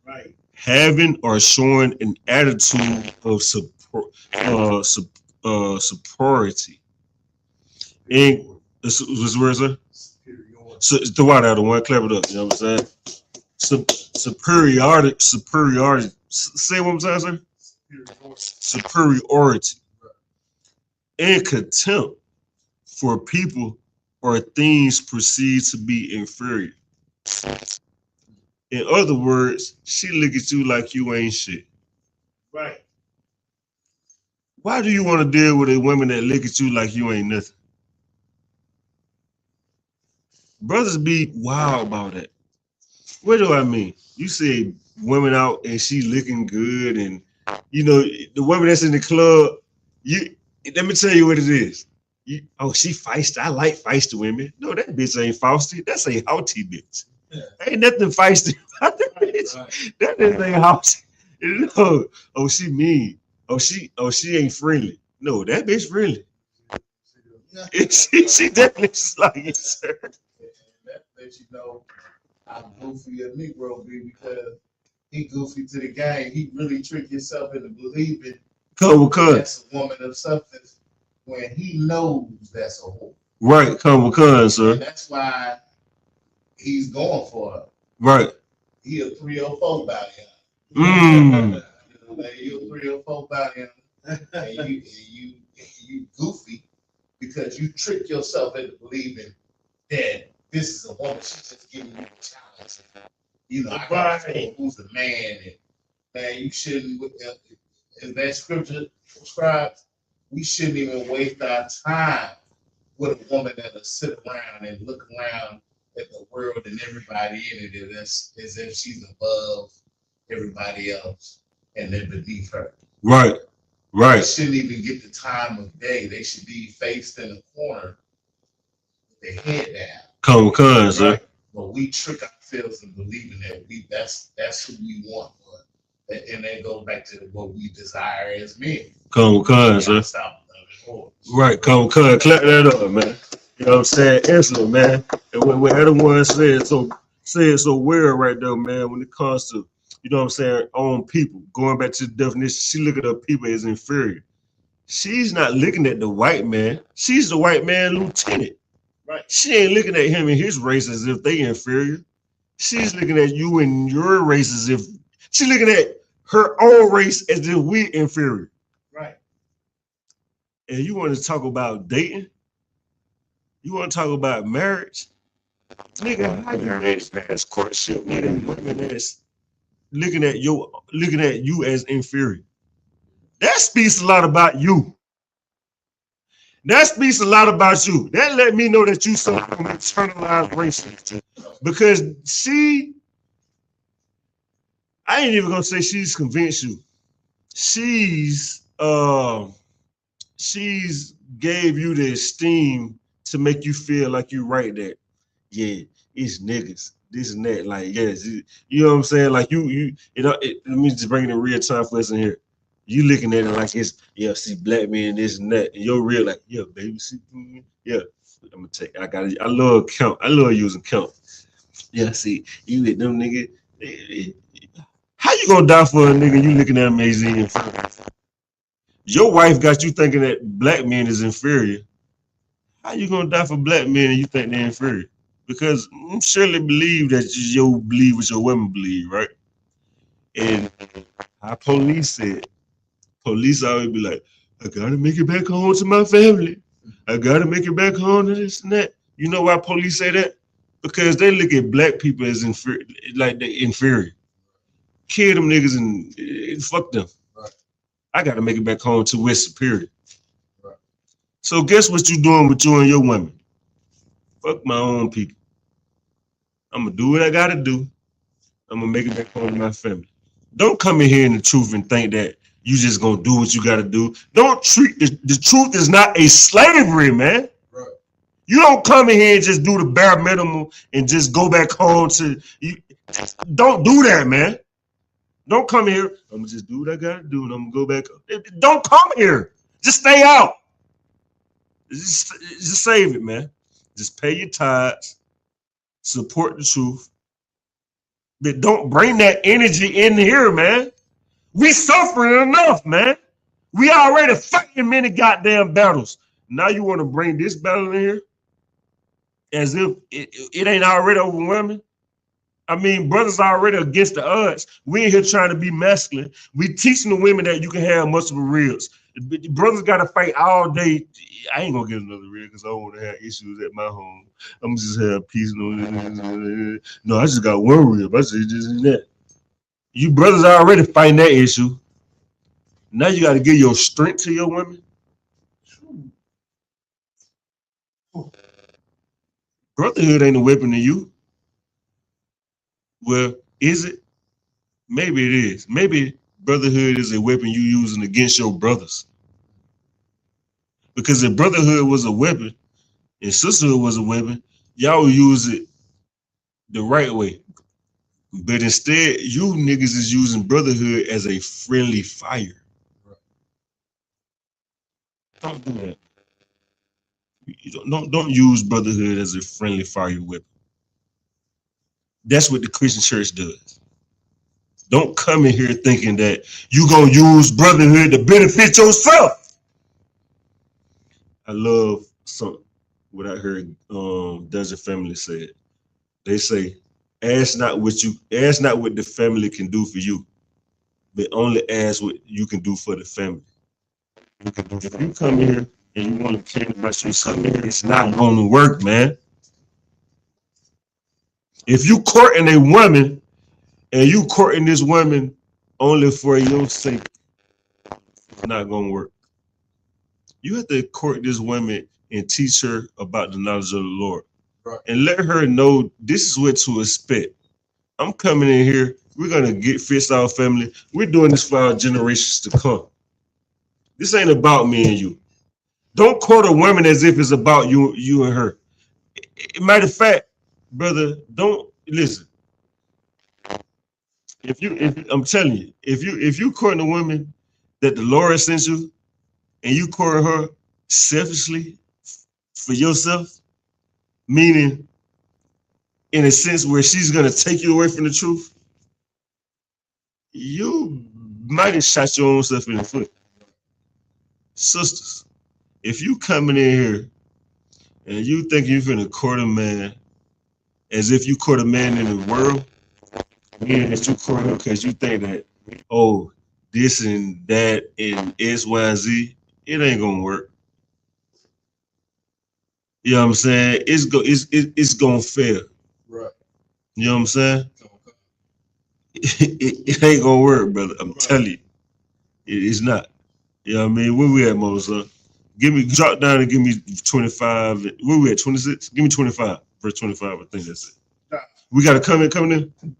Right. Having or showing an attitude of superiority. And what's the word, sir? So it's the water out of one, clap it up. You know what I'm saying? Superiority. Say what I'm saying, sir? Superiority. And contempt for people or things perceived to be inferior. In other words, she look at you like you ain't shit. Right. Why do you want to deal with a woman that look at you like you ain't nothing? Brothers be wild about that. What do I mean? You say women out and she looking good, and you know the woman that's in the club. Let me tell you what it is. She feisty. I like feisty women. No, that bitch ain't feisty. That's a haughty bitch. Yeah. Ain't nothing feisty about that bitch. Right. That bitch ain't haughty. No. Oh, she mean. Oh, she ain't friendly. No, that bitch friendly. Yeah. She definitely just like it, sir. That lets you know how goofy a Negro be, because he goofy to the game. He really tricked himself into believing that's a woman of substance when he knows that's a whore. Right, sir. And that's why he's going for her. Right. He a 304 about him. He a 304 about him. And you goofy because you trick yourself into believing that this is a woman. She's just giving you a challenge. You know, I got to who's the man, and man, you shouldn't. As that scripture describes, we shouldn't even waste our time with a woman that'll sit around and look around at the world and everybody in it as if she's above everybody else and they're beneath her. Right. They shouldn't even get the time of day. They should be faced in a corner with their head down. Sir. But we trick ourselves in believing that that's who we want. And then go back to what we desire as men. Sir. Right, clap that up, man. You know what I'm saying? Excellent, man. And when everyone said so well right there, man, when it comes to, you know what I'm saying, own people, going back to the definition, she look at her people as inferior. She's not looking at the white man. She's the white man lieutenant. Right. She ain't looking at him and his race as if they inferior. She's looking at you and your race as if she's looking at her own race as if we inferior. Right. And you want to talk about dating? You want to talk about marriage? Nigga, how you ready past courtship with a woman that's looking at you as inferior? That speaks a lot about you. That speaks a lot about you. That let me know that you suffer from internalized racism. Because I ain't even gonna say she's convinced you. She's gave you the esteem to make you feel like you right that, yeah, it's niggas, this and that. Like, yes, you know what I'm saying? Like you know, let me just bring it in real time for us in here. You looking at it like it's, yeah, see, black men, this and that. And you're real like, yeah, baby, see, yeah. I'm gonna take, I love count. I love using count. Yeah, see, you with them nigga. How you gonna die for a nigga you looking at him as inferior? Your wife got you thinking that black men is inferior. How you gonna die for black men and you think they're inferior? Because I'm surely believe that you believe what your women believe, right? And how police said, police always be like, I gotta make it back home to my family. I gotta make it back home to this and that. You know why police say that? Because they look at black people as inferior, like they inferior. Kill them niggas and fuck them. Right. I gotta make it back home to we're superior. Right. So guess what you doing with you and your women? Fuck my own people. I'm gonna do what I gotta do. I'm gonna make it back home to my family. Don't come in here in the truth and think that you just gonna do what you gotta do. Don't treat the truth is not a slavery, man. Right. You don't come in here and just do the bare minimum and just go back home to you. Don't do that, man. Don't come here. I'm gonna just do what I gotta do and I'm gonna go back. Don't come here. Just stay out. Just save it, man. Just pay your tithes. Support the truth. But don't bring that energy in here, man. We suffering enough, man. We already fighting many goddamn battles. Now you want to bring this battle in here as if it ain't already overwhelming? I mean, brothers are already against the odds. We in here trying to be masculine. We teaching the women that you can have multiple reels. Brothers got to fight all day. I ain't gonna get another reel because I don't want to have issues at my home. I'm just have peace. No, I just got one reel. I say this and that. You brothers are already fighting that issue. Now you got to give your strength to your women. Brotherhood ain't a weapon to you. Well, is it? Maybe it is. Maybe brotherhood is a weapon you using against your brothers. Because if brotherhood was a weapon and sisterhood was a weapon, y'all would use it the right way. But instead, you niggas is using brotherhood as a friendly fire. Don't do that. Don't use brotherhood as a friendly fire weapon. That's what the Christian church does. Don't come in here thinking that you gonna use brotherhood to benefit yourself. I love what I heard Desert Family said. They say, ask not what the family can do for you, but only ask what you can do for the family. If you come here and you want to care about yourself, it's not going to work, man. If you courting a woman and you courting this woman only for your sake, it's not going to work. You have to court this woman and teach her about the knowledge of the Lord. Right. And let her know this is what to expect. I'm coming in here. We're going to fix our family. We're doing this for our generations to come. This ain't about me and you. Don't court a woman as if it's about you and her. Matter of fact, brother, don't listen. I'm telling you, if you courting a woman that the Lord sent you and you court her selfishly for yourself, meaning in a sense where she's gonna take you away from the truth, you might have shot your own self in the foot. Sisters, if you coming in here and you think you're finna court a man as if you court a man in the world, meaning that you court him because you think that, oh, this and that and X, Y, and Z, it ain't gonna work. You know what I'm saying? It's gonna fail. Right. You know what I'm saying? It ain't gonna work, brother. I'm telling you. It's not. You know what I mean? Where we at, Moses? Drop down and give me 25. Where we at? 26? Give me 25. Verse 25, I think that's it. We got a comment coming in?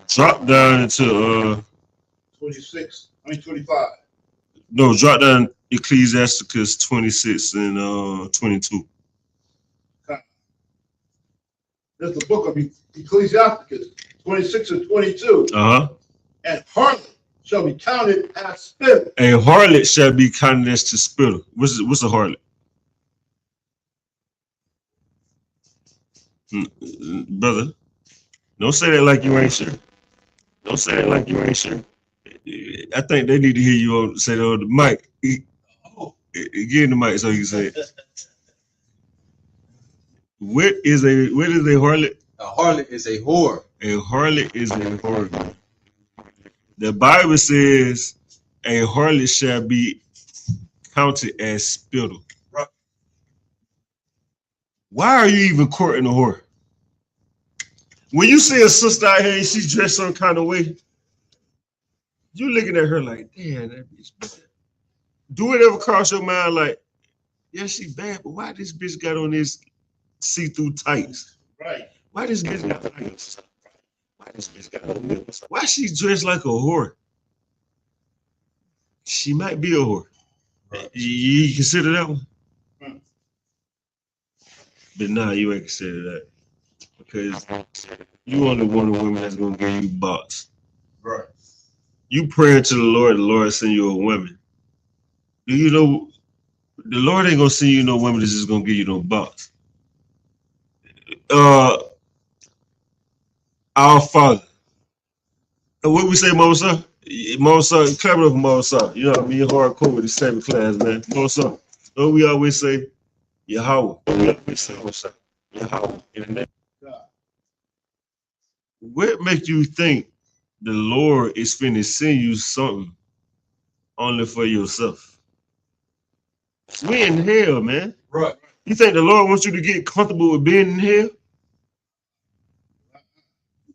Drop down into 26. I mean 25. No, drop down Ecclesiasticus 26 and 22. That's the book of Ecclesiasticus 26 and 22. And harlot shall be counted as spittle. A harlot shall be counted as to spittle. What's a harlot? Brother, don't say that like you ain't sure. Don't say that like you ain't sure. I think they need to hear you on say that on the mic. Get in the mic so you can say it. What is a harlot? A harlot is a whore. A harlot is a whore. The Bible says a harlot shall be counted as spittle. Why are you even courting a whore? When you see a sister out here and she dressed some kind of way, you looking at her like, damn, that bitch bad. Do it ever cross your mind like, yeah, she bad, but why this bitch got on this see-through tights? Right. Why this bitch got tights? Why this bitch got on this? Why she dressed like a whore? She might be a whore. Right. You consider that one? But nah, you ain't consider that. Because you only want a woman that's gonna give you box. Right. You praying to the Lord send you a woman. Do you know the Lord ain't gonna send you no woman that's just gonna give you no box? Our Father. What we say, Moses? Moses, clap it up for Moses. You know what I mean? Hardcore with the 7th class, man. Moses. What we always say? Yahweh. We always say Yahweh. What makes you think the Lord is finna send you something only for yourself? We in hell, man. Right. You think the Lord wants you to get comfortable with being in hell?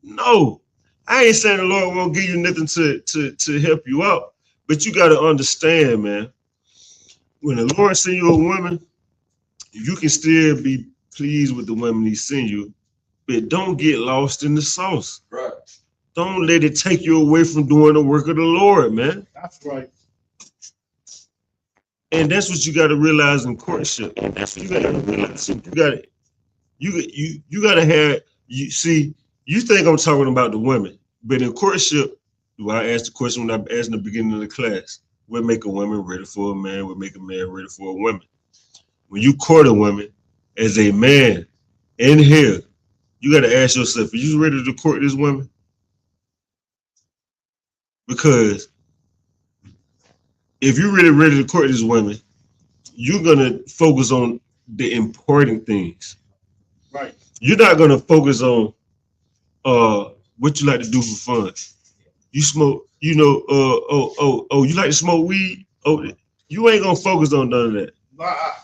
No. I ain't saying the Lord won't give you nothing to help you out, but you got to understand, man. When the Lord send you a woman, you can still be pleased with the woman he send you, but don't get lost in the sauce. Right. Don't let it take you away from doing the work of the Lord, man. That's right. And that's what you got to realize in courtship. And that's what you got to realize. You got to have. You see. You think I'm talking about the women, but in courtship, well, I asked the question when I asked in the beginning of the class, what make a woman ready for a man? What make a man ready for a woman? When you court a woman as a man in here, you got to ask yourself, are you ready to court this woman? Because if you're really ready to court this woman, you're going to focus on the important things. Right. You're not going to focus on what you like to do for fun. You smoke, you like to smoke weed? Oh, you ain't gonna focus on none of that.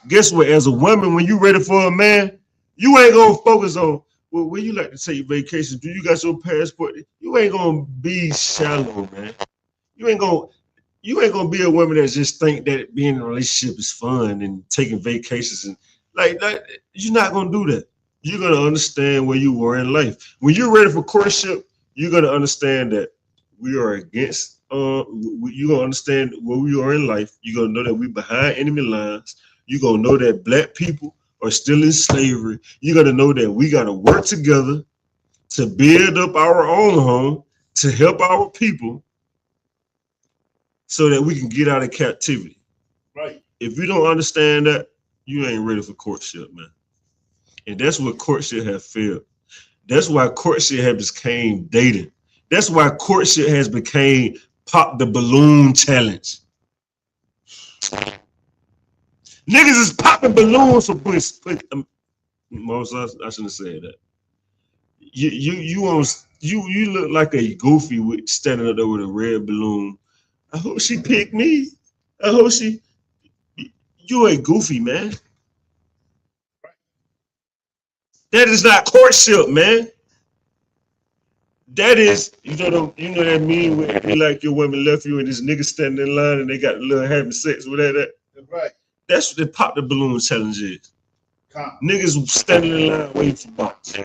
Guess what? As a woman, when you ready for a man, you ain't gonna focus on, well, where you like to take vacation? Do you got your passport? You ain't gonna be shallow, man. You ain't gonna be a woman that just think that being in a relationship is fun and taking vacations and like you're not gonna do that. You're going to understand where you were in life. When you're ready for courtship, you're going to understand that we are against, you're going to understand where we are in life. You're going to know that we're behind enemy lines. You're going to know that black people are still in slavery. You're going to know that we got to work together to build up our own home, to help our people so that we can get out of captivity. Right. If you don't understand that, you ain't ready for courtship, man. And that's what courtship has failed. That's why courtship has became dating. That's why courtship has became pop the balloon challenge. Niggas is popping balloons for pussy. Most I shouldn't have said that. You look like a goofy with standing up there with a red balloon. I hope she picked me. I hope she. You a goofy, man. That is not courtship, man. That is, you know that meme where it be like your woman left you and this nigga standing in line and they got a little having sex with that. Right. That's what the pop the balloon challenge is. Niggas standing in line waiting for box.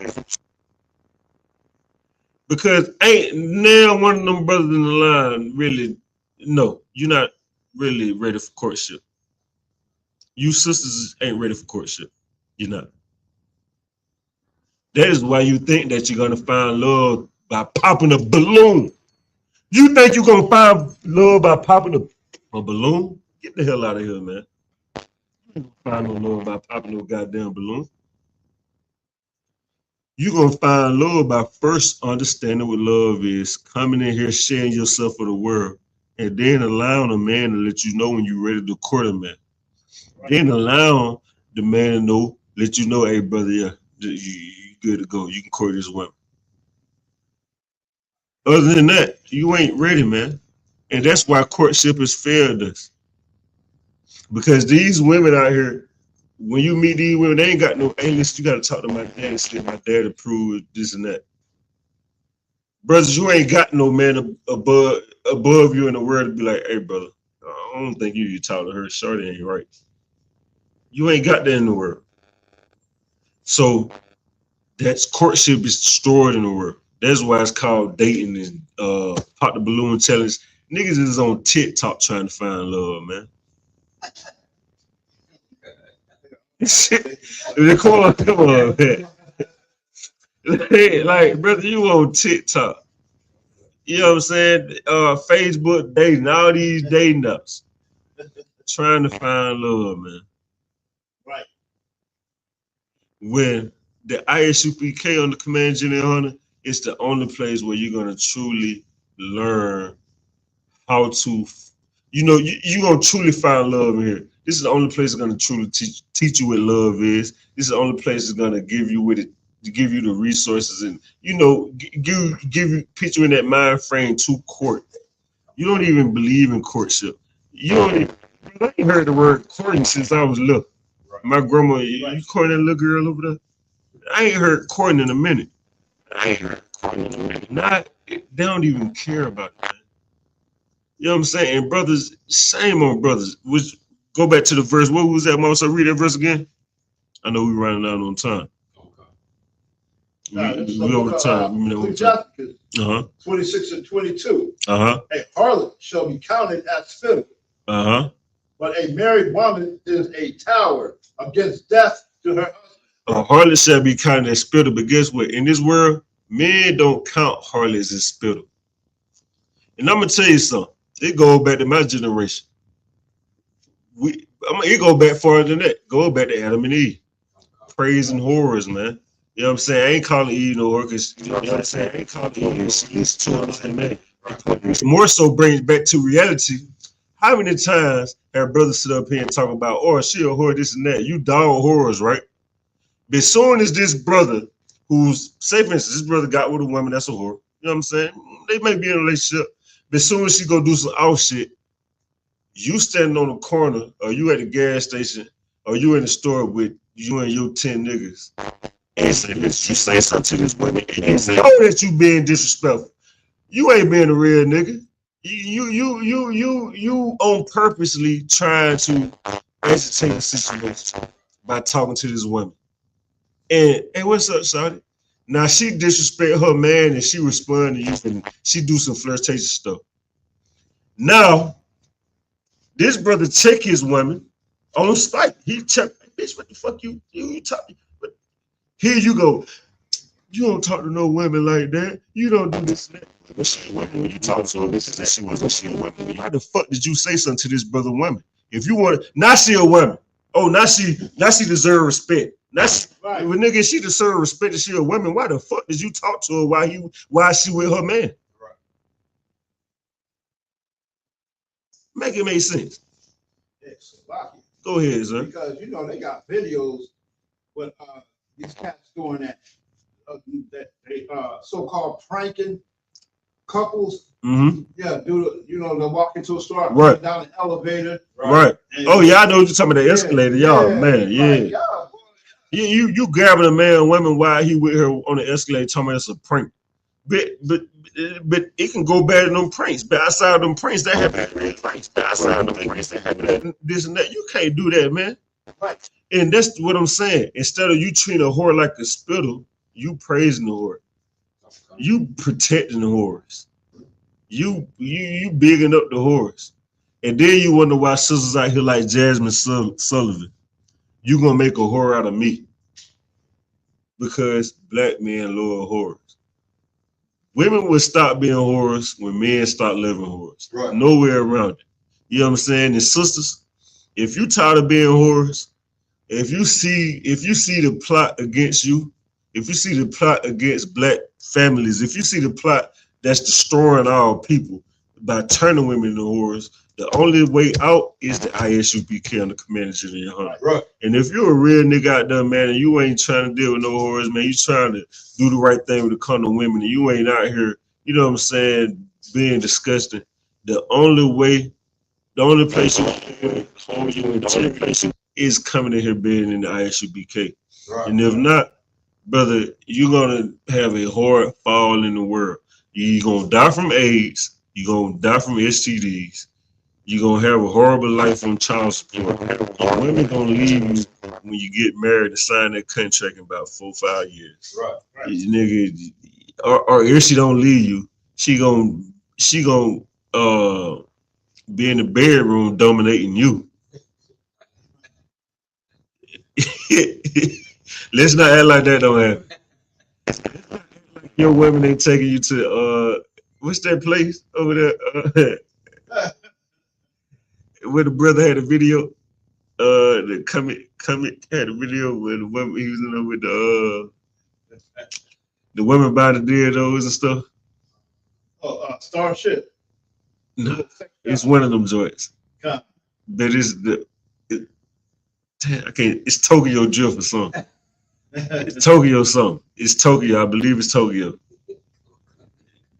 Because ain't now one of them brothers in the line really, no, you're not really ready for courtship. You sisters ain't ready for courtship. You're not. That is why you think that you're gonna find love by popping a balloon. You think you're gonna find love by popping a balloon? Get the hell out of here, man. You ain't gonna find no love by popping no goddamn balloon. You're gonna find love by first understanding what love is, coming in here, sharing yourself with the world, and then allowing a man to let you know when you're ready to court a man. Right. Then allowing the man to know, let you know, hey brother, yeah, you good to go. You can court this woman. Other than that, you ain't ready, man. And that's why courtship has failed us. Because these women out here, when you meet these women, they ain't got no, hey, listen, you got to talk to my dad and see my dad approve this and that. Brothers, you ain't got no man above you in the world to be like, hey, brother, I don't think you talk to her. Shorty ain't right. You ain't got that in the world. So that's courtship is destroyed in the world. That's why it's called dating and pop the balloon challenge. Niggas is on TikTok trying to find love, man. Come on, man. Like, brother, you on TikTok. You know what I'm saying? Facebook dating, all these dating apps. Trying to find love, man. Right. When the ISUPK on the Command General Hunter, it's the only place where you're gonna truly learn how to, you're gonna truly find love in here. This is the only place that's gonna truly teach you what love is. This is the only place that's gonna give you the resources and give you put you in that mind frame to court. You don't even believe in courtship. You don't even, I ain't heard the word courting since I was little. Right. My grandma, you courting that little girl over there? I ain't heard courting in a minute. They don't even care about that. You know what I'm saying? And brothers, same on brothers. Which go back to the verse. What was that, Mama? So read that verse again. I know we're running out on time. We over time. Uh-huh. 26 and 22. Uh-huh. A harlot shall be counted as spittle. Uh-huh. But a married woman is a tower against death to her husband. A harlot shall be counted as spittle, but guess what? In this world, men don't count harlots as spittle. And I'm gonna tell you something. It goes back to my generation. It goes back farther than that. Go back to Adam and Eve. Praising whores, man. You know what I'm saying? I ain't calling Eve no whore because, you know what I'm saying? I ain't calling Eve. She's two of us, man. More so brings back to reality. How many times have brothers sit up here and talk about, oh, she a whore, this and that? You dog whores, right? But as soon as this brother, who's, say for instance, this brother got with a woman that's a whore, you know what I'm saying? They may be in a relationship, but as soon as she go do some out shit, you standing on the corner, or you at the gas station, or you in the store with you and your 10 niggas, and say, you say something to this woman, and say, oh, that you being disrespectful. You ain't being a real nigga. You on purposely trying to agitate the situation by talking to this woman. And hey, what's up, shawty? Now she disrespect her man and she respond to you and she do some flirtatious stuff. Now, this brother check his woman on spike. He check, bitch, what the fuck you talking? But here you go. You don't talk to no women like that. You don't do this and that. But she a woman when you talk to her, this is that she wasn't she a woman. Why the fuck did you say something to this brother woman? If you want to, now she a woman. Oh, now she deserve respect. Now she, right. If a nigga, she deserve respect and she a woman, why the fuck did you talk to her while she with her man? Right. Make it make sense. Yes, go ahead, sir. Because you know they got videos with these cats doing that so-called pranking couples. Mm-hmm. Yeah, they walk into a store, right, down an elevator, right. Oh yeah, I know what you're talking about, the escalator, y'all, man, yeah. You grabbing a man or woman while he with her on the escalator, talking about it's a prank. But it can go bad in them pranks. But outside of them pranks, that happen real pranks. Outside of them pranks, that happen this and that. You can't do that, man. Right. And that's what I'm saying. Instead of you treating a whore like a spittle, you praising the whore. You protecting the whores. You bigging up the whores. And then you wonder why sisters out here like Jasmine Sullivan. You gonna make a whore out of me. because black men love whores. Women will stop being whores when men start loving whores. Right. Nowhere around it. You know what I'm saying? And sisters, if you tired of being whores, if you see the plot against you, if you see the plot against black families, if you see the plot that's destroying our people by turning women into whores, the only way out is the ISUPK on the commandment in your heart. Right. And if you're a real nigga out there, man, and you ain't trying to deal with no whores, man, you trying to do the right thing with the condom women, and you ain't out here, you know what I'm saying, being disgusting. The only place you can hold you in is coming in here being in the ISUPK. Right. And if not, brother, you're gonna have a horrid fall in the world. You're gonna die from AIDS. You're gonna die from STDs. You're gonna have a horrible life on child support. Your women gonna leave you when you get married and sign that contract in about 4 or 5 years. Right. Nigga, or if she don't leave you, she gonna be in the bedroom dominating you. Let's not act like that don't happen. Your women ain't taking you to what's that place over there? Where the brother had a video. The Comet had a video where the woman he was in there with the women by the dildos and stuff. Starship. No, it's one of them joints. Yeah. That is I can't. It's Tokyo Drift or something. It's Tokyo something. It's Tokyo. I believe it's Tokyo.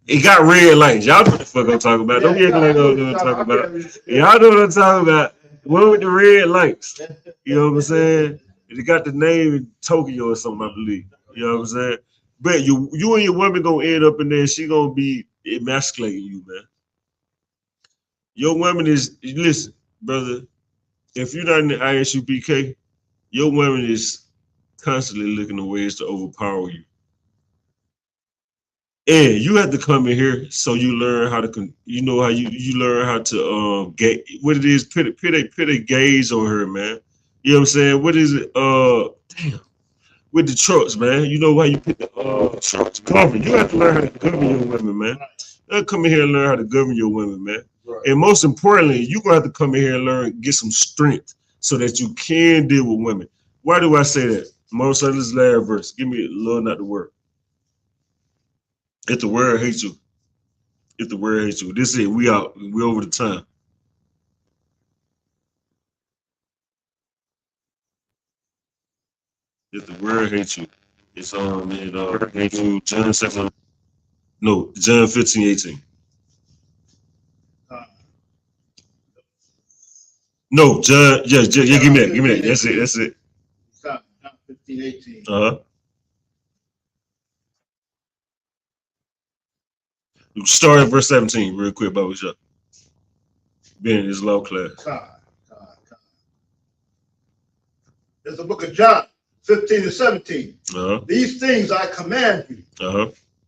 It got red lights. Y'all know what the fuck I'm talking about. Don't get like know what I'm talking about. Y'all know what I'm talking about. One with the red lights. You know what I'm saying? It got the name in Tokyo or something, I believe. You know what I'm saying? But you and your woman gonna end up in there. She gonna be emasculating you, man. Your woman is, listen, brother, if you're not in the ISUPK, your woman is constantly looking for ways to overpower you. And you have to come in here so you learn how to, you know how you learn how to get what it is, put a gaze on her, man. You know what I'm saying? What is it? Damn. With the trucks, man. You know how you put the trucks govern. You have to learn how to govern your women, man. You come in here and learn how to govern your women, man. Right. And most importantly, you're gonna have to come in here and learn, get some strength so that you can deal with women. Why do I say that? Most of this last verse. Give me a little not the word. If the world hates you, if the world hates you, this is it. We out. We over the time. If the world hates you, it's in John 7. No, John 15:18. No, John. Yeah. Give me that. Give me that. That's it. That's it. John 15:18. Start at verse 17 real quick, Baba Shah. Being in his law class. There's the book of John 15 and 17. These things I command you,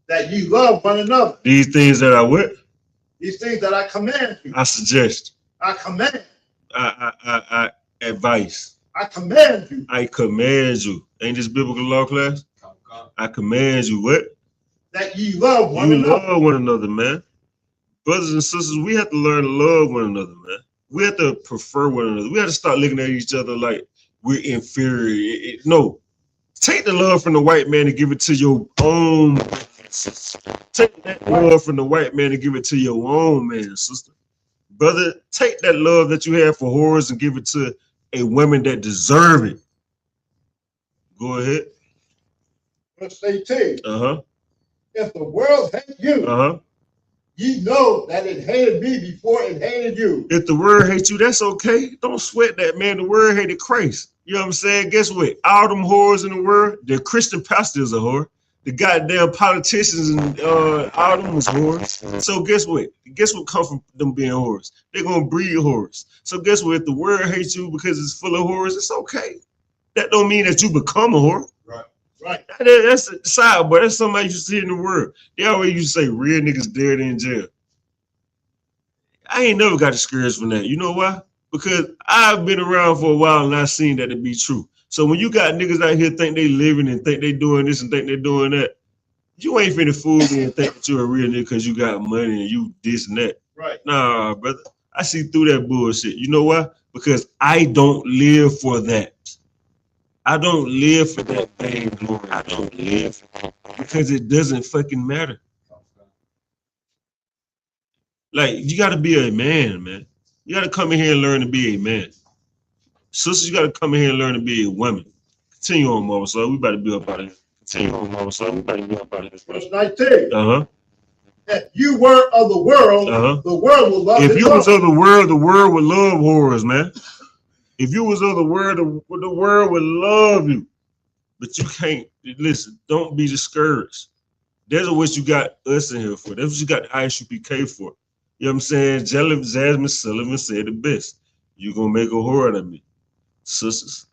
that you love one another. These things that I what? These things that I command you. I suggest. I command. I advise. I command you. I command you. Ain't this biblical law class? I command you what? That you love one another. You love one another, man. Brothers and sisters, we have to learn to love one another, man. We have to prefer one another. We have to start looking at each other like we're inferior. No. Take the love from the white man and give it to your own. Take that love from the white man and give it to your own man, sister. Brother, take that love that you have for whores and give it to a woman that deserve it. Go ahead. Verse 18. If the world hates you, you know that it hated me before it hated you. If the world hates you, that's okay. Don't sweat that, man. The world hated Christ. You know what I'm saying? Guess what? All them whores in the world, the Christian pastor is a whore. The goddamn politicians and all them was whores. So guess what? Guess what comes from them being whores? They're gonna breed whores. So guess what? If the world hates you because it's full of whores, it's okay. That don't mean that you become a whore. Right. That's a side, but that's somebody you see in the world. They always used to say real niggas dead in jail. I ain't never got discouraged from that. You know why? Because I've been around for a while and I've seen that to be true. So when you got niggas out here think they living and think they doing this and think they doing that, you ain't finna fool me and think that you're a real nigga because you got money and you this and that. Right. Nah, brother. I see through that bullshit. You know why? Because I don't live for that. I don't live for that fame glory. I don't live for that because it doesn't fucking matter. Like, you gotta be a man, man. You gotta come in here and learn to be a man. Sisters, you gotta come in here and learn to be a woman. Continue on, Mama. So we about to be up out of here. Continue on, Mama. So we about to be up out of here. Verse 19. Uh-huh. If you were of the world, the world will love you. If you was of the world would love whores, man. If you was of the world would love you. But you can't. Listen, don't be discouraged. That's what you got us in here for. That's what you got the ISUPK for. You know what I'm saying? Jasmine Sullivan said it best. You're going to make a whore out of me. Sisters,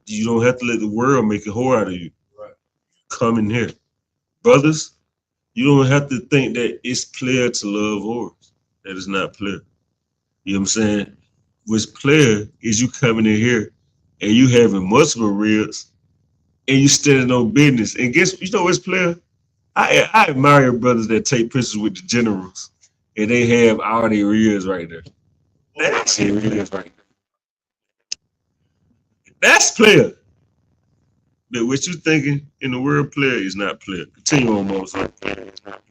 you don't have to let the world make a whore out of you. Right. Come in here. Brothers, you don't have to think that it's player to love whores. That is not player. You know what I'm saying? What's player is you coming in here and you having multiple ribs and you standing on business. And guess, you know what's player? I admire brothers that take pictures with the generals and they have all their ribs right there. That's their ribs right there. That's player. But what you thinking in the word player is not player. Continue on, Moses.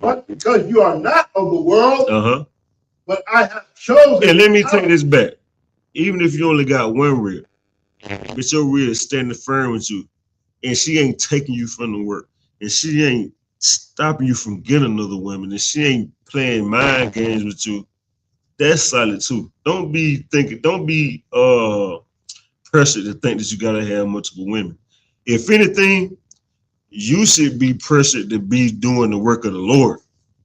But because you are not of the world, but I have chosen. And let me take this back. Even if you only got one rib, but your rib is standing firm with you, and she ain't taking you from the work, and she ain't stopping you from getting another woman, and she ain't playing mind games with you, that's solid too. Don't be pressured to think that you gotta have multiple women. If anything, you should be pressured to be doing the work of the Lord.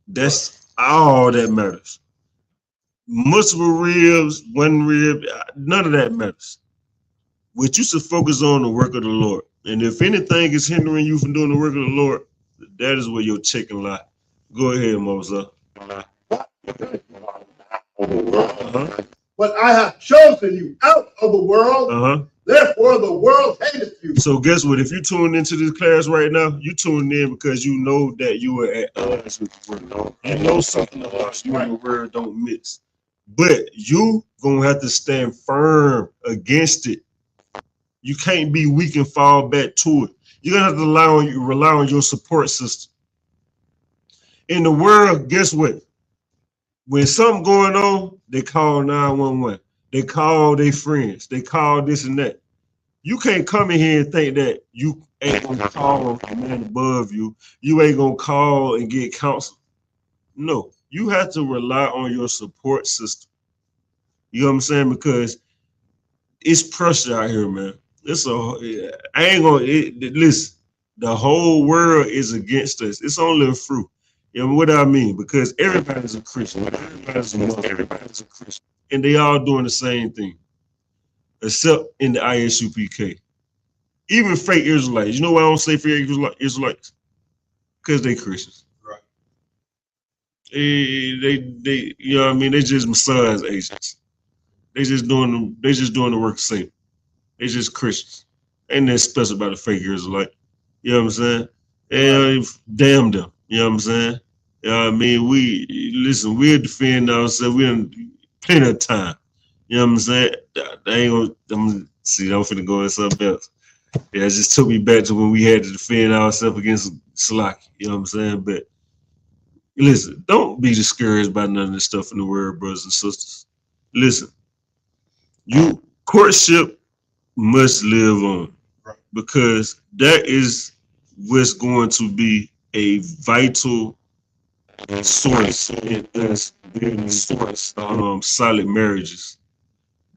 That's all that matters. Multiple ribs, one rib, none of that matters. What you should focus on the work of the Lord. And if anything is hindering you from doing the work of the Lord, that is where your chicken lie. Go ahead, Moses. But I have chosen you out of the world. Therefore, the world hateth you. So guess what? If you tuned into this class right now, you tuned in because you know that you are at odds with the word. You know something about you and the word don't mix. But you gonna have to stand firm against it. You can't be weak and fall back to it. You're gonna have to rely on your support system. In the world, guess what? When something going on, they call 911. They call their friends. They call this and that. You can't come in here and think that you ain't gonna call a man above you. You ain't gonna call and get counsel. No, you have to rely on your support system. You know what I'm saying? Because it's pressure out here, man. Listen, the whole world is against us. It's only a fruit. You know what I mean? Because everybody's a Christian. Everybody's a Christian. And they all doing the same thing. Except in the ISUPK. Even fake Israelites. You know why I don't say fake Israelites? Because they Christians. Right. They you know what I mean? They just massage agents. They just doing the work of Satan. They just Christians. Ain't that special about a fake Israelite. You know what I'm saying? And damn them. You know what I'm saying? You know what I mean? We'll defend ourselves. We're in plenty of time. You know what I'm saying? They ain't gonna, I'm finna go in something else. Yeah, it just took me back to when we had to defend ourselves against Slaki. You know what I'm saying? But listen, don't be discouraged by none of this stuff in the world, brothers and sisters. Listen, courtship must live on, because that is what's going to be a vital source in us building solid marriages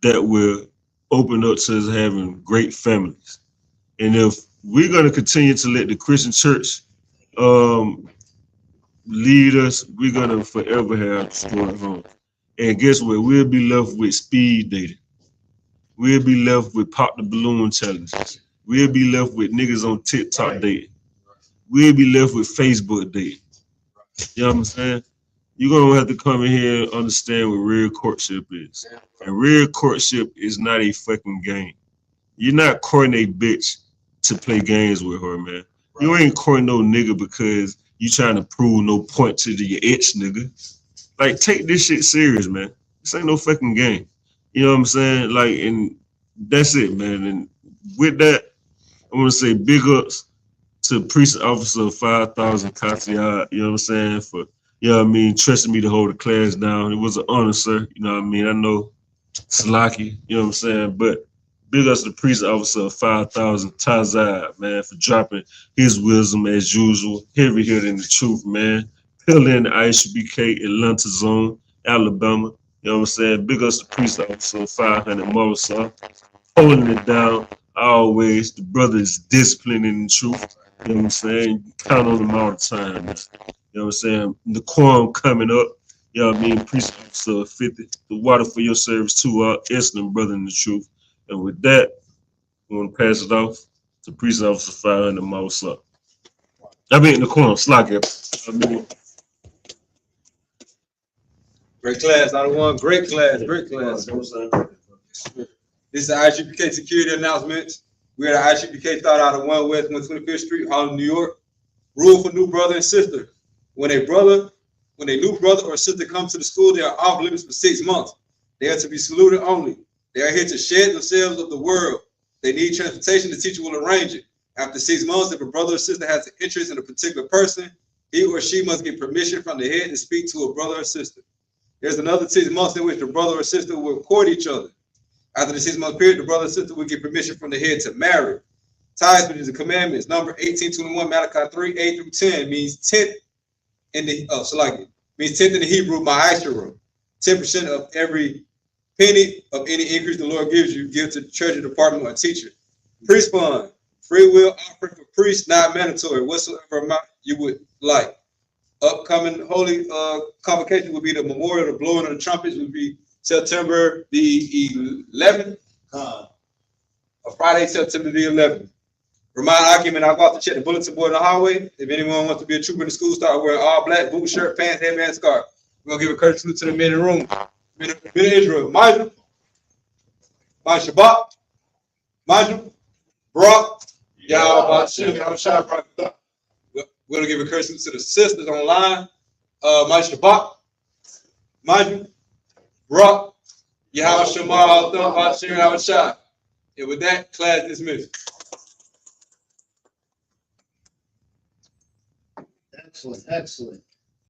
that will open up to us having great families. And if we're going to continue to let the Christian church lead us, we're going to forever have destroyed home. And guess what? We'll be left with speed dating. We'll be left with pop the balloon challenges. We'll be left with niggas on TikTok dating. We'll be left with Facebook dating. You know what I'm saying? You're going to have to come in here and understand what real courtship is. And real courtship is not a fucking game. You're not courting a bitch to play games with her, man. Right. You ain't courting no nigga because you trying to prove no point to your ex nigga. Like, take this shit serious, man. This ain't no fucking game. You know what I'm saying? Like, and that's it, man. And with that, I want to say big ups to Precinct Officer 5000 Katiyad, you know what I'm saying, for, you know what I mean, trusting me to hold the class down. It was an honor, sir. You know what I mean? I know Salaki, you know what I'm saying? But big ups to Precinct Officer 5000 Tazad, man, for dropping his wisdom as usual. Heavy hitting the truth, man. Pillar in the ISBK Atlanta Zone, Alabama. You know what I'm saying? Big ups to Precinct Officer 500 Morrison, holding it down. Always, the brother is disciplined in the truth. You know what I'm saying? Count on him all the time. Man. You know what I'm saying? The quorum coming up. You know what I mean? Precinct Officer 50. The water for your service too. Excellent brother in the truth. And with that, I'm going to pass it off to Precinct Officer 500 Morrison. I mean, the quorum, slack it. I mean, great class, out of one. Great class, great class. This is the IGPK security announcements. We're at the IGPK thought out of 1 West 125th Street, Harlem, New York. Rule for new brother and sister. When a new brother or sister comes to the school, they are off limits for 6 months. They are to be saluted only. They are here to shed themselves of the world. They need transportation, the teacher will arrange it. After 6 months, if a brother or sister has an interest in a particular person, he or she must get permission from the head to speak to a brother or sister. There's another 6 months in which the brother or sister will court each other. After the 6 month period, the brother or sister will get permission from the head to marry. Tithes, which is the commandments, number 1821, Malachi 3, 8 through 10, means 10th in the means 10th in the Hebrew, ma'asherah. 10% of every penny of any increase the Lord gives you, give to the treasury department or teacher. Priest fund, free will offering for priests, not mandatory, whatsoever amount you would like. Upcoming holy convocation will be the memorial, the blowing of the trumpets will be September the 11th, Friday, September the 11th. Remind Akim and I go out to check the bulletin board in the hallway. If anyone wants to be a trooper in the school, start wearing all black, boot, shirt, pants, headband, scarf. We're going to give a courtesy salute to the men in the room. Men of Israel, Major, Shabbat, Major, Brock, Yahweh, we're going to give a courtesy to the sisters online. Major Shabbat, Major, Brock, Yahweh Shema, Shah. And with that, class dismissed. Excellent, excellent.